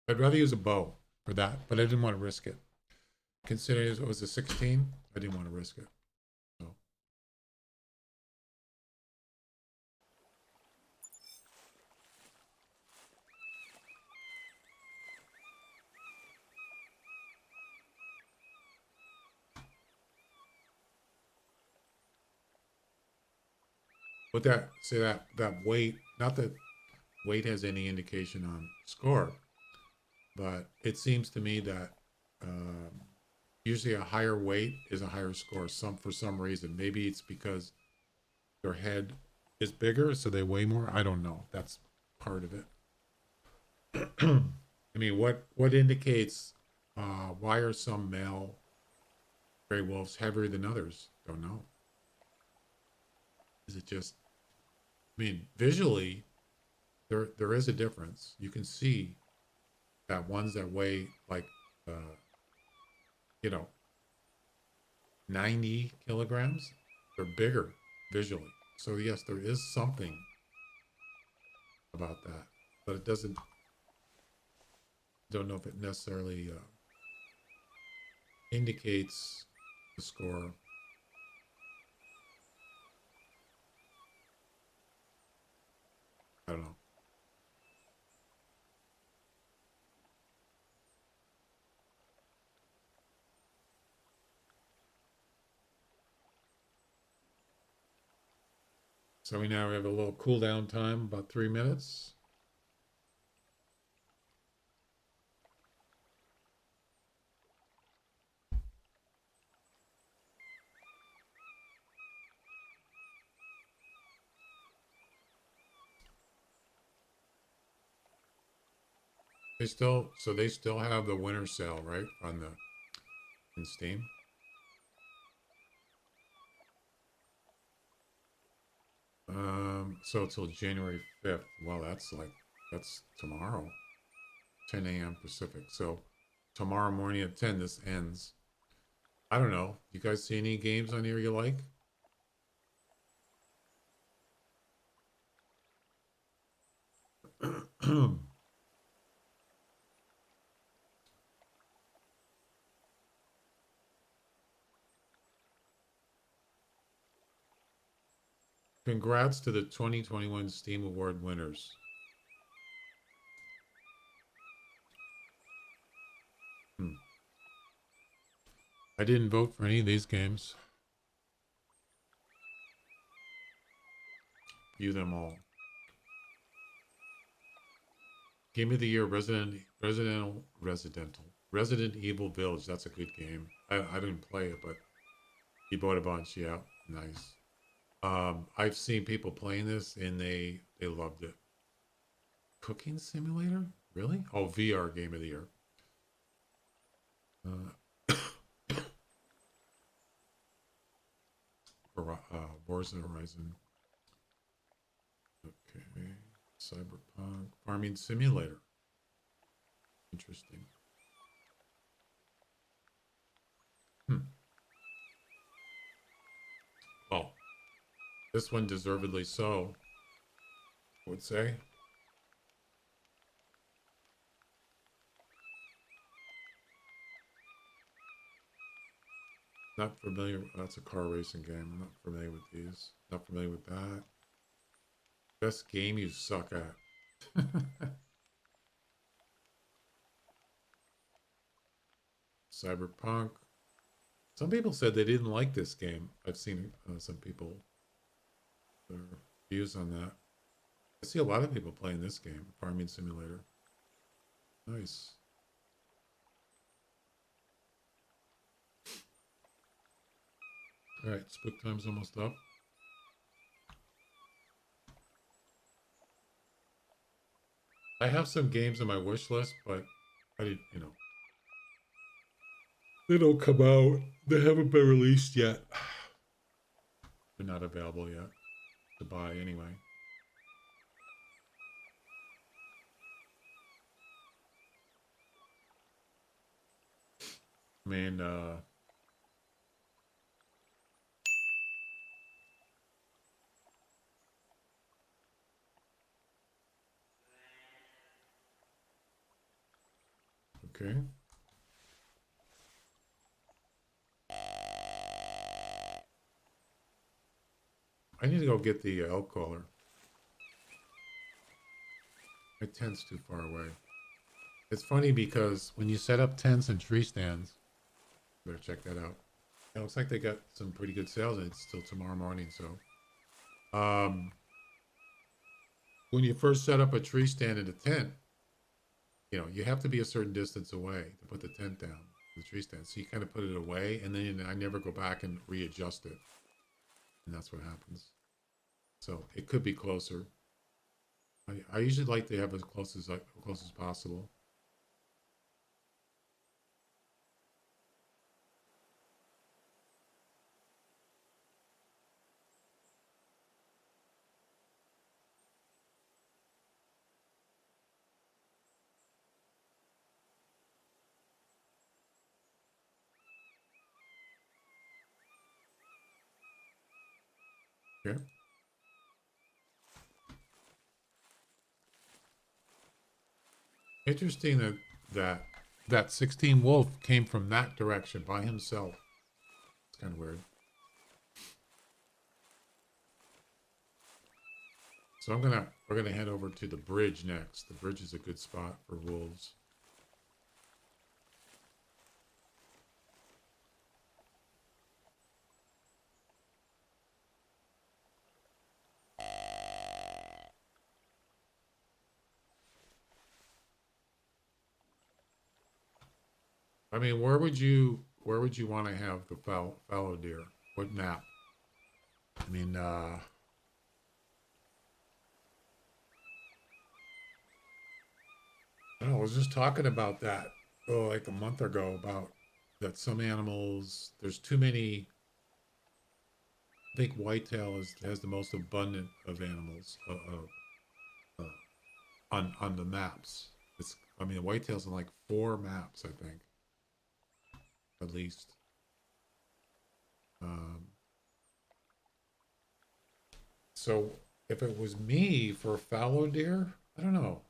I'd rather use a bow for that, but I didn't want to risk it. Considering it was a 16, I didn't want to risk it. So. But that weight, not that weight has any indication on score, but it seems to me that usually a higher weight is a higher score. For some reason, maybe it's because their head is bigger, so they weigh more. I don't know. That's part of it. I mean, what indicates why are some male gray wolves heavier than others? Don't know. Is it just? I mean, visually, there is a difference. You can see that ones that weigh like, 90 kilograms, they're bigger visually. So yes, there is something about that, but it doesn't. Don't know if it necessarily indicates the score. I don't know. So we now have a little cool down time, about 3 minutes. They still have the winter sale, right? In Steam. So till January 5th. Well, that's tomorrow. 10 a.m. Pacific. So tomorrow morning at 10, this ends. I don't know. You guys see any games on here you like? Congrats to the 2021 Steam Award winners. I didn't vote for any of these games. View them all. Game of the Year, Resident Evil Village. That's a good game. I didn't play it, but he bought a bunch. Yeah, nice. I've seen people playing this and they loved it. Cooking Simulator? Really? Oh, VR Game of the Year. Forza Horizon. Okay. Cyberpunk. Farming Simulator. Interesting. Oh. This one deservedly so, I would say. Not familiar. That's a car racing game. I'm not familiar with these. Not familiar with that. Best game you suck at. Cyberpunk. Some people said they didn't like this game. I've seen some people their views on that. I see a lot of people playing this game, Farming Simulator. Nice. All right, spook time's almost up. I have some games on my wish list, but I didn't, you know, they don't come out. They haven't been released yet. They're not available yet to buy anyway. I mean, okay. I need to go get the elk caller. My tent's too far away. It's funny because when you set up tents and tree stands, better check that out. It looks like they got some pretty good sales, and it's still tomorrow morning, so. When you first set up a tree stand in a tent, you know, you have to be a certain distance away to put the tent down, the tree stand. So you kind of put it away, and then I never go back and readjust it. And that's what happens. So it could be closer. I usually like to have as close as possible. Okay. Interesting that 16 wolf came from that direction by himself. It's kind of weird. So we're gonna head over to the bridge next. The bridge is a good spot for wolves. I mean, where would you want to have the fallow deer? What map? I mean, I don't know, I was just talking about that like a month ago about that some animals, there's too many. I think whitetail has the most abundant of animals on the maps. I mean, whitetail's on like 4 maps, I think. At least. So if it was me for fallow deer, I don't know.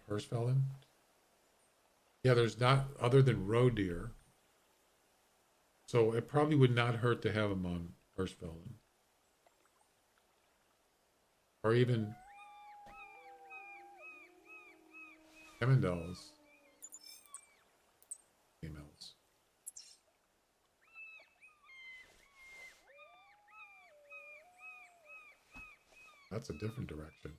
Hirschfelden. Yeah, there's not other than roe deer. So it probably would not hurt to have them on Hirschfelden. Or even Emmendales. Females. That's a different direction.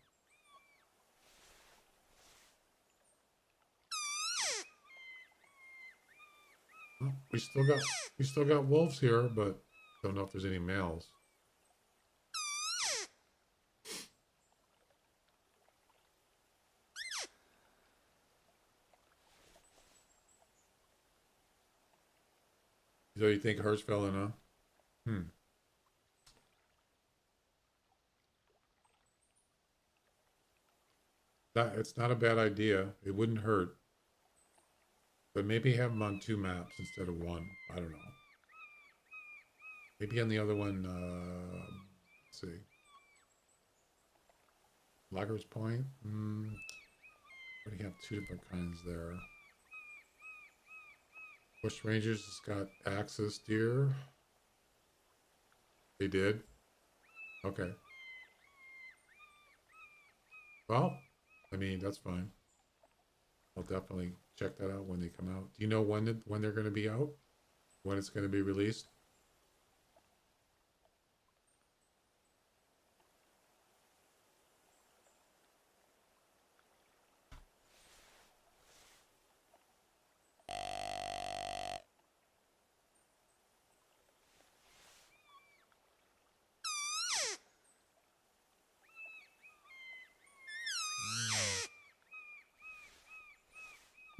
Well, we still got wolves here, but don't know if there's any males. So you think Hirschfelden, huh? It's not a bad idea. It wouldn't hurt. But maybe have them on 2 maps instead of 1. I don't know. Maybe on the other one, let's see. Loggers Point. Already have 2 different kinds there. Bush Rangers has got Axis deer. They did? Okay. Well, I mean, that's fine. I'll definitely check that out when they come out. Do you know when they're going to be out? When it's going to be released?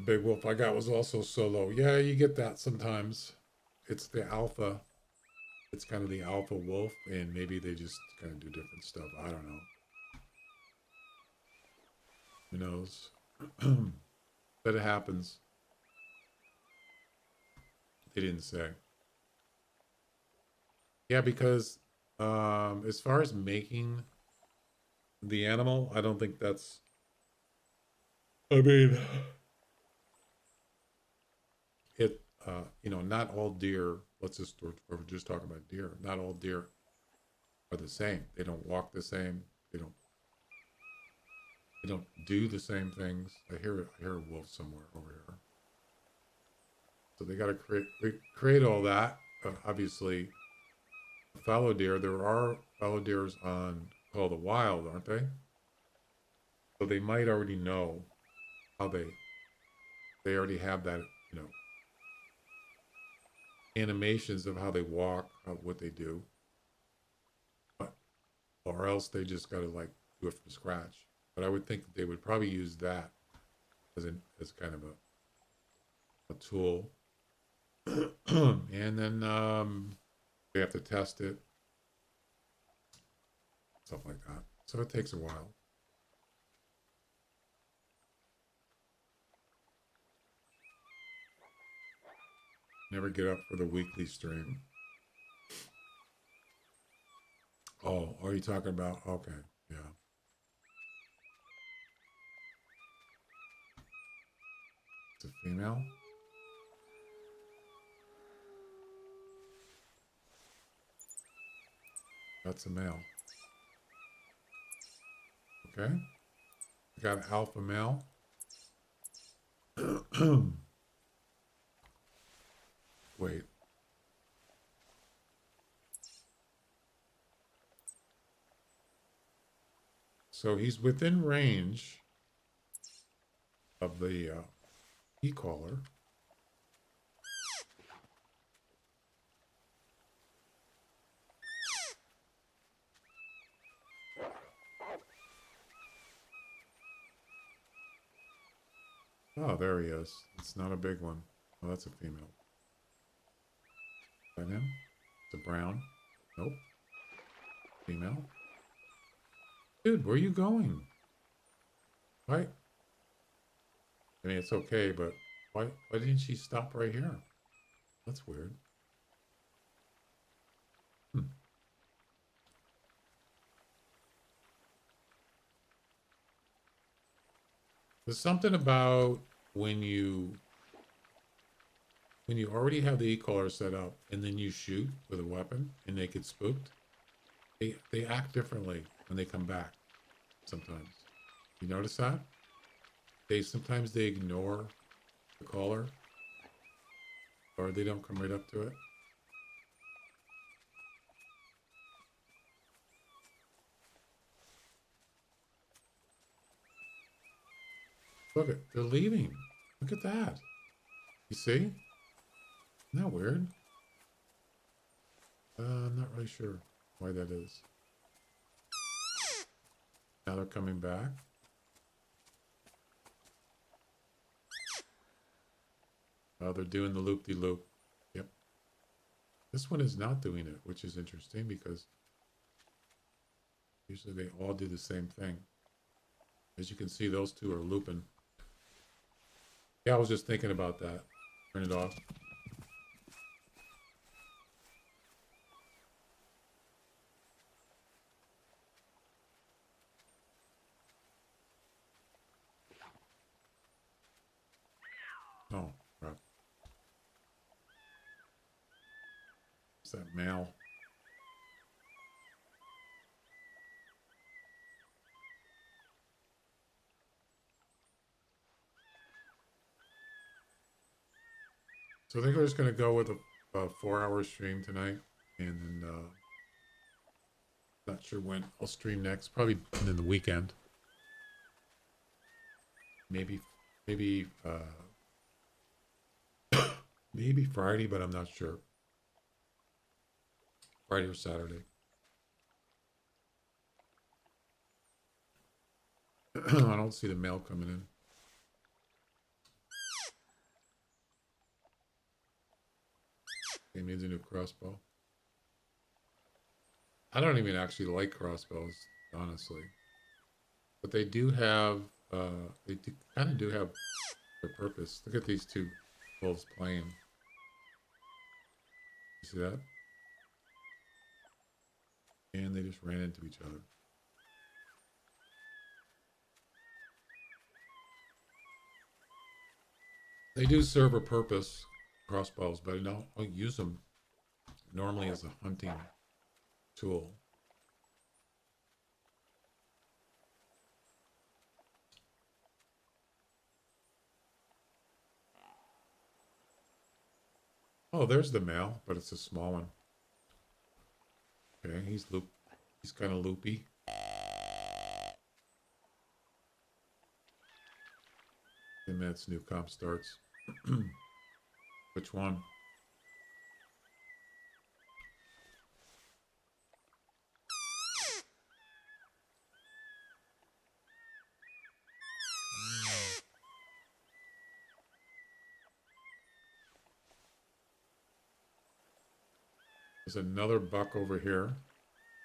Big wolf I got was also solo. Yeah, you get that sometimes. It's the alpha. It's kind of the alpha wolf, and maybe they just kind of do different stuff. I don't know. Who knows? But it happens. They didn't say. Yeah, because as far as making the animal, I don't think that's. I mean, it. You know, not all deer. Let's just we're just talking about deer. Not all deer are the same. They don't walk the same. They don't do the same things. I hear a wolf somewhere over here. So they got to create all that. Obviously, fallow deer. There are fallow deers on Call of the Wild, aren't they? So they might already know how they already have that, you know, animations of how they walk, what they do. But, or else they just got to like do it from scratch. But I would think that they would probably use that as kind of a tool. And then they have to test it. Stuff like that. So it takes a while. Never get up for the weekly stream. Oh, are you talking about? Okay, yeah. It's a female? That's a male. Okay. We got an alpha male. Wait. So he's within range of the e-collar. Oh, there he is. It's not a big one. Oh, that's a female. Is that him? It's a brown. Nope. Female. Dude, where are you going? Why? I mean, it's okay, but why didn't she stop right here? That's weird. There's something about when you already have the e-collar set up and then you shoot with a weapon and they get spooked, they act differently when they come back sometimes. You notice that? Sometimes they ignore the collar or they don't come right up to it. Look, they're leaving. Look at that. You see? Isn't that weird? I'm not really sure why that is. Now they're coming back. Oh, they're doing the loop-de-loop. Yep. This one is not doing it, which is interesting because usually they all do the same thing. As you can see, those two are looping. Yeah, I was just thinking about that. Turn it off. Oh, crap. What's that male? So I think we're just gonna go with a 4-hour stream tonight, and then not sure when I'll stream next. Probably in the weekend. Maybe maybe Friday, but I'm not sure. Friday or Saturday. I don't see the mail coming in. He needs a new crossbow. I don't even actually like crossbows, honestly. But they do have, they kind of do have their purpose. Look at these two wolves playing. You see that? And they just ran into each other. They do serve a purpose, crossbows, but I don't use them normally as a hunting tool. Oh, there's the male, but it's a small one. Okay, he's kind of loopy. And that's new comp starts. Which one? There's another buck over here.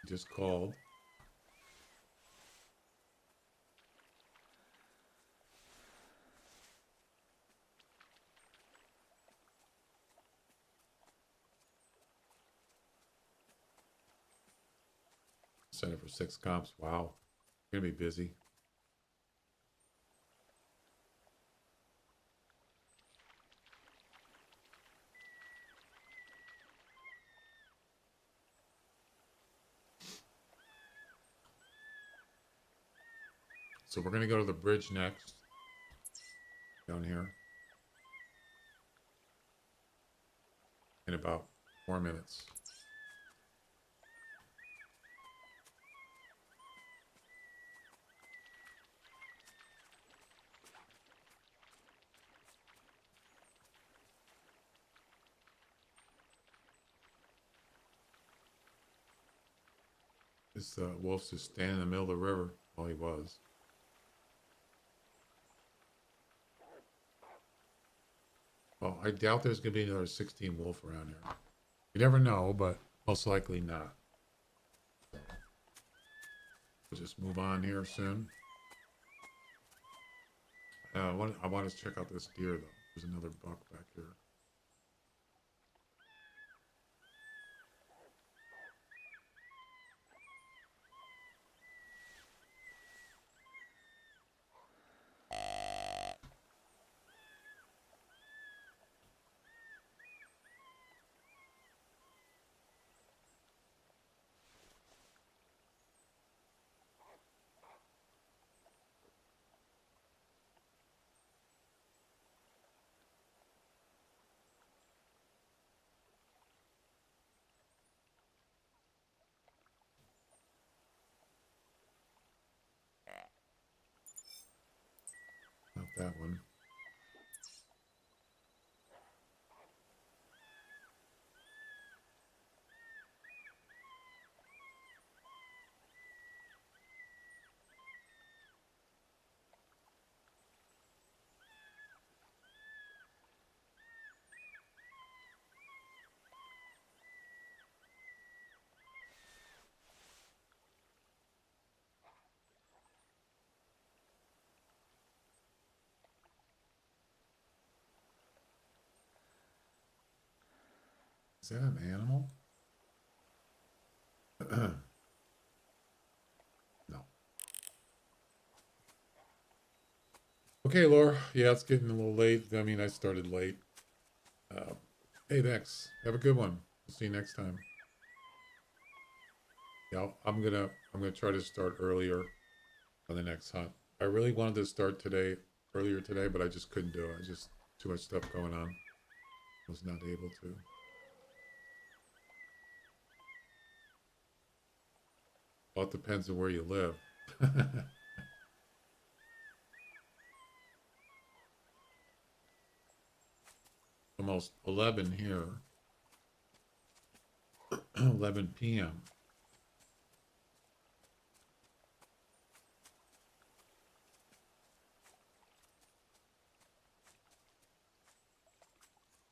He just called. Set it for 6 comps. Wow. Gonna be busy. So we're gonna go to the bridge next. Down here. In about 4 minutes. This wolf's just standing in the middle of the river. Well, he was. Well, I doubt there's going to be another 16 wolf around here. You never know, but most likely not. We'll just move on here soon. I want to check out this deer, though. There's another buck back here. Not that one. Is that an animal? No. Okay, Laura. Yeah, it's getting a little late. I mean, I started late. Hey, thanks. Have a good one. We'll see you next time. Yeah, I'm gonna try to start earlier on the next hunt. I really wanted to start earlier today, but I just couldn't do it. I just too much stuff going on. Was not able to. Well, it depends on where you live. Almost 11 here. 11 p.m.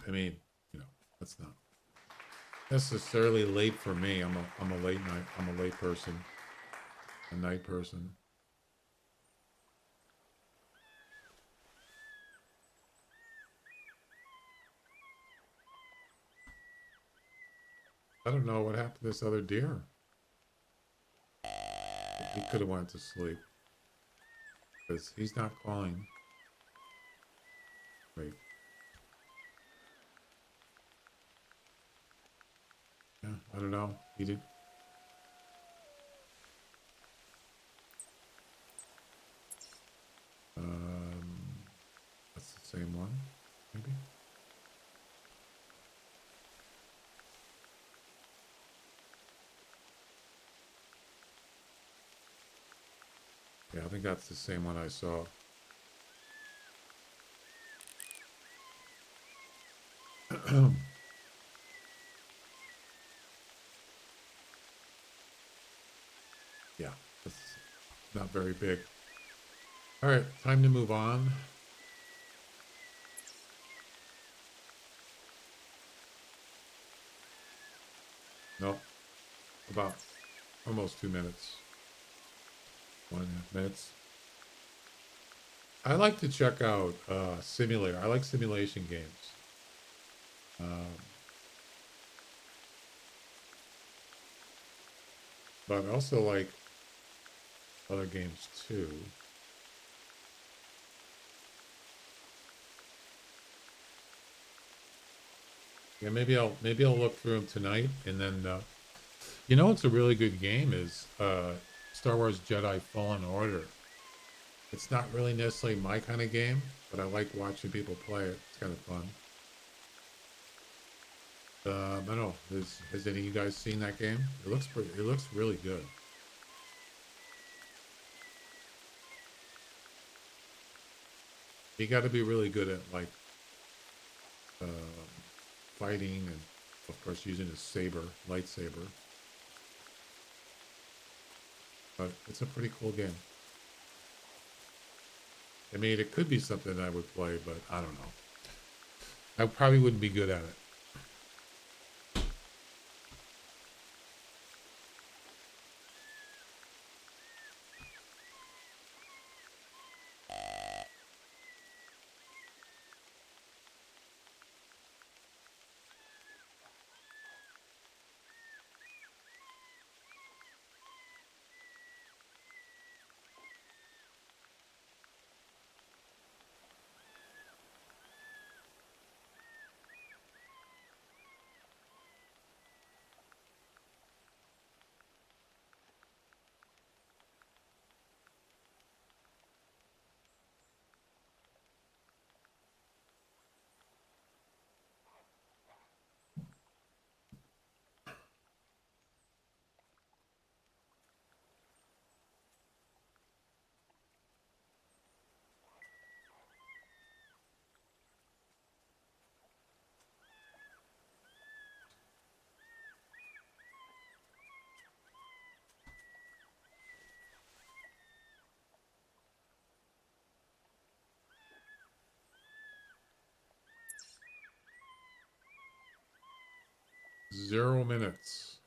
I mean, you know, that's not necessarily late for me. I'm a late night. I'm a late person. A night person. I don't know what happened to this other deer. He could have went to sleep. Because he's not calling. Wait. Yeah, I don't know. He did. That's the same one, maybe. Yeah, I think that's the same one I saw. Yeah, it's not very big. All right, time to move on. Nope, about almost 2 minutes. 1.5 minutes. I like to check out simulator. I like simulation games. But I also like other games too. Yeah, maybe I'll look through them tonight, and then you know, it's a really good game is Star Wars Jedi Fallen Order. It's not really necessarily my kind of game, but I like watching people play it. It's kind of fun. I don't know. Has any of you guys seen that game? It looks really good. You got to be really good at like fighting and of course using a lightsaber. But it's a pretty cool game. I mean, it could be something I would play, but I don't know. I probably wouldn't be good at it. Zero minutes.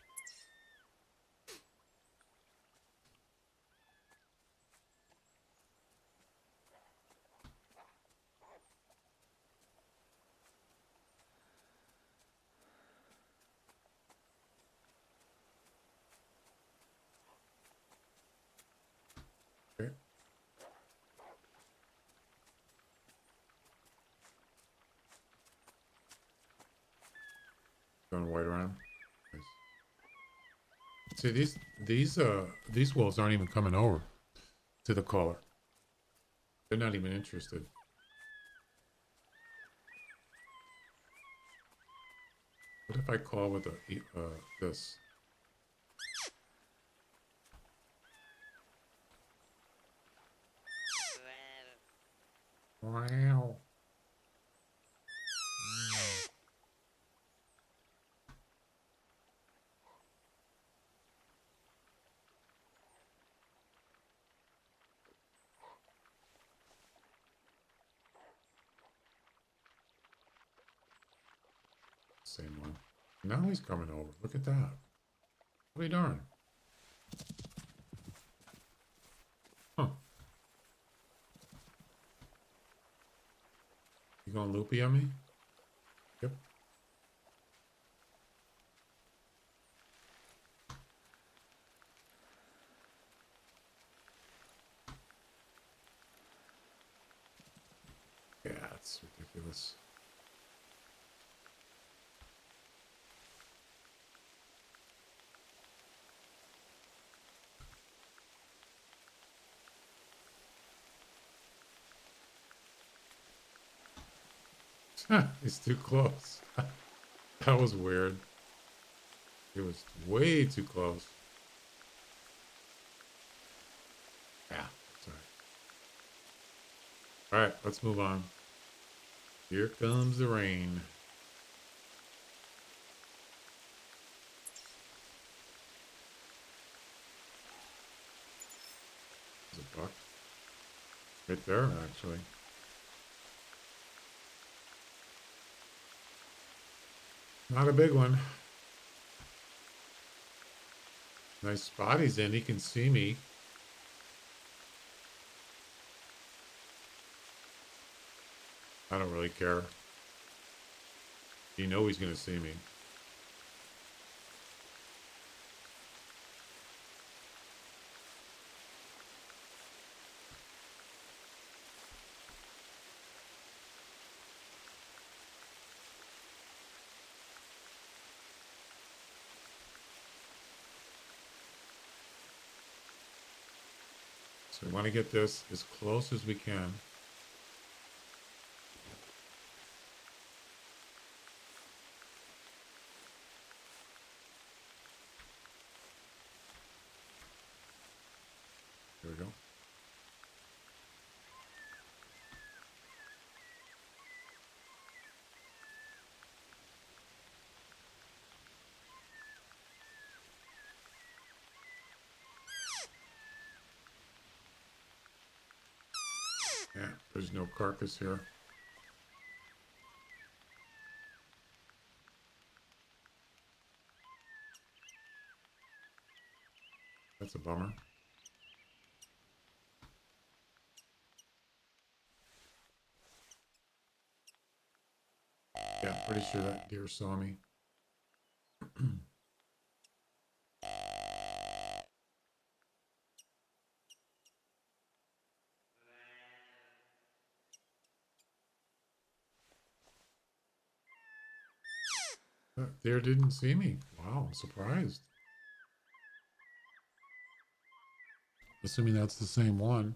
Okay. Going right around. Nice. See, these wolves aren't even coming over to the caller. They're not even interested. What if I call with a this? Wow. Same one. Now he's coming over. Look at that. What are you doing? Huh. You going loopy on me? Yep. Yeah, it's ridiculous. He's too close. That was weird. It was way too close. Yeah, that's all right. All right, let's move on. Here comes the rain. There's a buck. Right there, actually. Not a big one. Nice spot he's in. He can see me. I don't really care. You know he's going to see me. So we want to get this as close as we can. There we go. Yeah, there's no carcass here. That's a bummer. Yeah, pretty sure that deer saw me. That deer didn't see me. Wow, I'm surprised. Assuming that's the same one.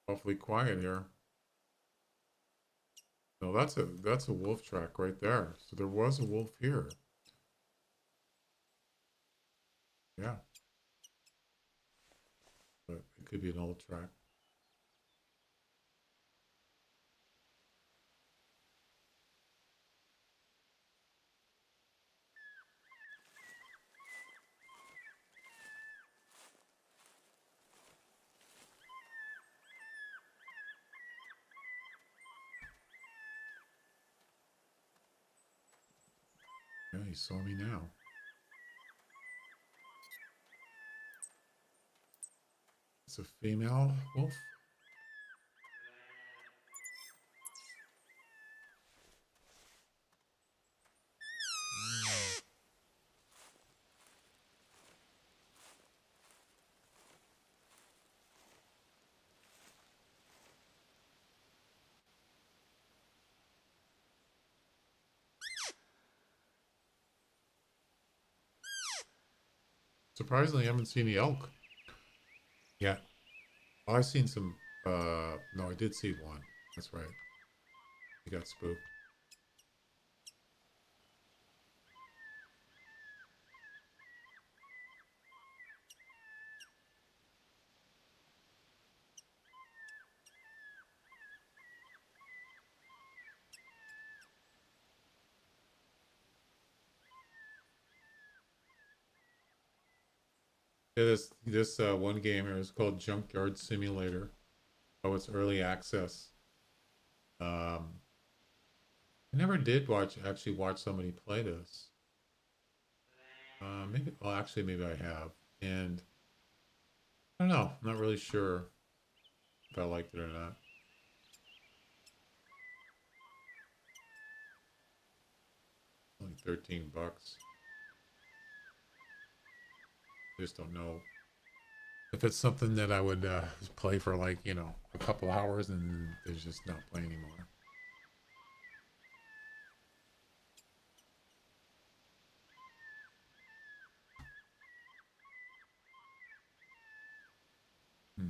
Awfully quiet here. No, that's a wolf track right there. So there was a wolf here. Yeah. But it could be an old track. Yeah, he saw me now. It's a female wolf. Surprisingly, I haven't seen the elk. Yeah. Oh, I've seen some, no, I did see one. That's right. He got spooked. Yeah, this one game here is called Junkyard Simulator. Oh, it's early access. I never did actually watch somebody play this. Maybe, well, actually, maybe I have. And I don't know. I'm not really sure if I liked it or not. Only 13 bucks. I just don't know if it's something that I would play for like, you know, a couple hours and there's just not play anymore. Hmm.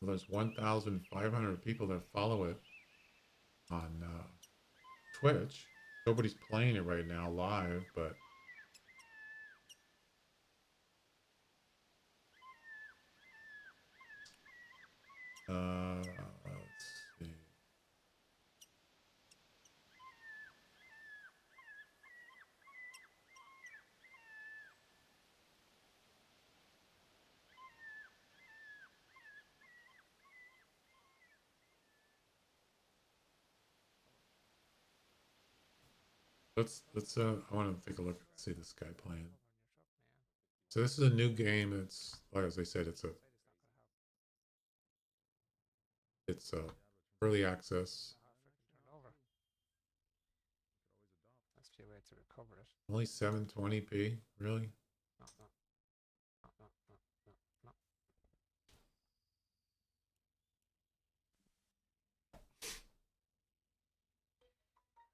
Well, there's 1,500 people that follow it on Twitch. Nobody's playing it right now live, but let's see. I want to take a look and see this guy playing. So this is a new game. It's, like as I said, it's early access. That's the way to recover it. Only 720p, really? No.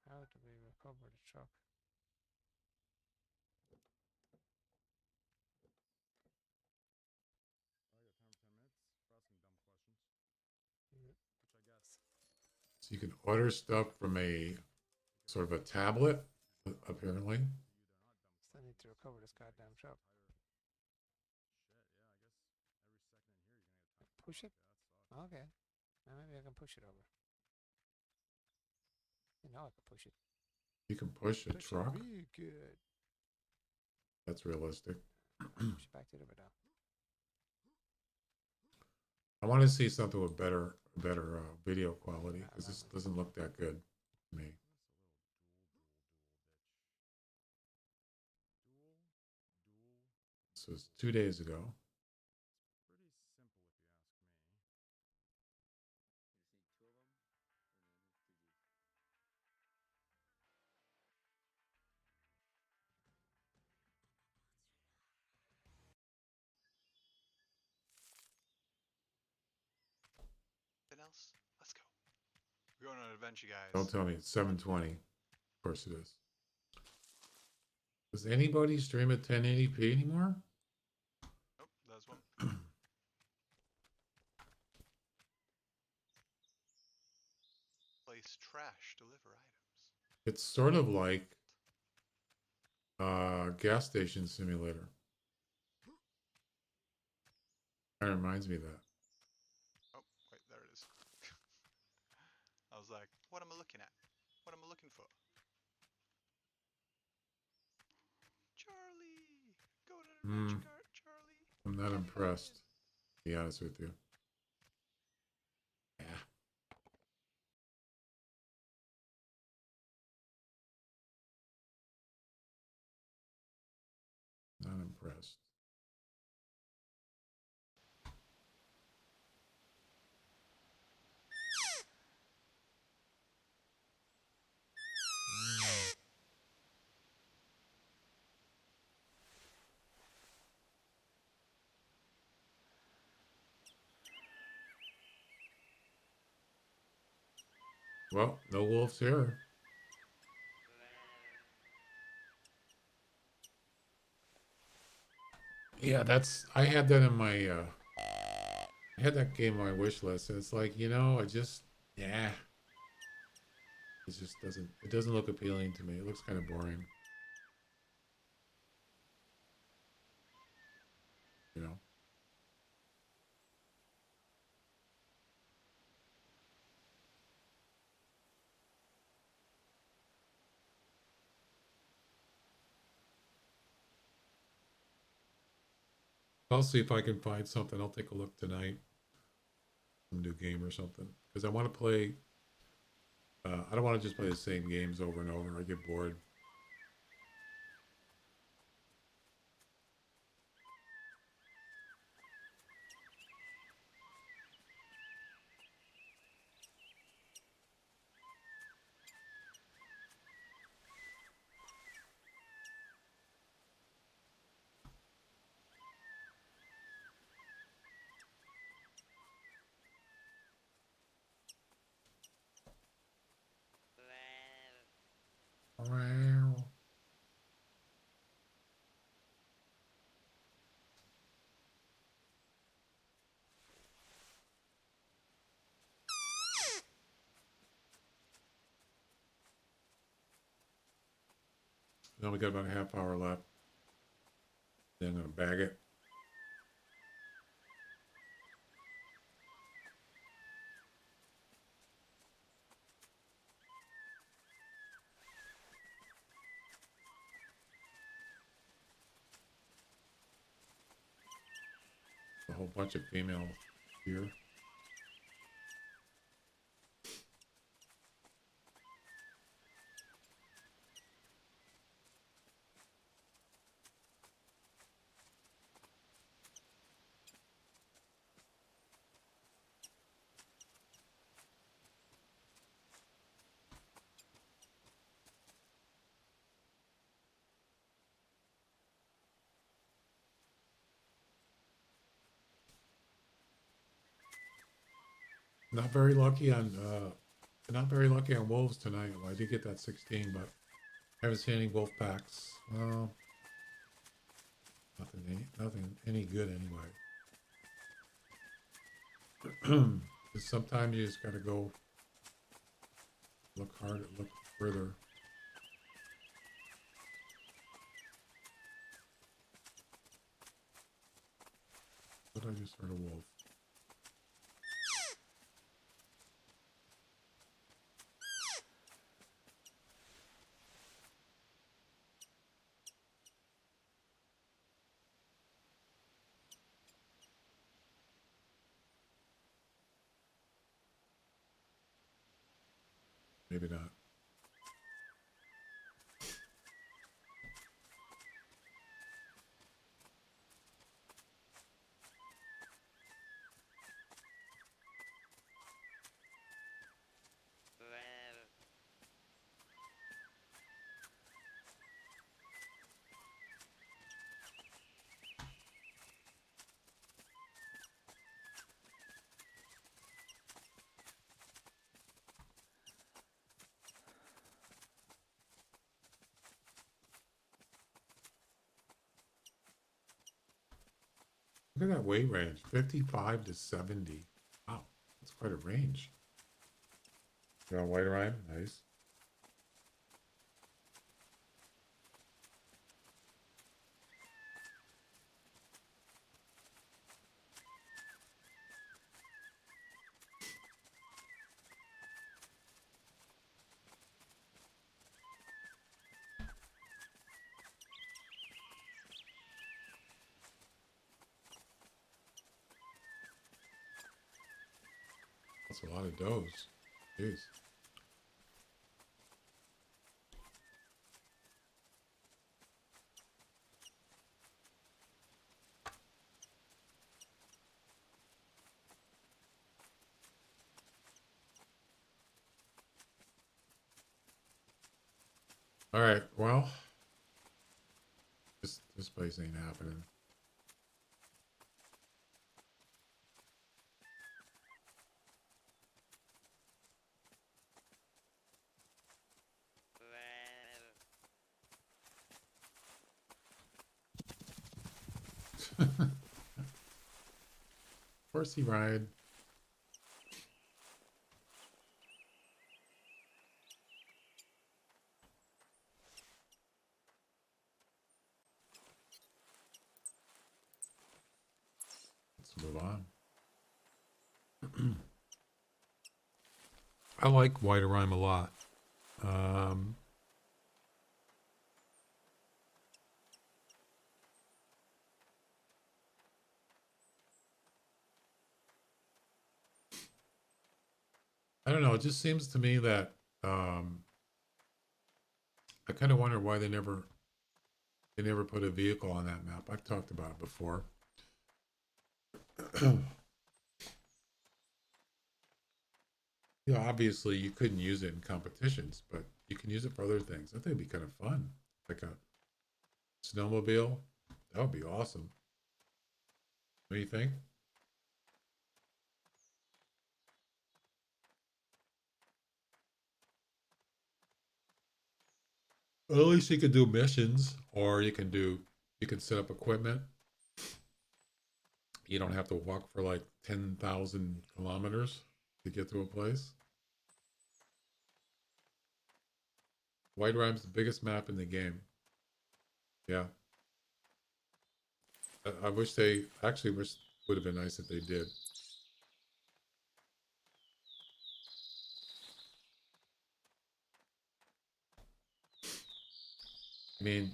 How do we recover the truck? So you can order stuff from a sort of a tablet, apparently. Still need to recover this goddamn truck. Push it? Okay. Maybe I can push it over. You know I can push it. You can push a Push truck. it really good. That's realistic. Push it back to the river. I want to see something with better video quality because this doesn't look that good to me. This was 2 days ago. Else? Let's go. We're going on an adventure, guys. Don't tell me it's 720. Of course it is. Does anybody stream at 1080p anymore? Oh, there's one. Place trash, deliver items. It's sort of like gas station simulator. That reminds me of that. Oh, wait, there it is. I was like, what am I looking at? What am I looking for? Charlie! Go to the adventure cart, Charlie! I'm not impressed, to be honest with you. Yeah. Not impressed. Well, no wolves here. Yeah, I had that in my, I had that game on my wish list, and it's like, yeah, it doesn't look appealing to me. It looks kind of boring, you know. I'll see if I can find something. I'll take a look tonight, some new game or something, because I want to play. I don't want to just play the same games over and over. I get bored. Wow. Now we got about a half hour left. Then I'm gonna bag it. A whole bunch of female here. Not very lucky on wolves tonight. Well, I did get that 16, but I haven't seen any wolf packs. Well, nothing any good anyway. 'Cause sometimes you just gotta go look harder, look further. But I just heard a wolf. Maybe not. Look at that weight range, 55 to 70. Wow, that's quite a range. You're on white Ryan, nice. That's a lot of does. Jeez. All right, well, this place ain't happening. Horsey ride. Let's move on. I like White Rhyme a lot. I don't know. It just seems to me that I kind of wonder why they never put a vehicle on that map. I've talked about it before. You know, obviously you couldn't use it in competitions, but you can use it for other things. I think it'd be kind of fun. Like a snowmobile. That would be awesome. What do you think? Well, at least you could do missions, or you can set up equipment. You don't have to walk for like 10,000 kilometers to get to a place. White Rhyme's the biggest map in the game. Yeah. I wish they actually would have been nice if they did. I mean,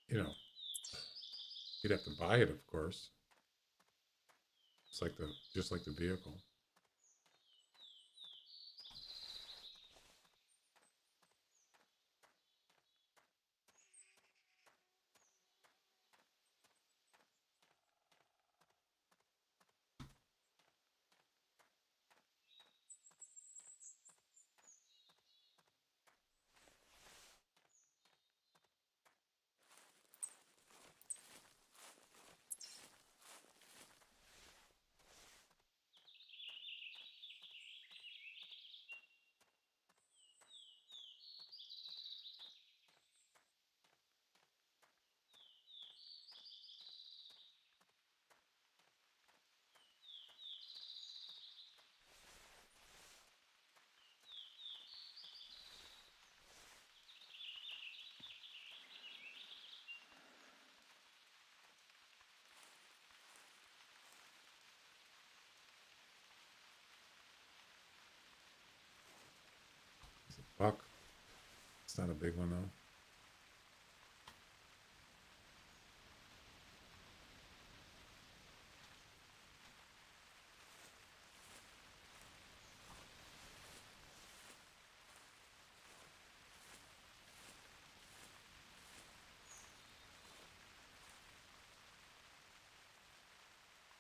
you know, you'd have to buy it, of course. It's like just like the vehicle. It's a buck. It's not a big one though.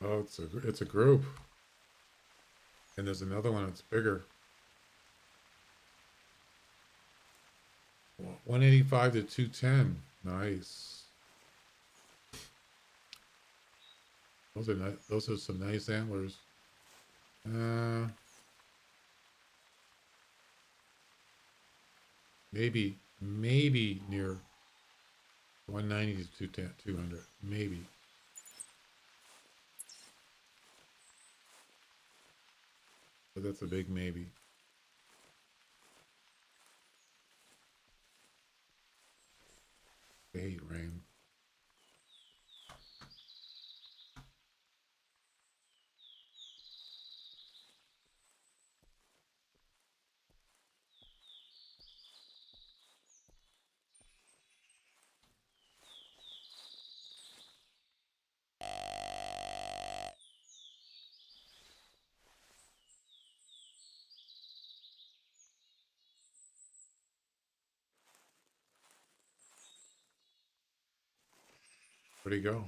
Oh, it's a group. And there's another one that's bigger. 185 to 210. Nice. Those are nice. Those are some nice antlers. Maybe near 190 to 210, 200. Maybe. But that's a big maybe. I hate rain. Where'd he go?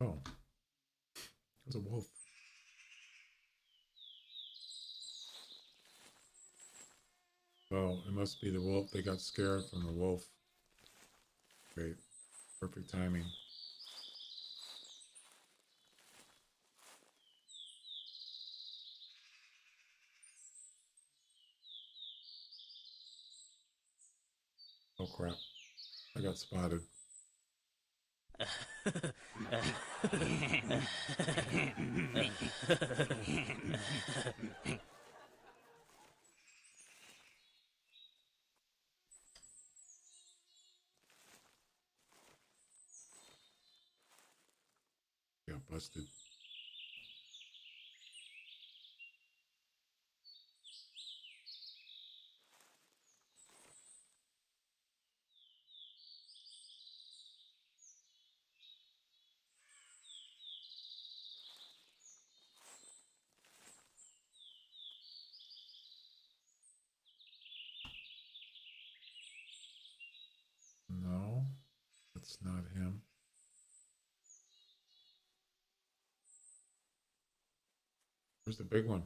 Oh, there's a wolf. Oh, it must be the wolf. They got scared from the wolf. Great. Perfect timing. Oh crap. I got spotted. Got busted. No, that's not him. Where's the big one?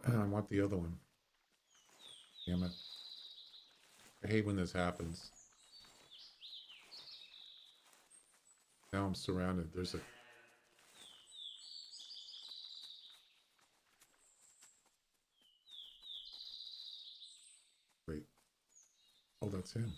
I want the other one. Damn it. I hate when this happens. Now I'm surrounded. There's a... Wait. Oh, that's him.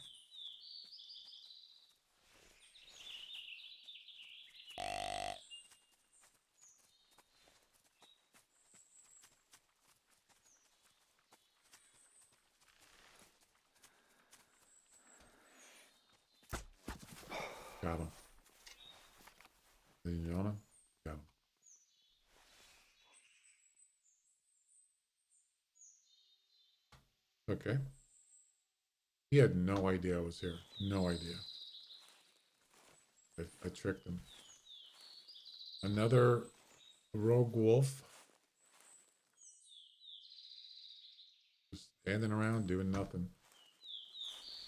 Got him. Ladies and gentlemen, got him. Okay. He had no idea I was here. No idea. I tricked him. Another rogue wolf. Just standing around doing nothing.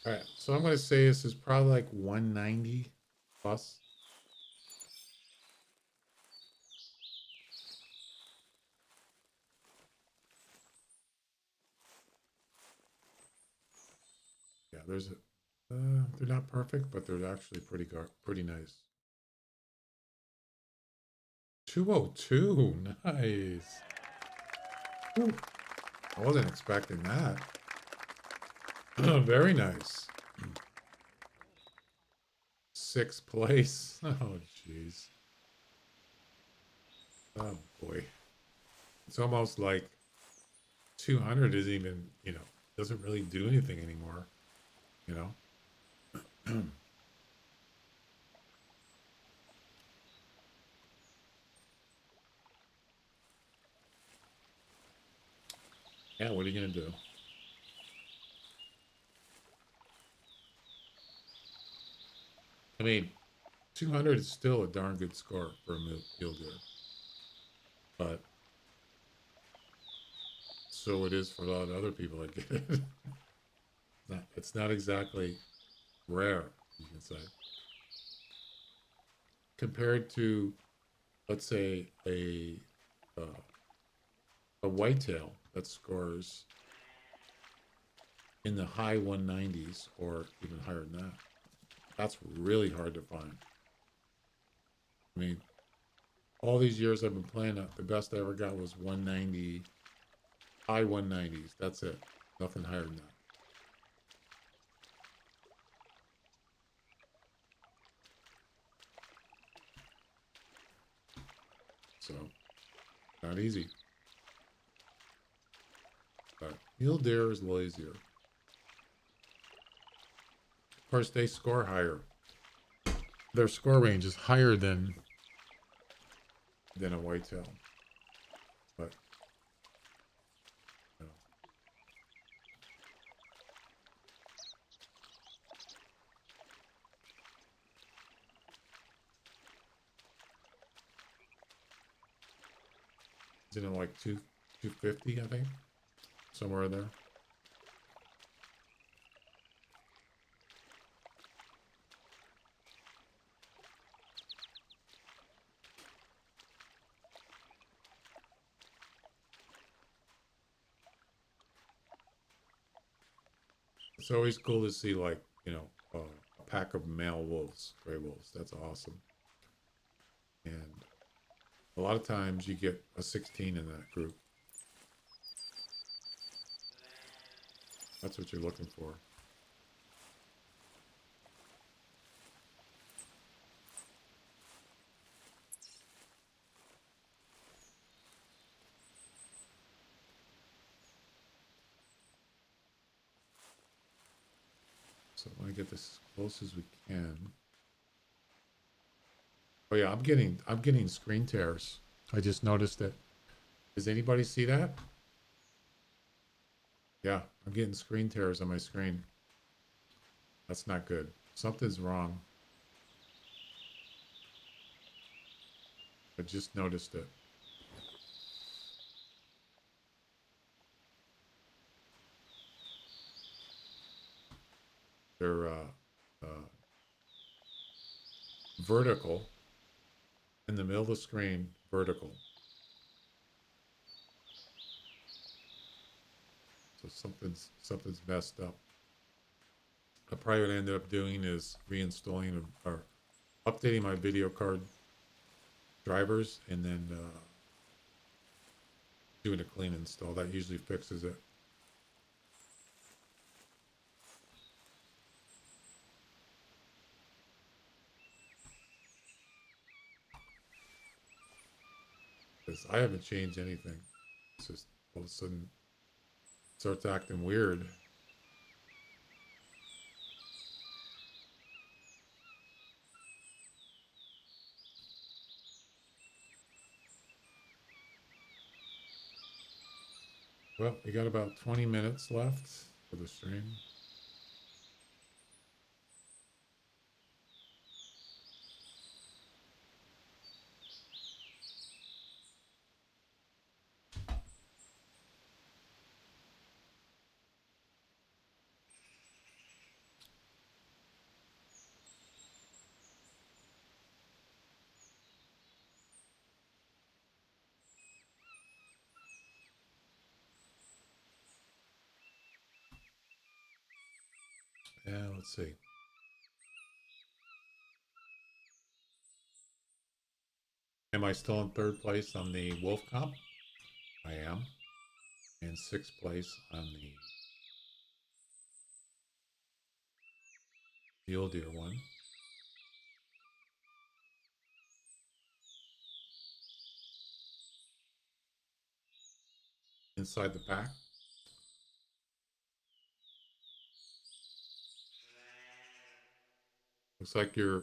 Alright, so I'm going to say this is probably like 190 plus. Yeah, there's a... they're not perfect, but they're actually pretty nice. 202, nice. Ooh, I wasn't expecting that. Very nice. 6th place. Oh, jeez. Oh, boy. It's almost like 200 isn't even, you know, doesn't really do anything anymore. You know? Yeah, what are you going to do? I mean, 200 is still a darn good score for a mule deer. But so it is for a lot of other people that get it. It's not exactly rare, you can say. Compared to, let's say, a whitetail that scores in the high 190s or even higher than that. That's really hard to find. I mean, all these years I've been playing it, the best I ever got was 190, high 190s. That's it. Nothing higher than that. So, not easy. But mule deer is lazier. Of course, they score higher. Their score range is higher than a whitetail. But, you know. Isn't it like 250, I think? Somewhere there. It's always cool to see, like, you know, a pack of male wolves, gray wolves. That's awesome. And a lot of times you get a 16 in that group. That's what you're looking for. So I want to get this as close as we can. Oh yeah, I'm getting screen tears. I just noticed it. Does anybody see that? Yeah, I'm getting screen tears on my screen. That's not good. Something's wrong. I just noticed it. They're vertical in the middle of the screen, vertical. So something's messed up. I probably what I ended up doing is reinstalling or updating my video card drivers and then doing a clean install. That usually fixes it. Because I haven't changed anything. It's just all of a sudden it starts acting weird. Well, we got about 20 minutes left for the stream. Yeah, let's see. Am I still in third place on the wolf comp? I am. And sixth place on the mule deer one. Inside the pack. Looks like your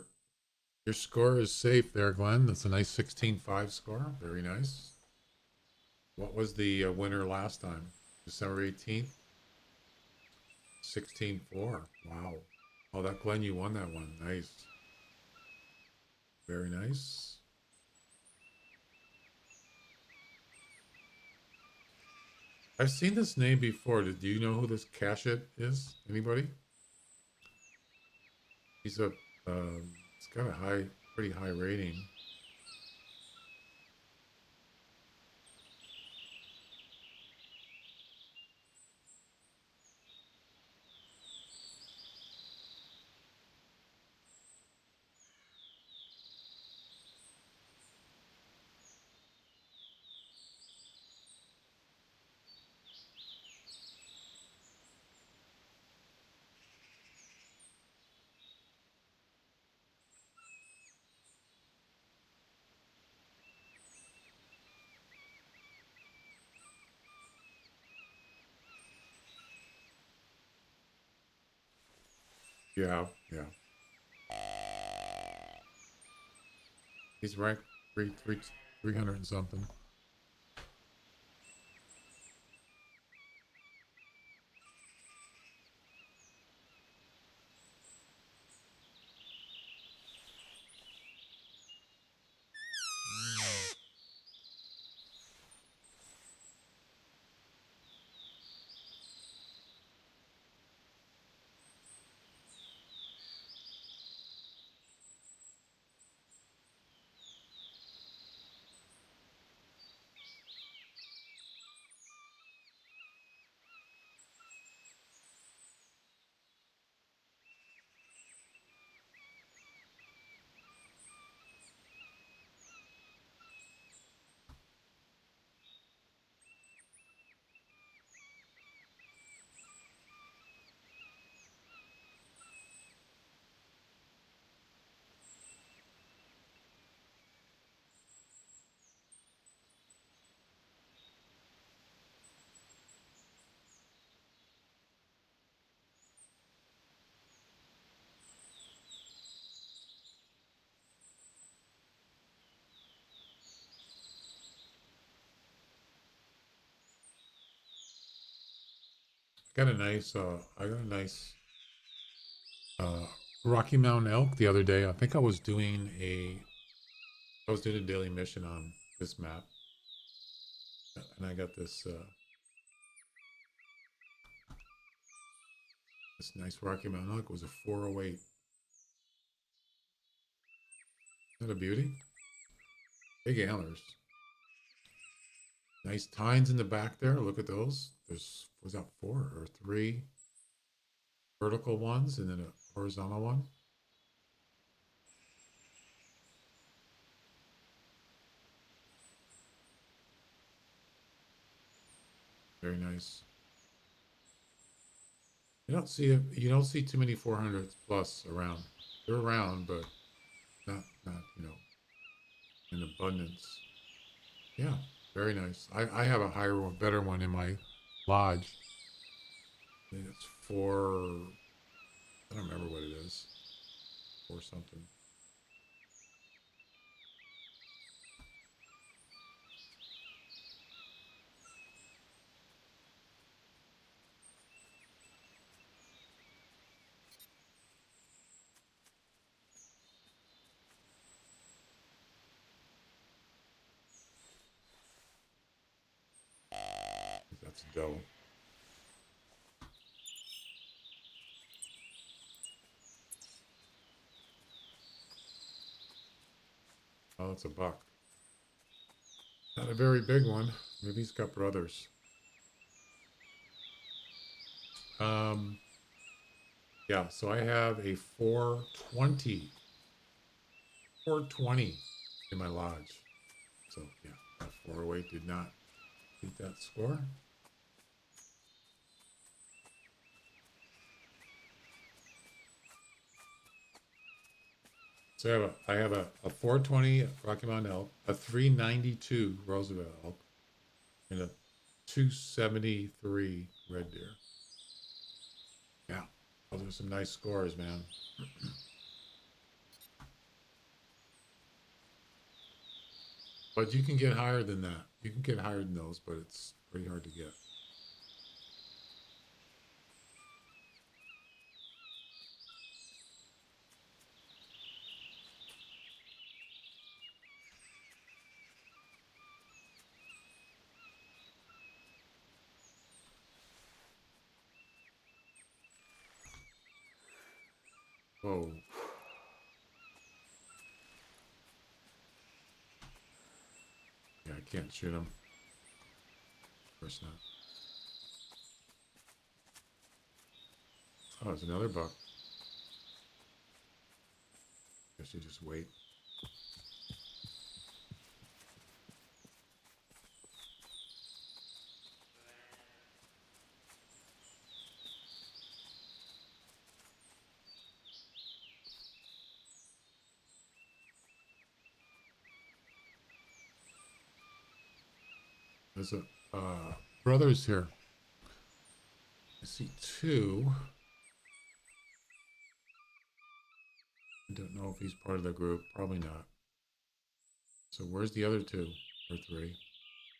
score is safe there, Glenn. That's a nice 16.5 score. Very nice. What was the winner last time? December 18th? 16.4. Wow. Oh, that Glenn, you won that one. Nice. Very nice. I've seen this name before. Do you know who this Cashit is? Anybody? He's a, it's got a pretty high rating. Yeah, yeah. He's ranked 300 and something. got a nice, I got a nice Rocky Mountain elk the other day. I think I was doing a daily mission on this map, and I got this this nice Rocky Mountain elk. It was a 408. Is that a beauty? Big antlers. Nice tines in the back there. Look at those. There's, was that 4 or 3 vertical ones and then a horizontal one? Very nice. You don't see too many 400s plus around. They're around, but not you know, in abundance. Yeah, very nice. I have a higher one, better one in my lodge. I think it's 4. I don't remember what it is. 4 something. That's a doe. Oh, it's a buck. Not a very big one. Maybe he's got brothers. Yeah, so I have a 420. 420 in my lodge. So yeah, that 408 did not beat that score. So I have a 420 Rocky Mountain elk, a 392 Roosevelt elk, and a 273 red deer. Yeah, those are some nice scores, man. But you can get higher than that. You can get higher than those, but it's pretty hard to get. Whoa. Yeah, I can't shoot him. Of course not. Oh, it's another buck. Guess you just wait. There's a brothers here. I see 2. I don't know if he's part of the group. Probably not. So where's the other 2 or 3? There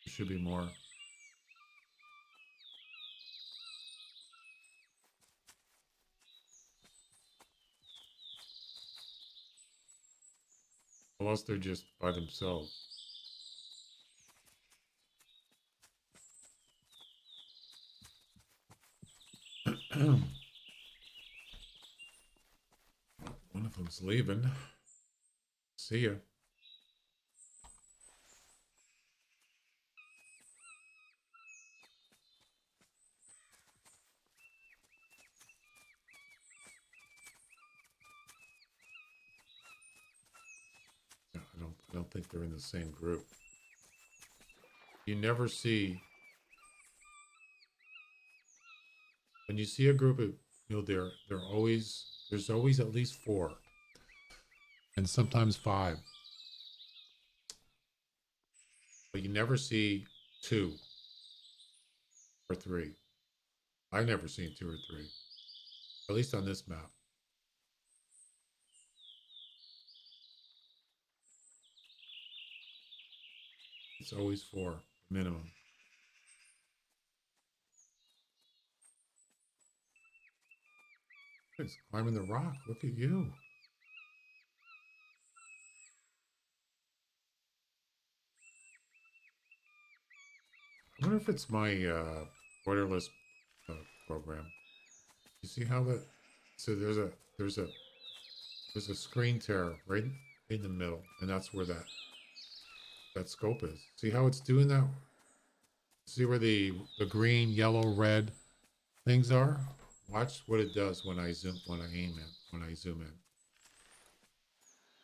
should be more. Unless they're just by themselves. One of them's leaving. See ya. Yeah, I don't think they're in the same group. You never see, when you see a group of mule deer, there's always at least 4. And sometimes 5. But you never see 2 or 3. I've never seen 2 or 3. At least on this map. It's always 4 minimum. It's climbing the rock. Look at you. I wonder if it's my borderless program. You see how that? So there's a screen tear right in the middle, and that's where that scope is. See how it's doing that? See where the green, yellow, red things are? Watch what it does when I zoom in.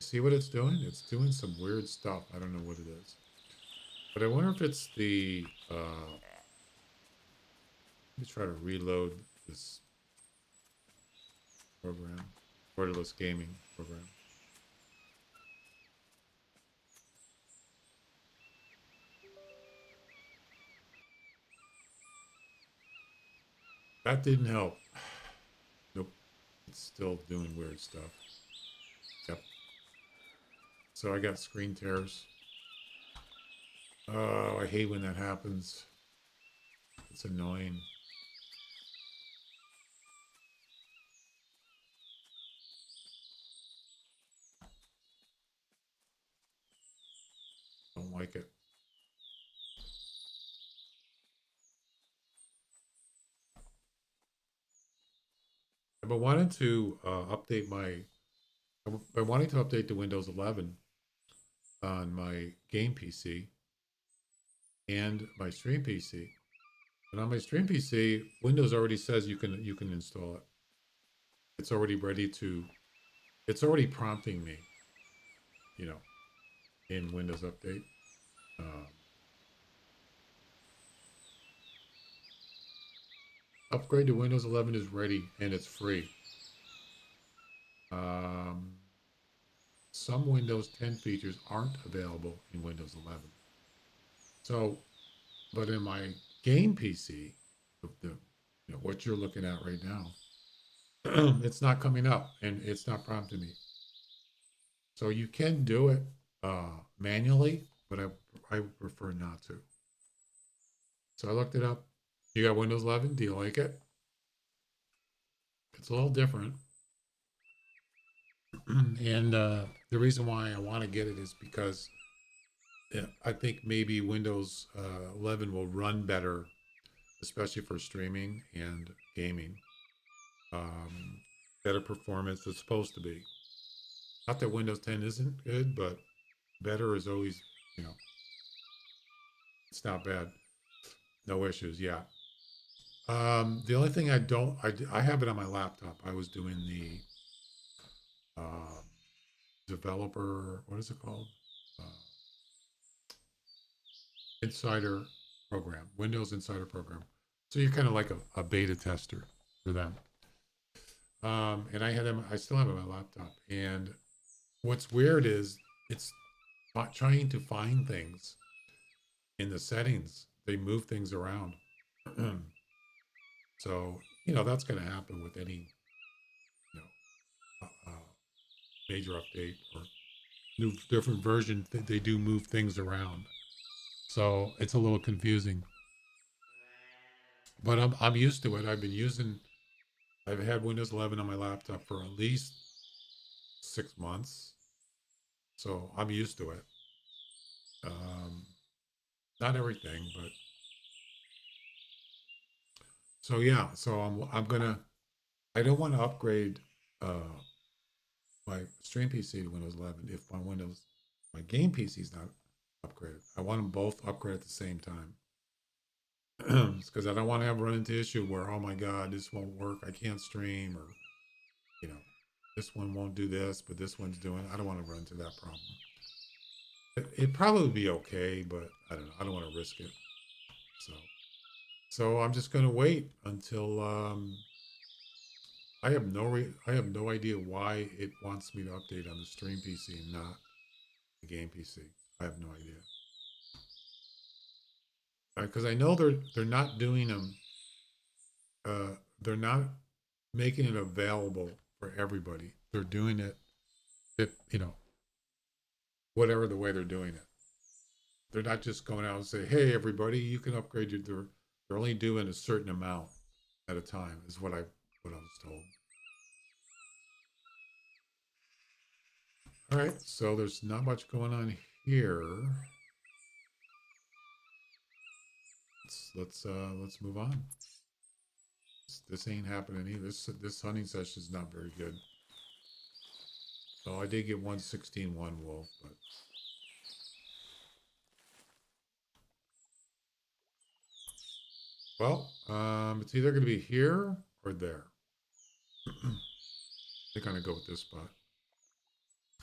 See what it's doing? It's doing some weird stuff. I don't know what it is. But I wonder if it's the let me try to reload this program. Borderless gaming program. That didn't help. Nope. It's still doing weird stuff. Yep. So I got screen tears. Oh, I hate when that happens. It's annoying. Don't like it. I've been wanting to update my. I've been wanting to update to Windows 11 on my game PC and my stream PC. But on my stream PC, Windows already says you can install it. It's already ready to. It's already prompting me. You know, in Windows Update. Upgrade to Windows 11 is ready and it's free. Some Windows 10 features aren't available in Windows 11. So, but in my game PC, what you're looking at right now, it's not coming up and it's not prompting me. So you can do it manually, but I prefer not to. So I looked it up. You got Windows 11? Do you like it? It's a little different. And the reason why I want to get it is because I think maybe Windows 11 will run better, especially for streaming and gaming. Better performance, it's supposed to be. Not that Windows 10 isn't good, but better is always, it's not bad. No issues, yeah. The only thing I have it on my laptop. I was doing the developer, what is it called? Insider program, Windows Insider program. So you're kind of like a beta tester for them. And I still have it on my laptop. And what's weird is it's not trying to find things in the settings. They move things around. So, that's going to happen with any, major update or new different version. They do move things around. So it's a little confusing. But I'm used to it. I've had Windows 11 on my laptop for at least 6 months. So I'm used to it. Not everything, but so yeah, so I don't want to upgrade my stream PC to Windows 11 if my game PC is not upgraded. I want them both upgraded at the same time. Because I don't want to run into issue where, oh my God, this won't work. I can't stream, or this one won't do this, but this one's doing. I don't want to run into that problem. It'd probably be okay, but I don't know. I don't want to risk it. So I'm just gonna wait until I have no idea why it wants me to update on the stream PC and not the game PC. I have no idea. Because I know they're not doing them. They're not making it available for everybody. They're doing it, whatever the way they're doing it. They're not just going out and say, "Hey, everybody, you can upgrade your." They're only doing a certain amount at a time, is what I was told. All right, so there's not much going on here. Let's move on. This ain't happening either. This hunting session is not very good. So I did get 116 one wolf, but well, it's either gonna be here or there. They're gonna go with this spot.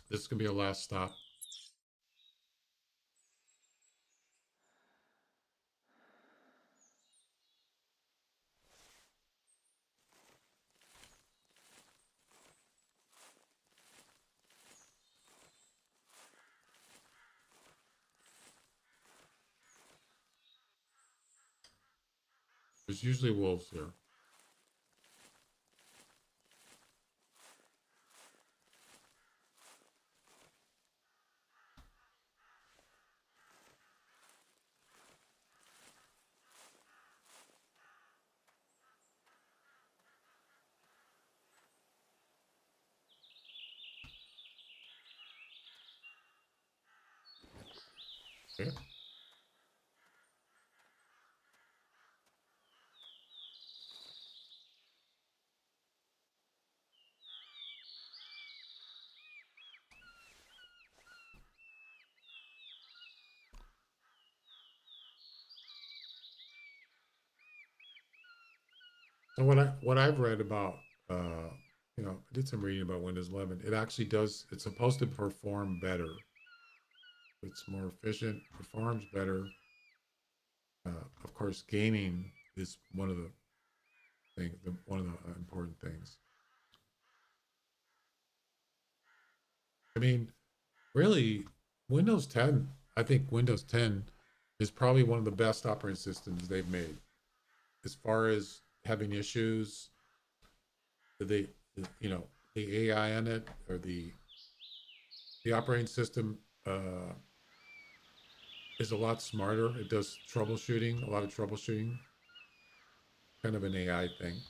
This is gonna be our last stop. There's usually wolves here. Okay. So what I've read about, you know, I did some reading about Windows 11. It actually does. It's supposed to perform better. It's more efficient, performs better. Of course, gaming is one of the things, one of the important things. I mean, really, Windows 10. I think Windows 10 is probably one of the best operating systems they've made, as far as having issues. The you know, the AI in it, or the operating system is a lot smarter. It does troubleshooting, a lot of troubleshooting, kind of an AI thing.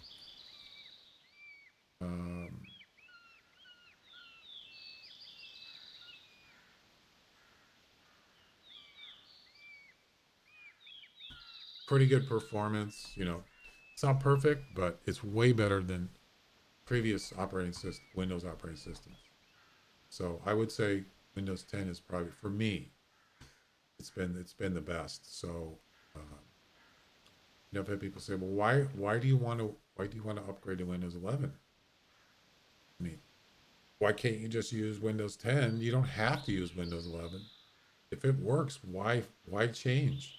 Pretty good performance. You know, it's not perfect, but it's way better than previous operating system, Windows operating systems. So I would say Windows 10 is probably, for me, it's been the best. So you know, I've had people say, well, why do you want to upgrade to Windows 11? I mean, why can't you just use Windows 10? You don't have to use Windows 11. If it works, why change?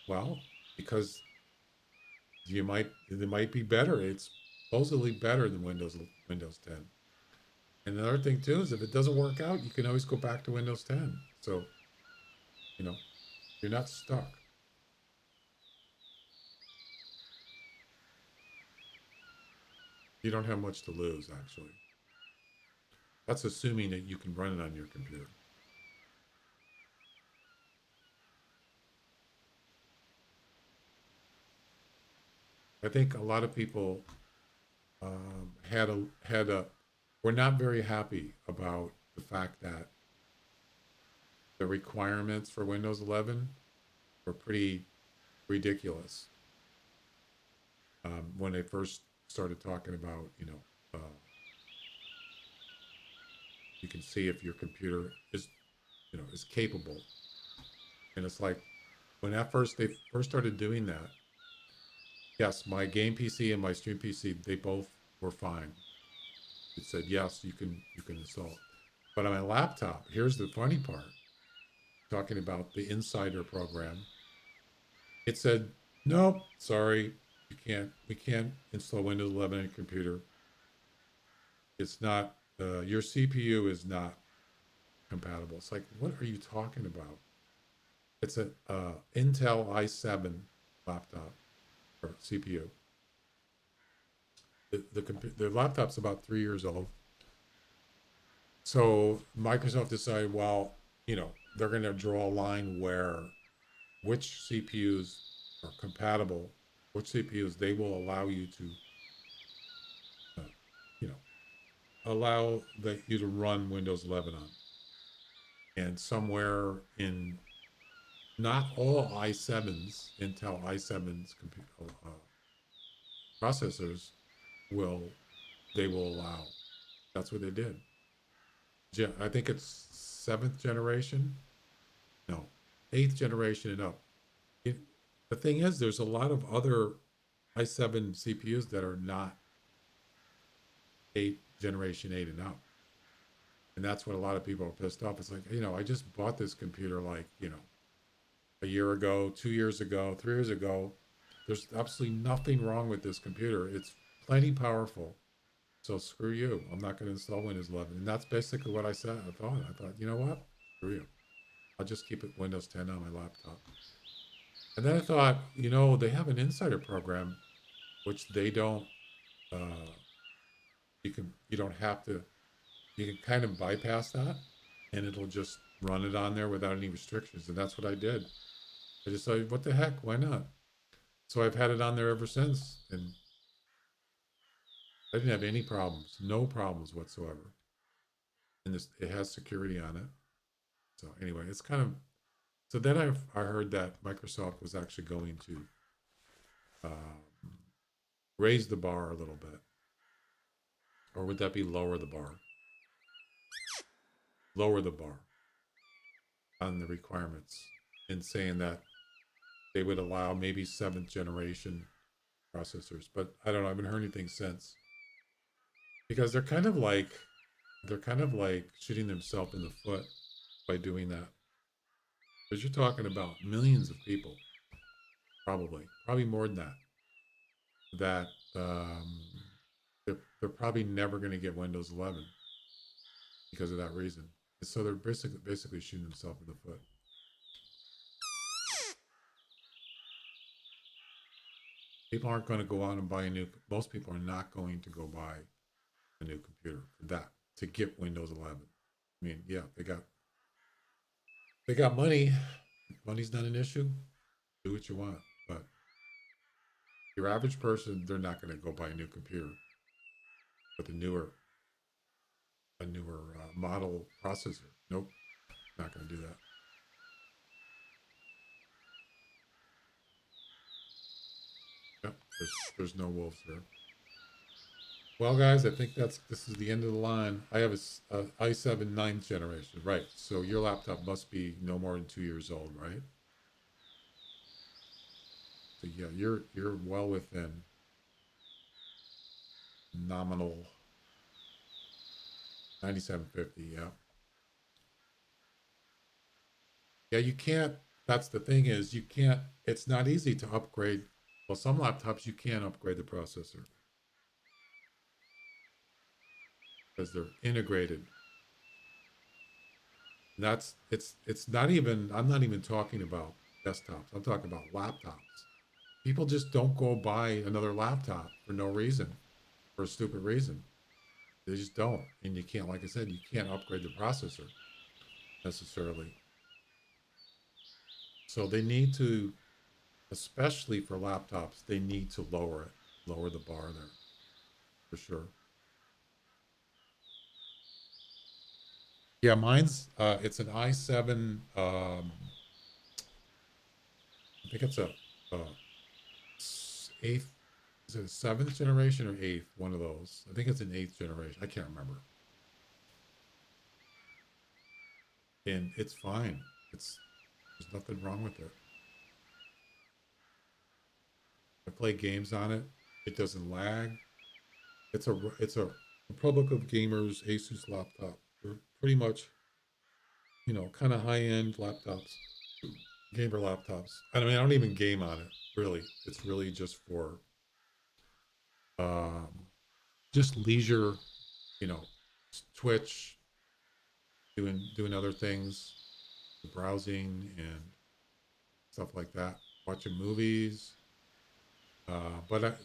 Well, because it might be better. It's supposedly better than Windows 10. And another thing too is, if it doesn't work out, you can always go back to Windows 10. So, you know, you're not stuck. You don't have much to lose, actually. That's assuming that you can run it on your computer. I think a lot of people were not very happy about the fact that the requirements for Windows 11 were pretty ridiculous when they first started talking about, you know, you can see if your computer is, you know, is capable. And it's like, when they first started doing that, yes, my game PC and my stream PC, they both were fine. It said, yes, you can install it. But on my laptop, here's the funny part, talking about the Insider program, it said, nope, sorry, we can't install Windows 11 on your computer. It's not, your CPU is not compatible. It's like, what are you talking about? It's an Intel i7 laptop, or CPU. The laptop's about 3 years old. So Microsoft decided, well, you know, they're going to draw a line where which CPUs are compatible, which CPUs they will allow you to, you know, allow you to run Windows 11 on. And somewhere in not all i7s, Intel i7s processors they will allow. That's what they did. I think it's 7th generation. No, 8th generation and up. The thing is, there's a lot of other i7 CPUs that are not 8 generation 8 and up. And that's what a lot of people are pissed off. It's like, I just bought this computer like, a year ago, 2 years ago, 3 years ago. There's absolutely nothing wrong with this computer. It's plenty powerful. So screw you. I'm not going to install Windows 11. And that's basically what I said. I thought, you know what? Screw you. I'll just keep it Windows 10 on my laptop. And then I thought, they have an insider program, which they don't, you don't have to, you can kind of bypass that and it'll just run it on there without any restrictions. And that's what I did. I just thought, what the heck? Why not? So I've had it on there ever since. And I didn't have any problems, no problems whatsoever. And it has security on it. So anyway, it's kind of, so then I heard that Microsoft was actually going to raise the bar a little bit. Or would that be lower the bar? Lower the bar on the requirements, in saying that they would allow maybe 7th generation processors. But I don't know, I haven't heard anything since. Because they're kind of like shooting themselves in the foot by doing that. Because you're talking about millions of people, probably more than that, they're probably never going to get Windows 11 because of that reason. So they're basically shooting themselves in the foot. People aren't going to go out and buy most people are not going to go buy a new computer for that, to get Windows 11. I mean, yeah, they got money. Money's not an issue. Do what you want. But your average person, they're not going to go buy a new computer with a newer model processor. Nope, not going to do that. Yep, there's no wolves there. Well, guys, I think this is the end of the line. I have a i7 9th generation, right? So your laptop must be no more than 2 years old, right? So yeah, you're well within nominal 9750. Yeah. Yeah, you can't. That's the thing, is you can't. It's not easy to upgrade. Well, some laptops you can't upgrade the processor, because they're integrated. And it's not even, I'm not even talking about desktops. I'm talking about laptops. People just don't go buy another laptop for no reason, for a stupid reason. They just don't. And you can't, like I said, you can't upgrade the processor necessarily. So they need to, especially for laptops, they need to lower the bar there, for sure. Yeah, mine's it's an i7. I think it's a 8th. Is it a 7th generation or 8th? One of those. I think it's an 8th generation. I can't remember. And it's fine. There's nothing wrong with it. I play games on it. It doesn't lag. It's a Republic of Gamers Asus laptop. They're pretty much, kind of high-end laptops, gamer laptops. I mean, I don't even game on it, really. It's really just for just leisure, Twitch, doing other things, browsing and stuff like that, watching movies. But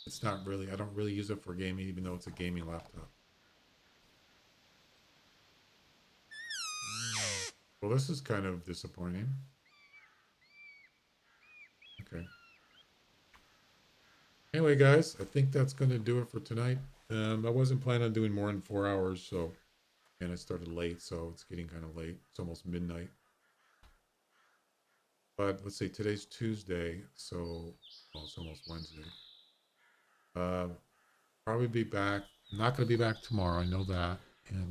it's not really, I don't really use it for gaming, even though it's a gaming laptop. Well, this is kind of disappointing. Okay. Anyway, guys, I think that's going to do it for tonight. I wasn't planning on doing more than 4 hours, so, and I started late, so it's getting kind of late. It's almost midnight. But let's see, today's Tuesday, so well, it's almost Wednesday. Probably be back. I'm not going to be back tomorrow. I know that,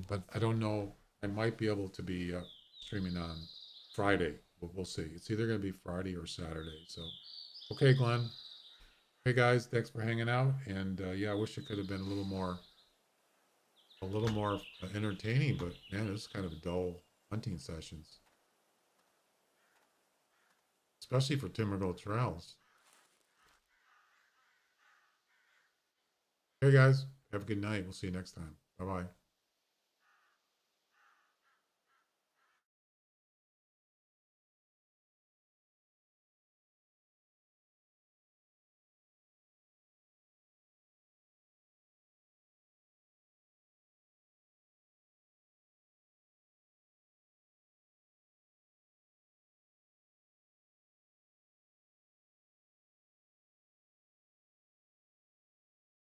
but I don't know. I might be able to be streaming on Friday, but we'll see. It's either going to be Friday or Saturday. So, okay, Glenn. Hey guys, thanks for hanging out. And yeah, I wish it could have been a little more entertaining. But man, it's kind of dull hunting sessions, especially for Timberville Trails. Hey guys, have a good night. We'll see you next time. Bye bye.